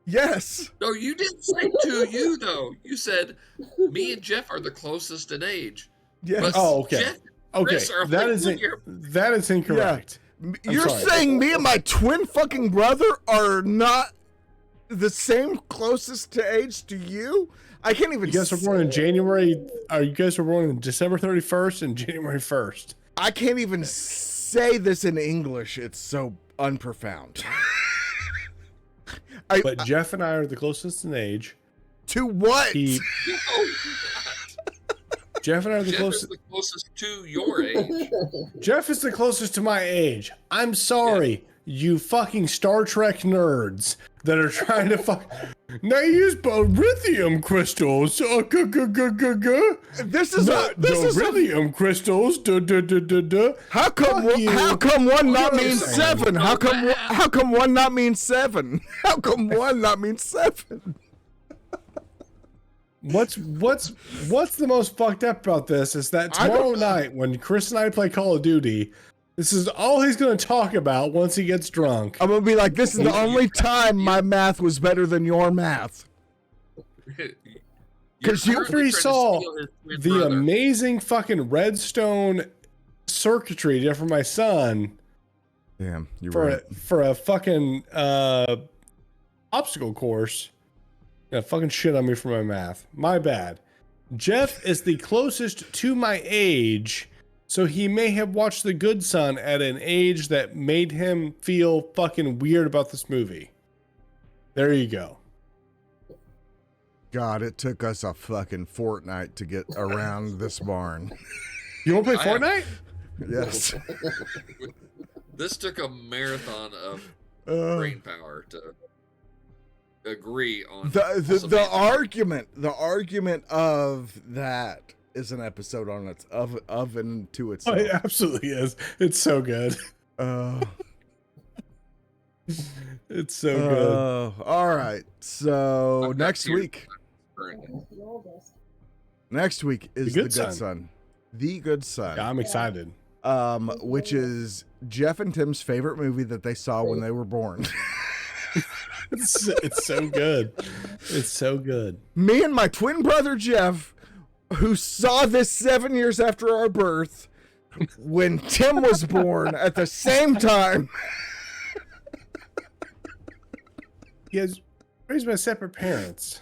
Yes. No, you didn't say to you though. You said me and Jeff are the closest in age. Yes. But okay. Jeff Okay. are That is incorrect. Yeah. You're saying me and my twin fucking brother are not the same closest to age to you? I can't even. You guys were born in January. You guys were born on December 31st and January 1st. I can't even say this in English. It's so unprofound. But Jeff and I are the closest in age. To what? Jeff and I are the Jeff closest. is the closest to your age. Jeff is the closest to my age. I'm sorry, you fucking Star Trek nerds that are trying to fuck. Now use beryllium crystals. This is beryllium crystals. How come one not mean seven? How come one not mean seven? How come one not mean seven? What's the most fucked up about this is that tomorrow night when Chris and I play Call of Duty, this is all he's going to talk about once he gets drunk. I'm going to be like, this is the only time my math was better than your math. Because after he saw the amazing fucking redstone circuitry for my son. Damn, you're for right. For a fucking obstacle course. Yeah, fucking shit on me for my math. My bad. Jeff is the closest to my age, so he may have watched The Good Son at an age that made him feel fucking weird about this movie. There you go. God, it took us a fucking fortnight to get around this barn. You want to play Fortnite? Yes. This took a marathon of brain power to agree on the argument of that is an episode on its oven to itself. Oh, it absolutely is. It's so good. It's so good. All right. So next week is The Good Son. The Good Son. Yeah, I'm excited. Which is Jeff and Tim's favorite movie that they saw when they were born. It's so good. It's so good. Me and my twin brother Jeff, who saw this 7 years after our birth, when Tim was born at the same time. He has raised by separate parents.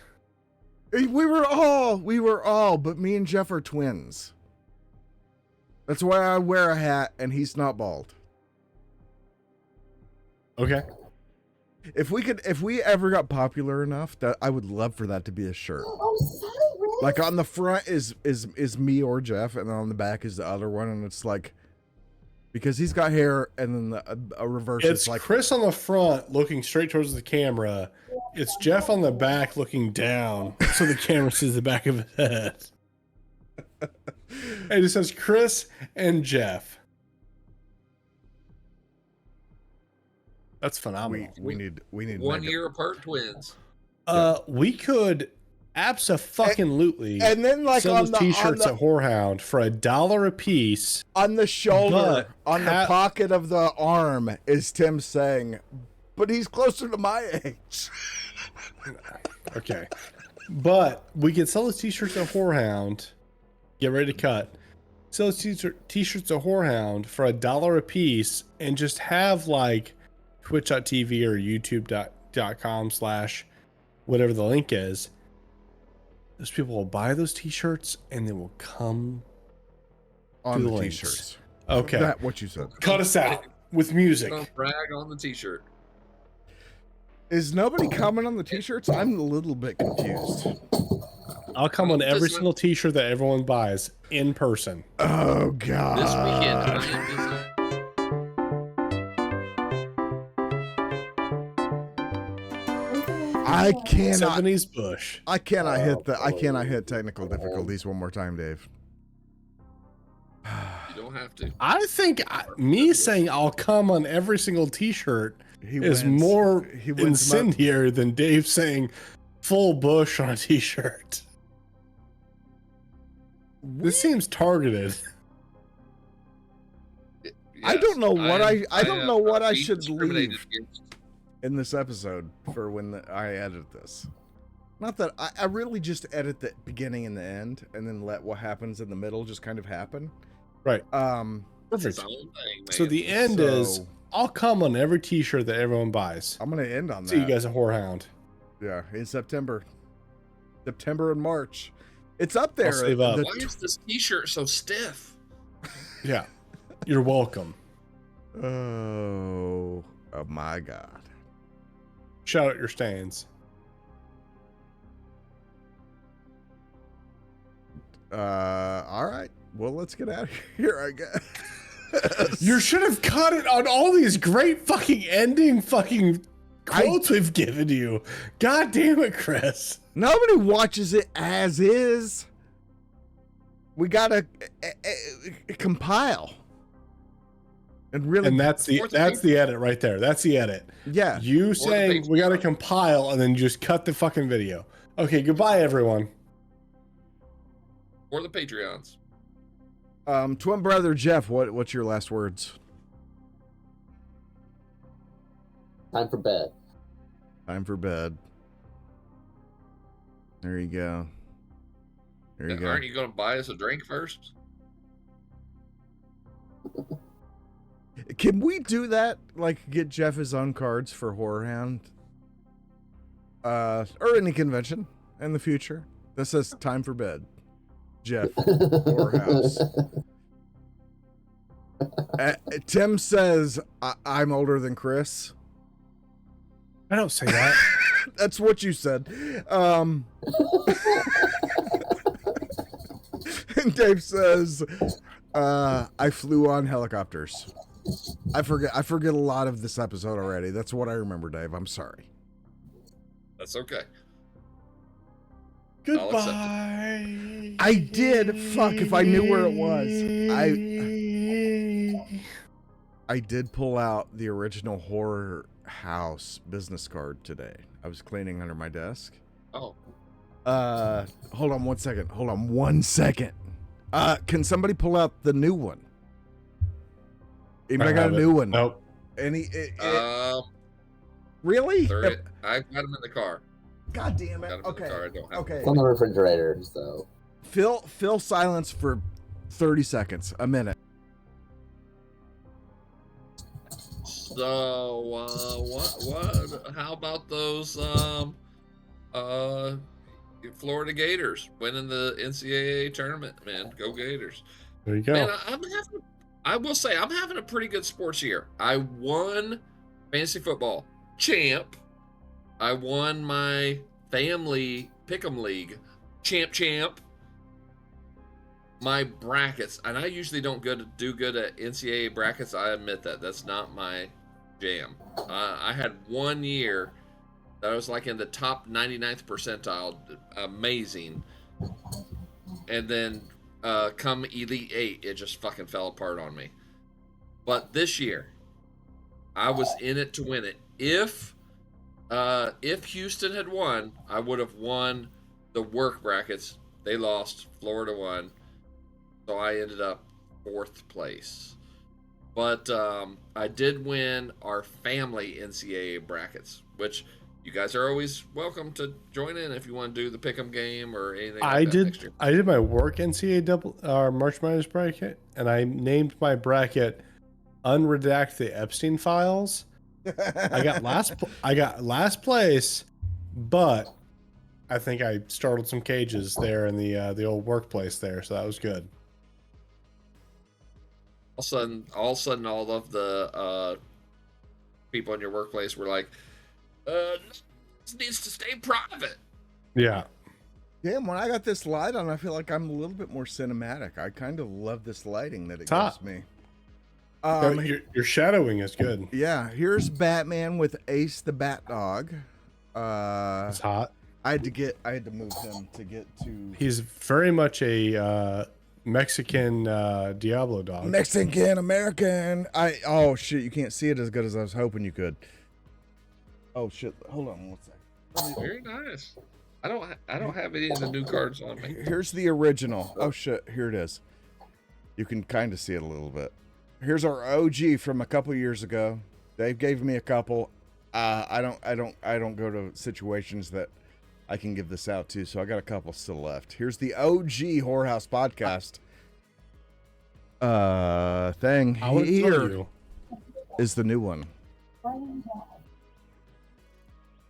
We were all, but me and Jeff are twins. That's why I wear a hat and he's not bald. Okay. If we ever got popular enough, that I would love for that to be a shirt. Like on the front is me or Jeff, and then on the back is the other one, and it's like because he's got hair, and then a reverse. It's like Chris on the front looking straight towards the camera. It's Jeff on the back looking down, so the camera sees the back of his head. And it says Chris and Jeff. That's phenomenal. We need 1 year apart twins. We could abso-fucking-lutely and then like sell on those the t-shirts at Whorehound for $1 a piece. On the shoulder, But on the pocket of the arm is Tim saying, "But he's closer to my age." Okay, but we could sell those t-shirts at Whorehound. Get ready to cut. Sell those t-shirts at Whorehound for $1 a piece, and just have like twitch.tv or youtube.com/ whatever the link is. Those people will buy those t-shirts and they will come on to the links. t-shirts. Okay. That what you said. Cut us out with music. Don't brag on the t-shirt. Is nobody coming on the t-shirts? I'm a little bit confused. I'll come on every single t-shirt that everyone buys in person. Oh God. This weekend I am busy. I cannot 70s Bush. I cannot hit technical difficulties one more time, Dave. You don't have to. I think me saying I'll come on every single t-shirt is wins. more He wins incendiary than Dave saying full Bush on a t-shirt. This seems targeted. Yes, I don't know what I don't know what I being should discriminated leave against. in this episode for when I edit this. Not that I really just edit the beginning and the end and then let what happens in the middle just kind of happen. Right. It's its Perfect. own thing, So man. the end is I'll come on every t-shirt that everyone buys. I'm gonna end on that. See you guys at Whorehound. Yeah, in September and March. It's up there. I'll save up. Why is this t-shirt so stiff? Yeah. You're welcome. Oh my God. Shout out your stands. All right. Well, let's get out of here, I guess. You should have cut it on all these great fucking ending fucking quotes we've given you. God damn it, Chris. Nobody watches it as is. We gotta compile. And that's the edit right there. That's the edit. Yeah. You saying we gotta compile and then just cut the fucking video. Okay, goodbye everyone. Or the Patreons. Twin brother Jeff, what's your last words? Time for bed. Time for bed. There you go. There you go. Aren't you going to buy us a drink first? Can we do that? Like, get Jeff his own cards for Horror Hound? Or any convention in the future. This says time for bed. Jeff, Horror House. Tim says, I'm older than Chris. I don't say that. That's what you said. And Dave says, I flew on helicopters. I forget a lot of this episode already. That's what I remember, Dave. I'm sorry. That's okay. Goodbye. I did. Fuck, if I knew where it was. I did pull out the original Horror House business card today. I was cleaning under my desk. Oh. Hold on one second. Can somebody pull out the new one? Anybody got a new one? Nope. Really? I've got them in the car. God damn it. Okay. Okay. It's on the refrigerator, so. Fill silence for 30 seconds, a minute. So, what? How about those Florida Gators winning the NCAA tournament? Man, go Gators! There you go. Man, I will say I'm having a pretty good sports year. I won fantasy football champ. I won my family pick'em league champ. My brackets, and I usually don't do good at NCAA brackets. I admit that's not my jam. I had 1 year that I was like in the top 99th percentile, amazing, and then come Elite 8, it just fucking fell apart on me. But this year, I was in it to win it. If Houston had won, I would have won the work brackets. They lost. Florida won. So I ended up 4th place. But I did win our family NCAA brackets, which you guys are always welcome to join in if you want to do the pick'em game or anything like that next year. I did my work NCAA March Madness bracket, and I named my bracket Unredact the Epstein Files. I got last place, but I think I startled some cages there in the old workplace there, so that was good. All of a sudden, all of the people in your workplace were like, "This needs to stay private." Yeah. Damn, when I got this light on, I feel like I'm a little bit more cinematic. I kind of love this lighting that it gives me. Your shadowing is good. Yeah, here's Batman with Ace the Bat Dog. It's hot. I had to move him to get to. He's very much a Mexican Diablo dog. Mexican American. Oh shit, you can't see it as good as I was hoping you could. Oh shit, hold on one second. Very nice. I don't have any of the new cards on me. Here's the original. Oh shit, here it is. You can kind of see it a little bit. Here's our OG from a couple years ago. Dave gave me a couple. I don't go to situations that I can give this out to, so I got a couple still left. Here's the OG Horror House podcast thing. Here is the new one.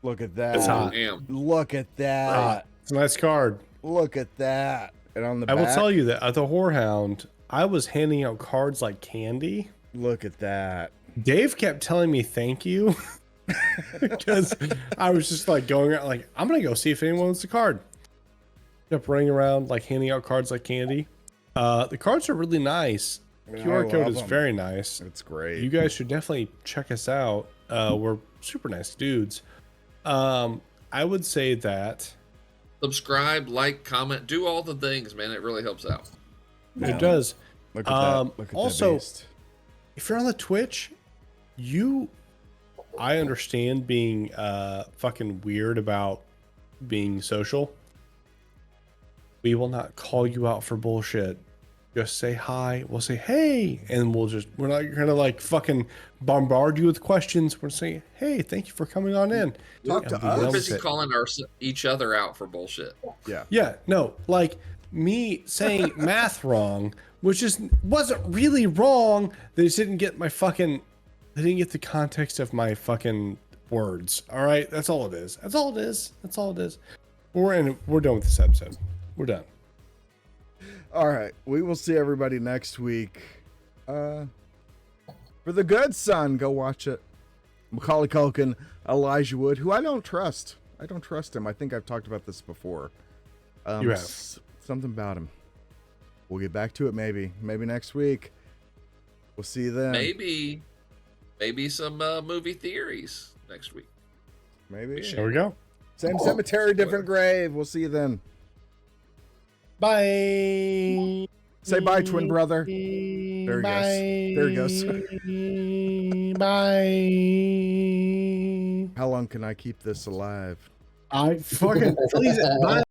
Look at that. It's hot. Look at that. It's a nice card. Look at that. And on the back, I will tell you that at the Horror Hound, I was handing out cards like candy. Look at that. Dave kept telling me thank you because I was just like going out like, I'm going to go see if anyone wants a card. kept running around like handing out cards like candy. The cards are really nice. QR code is very nice. It's great. You guys should definitely check us out. We're super nice dudes. I would say that Subscribe, like, comment, do all the things, man. It really helps out. it does. Look at that. Look at also, that beast. if you're on the Twitch, I understand being fucking weird about being social. We will not call you out for bullshit. Just say hi. We'll say hey, and we're not gonna like fucking bombard you with questions. We're saying hey, thank you for coming on in. Talk to We're us. busy calling each other out for bullshit. Yeah, no, like me saying math wrong, which wasn't really wrong. They just didn't get they didn't get the context of my fucking words. All right, that's all it is. That's all it is. That's all it is. We're done with this episode. We're done. All right. We will see everybody next week. For The Good Son, go watch it. Macaulay Culkin, Elijah Wood, who I don't trust. I don't trust him. I think I've talked about this before. You have. Something about him. We'll get back to it maybe. Maybe next week. We'll see you then. Maybe some movie theories next week. Maybe. There we go. Same cemetery, different grave. We'll see you then. Bye. Say bye, twin brother. There he goes. There he goes. Bye. How long can I keep this alive? I fucking please. Bye.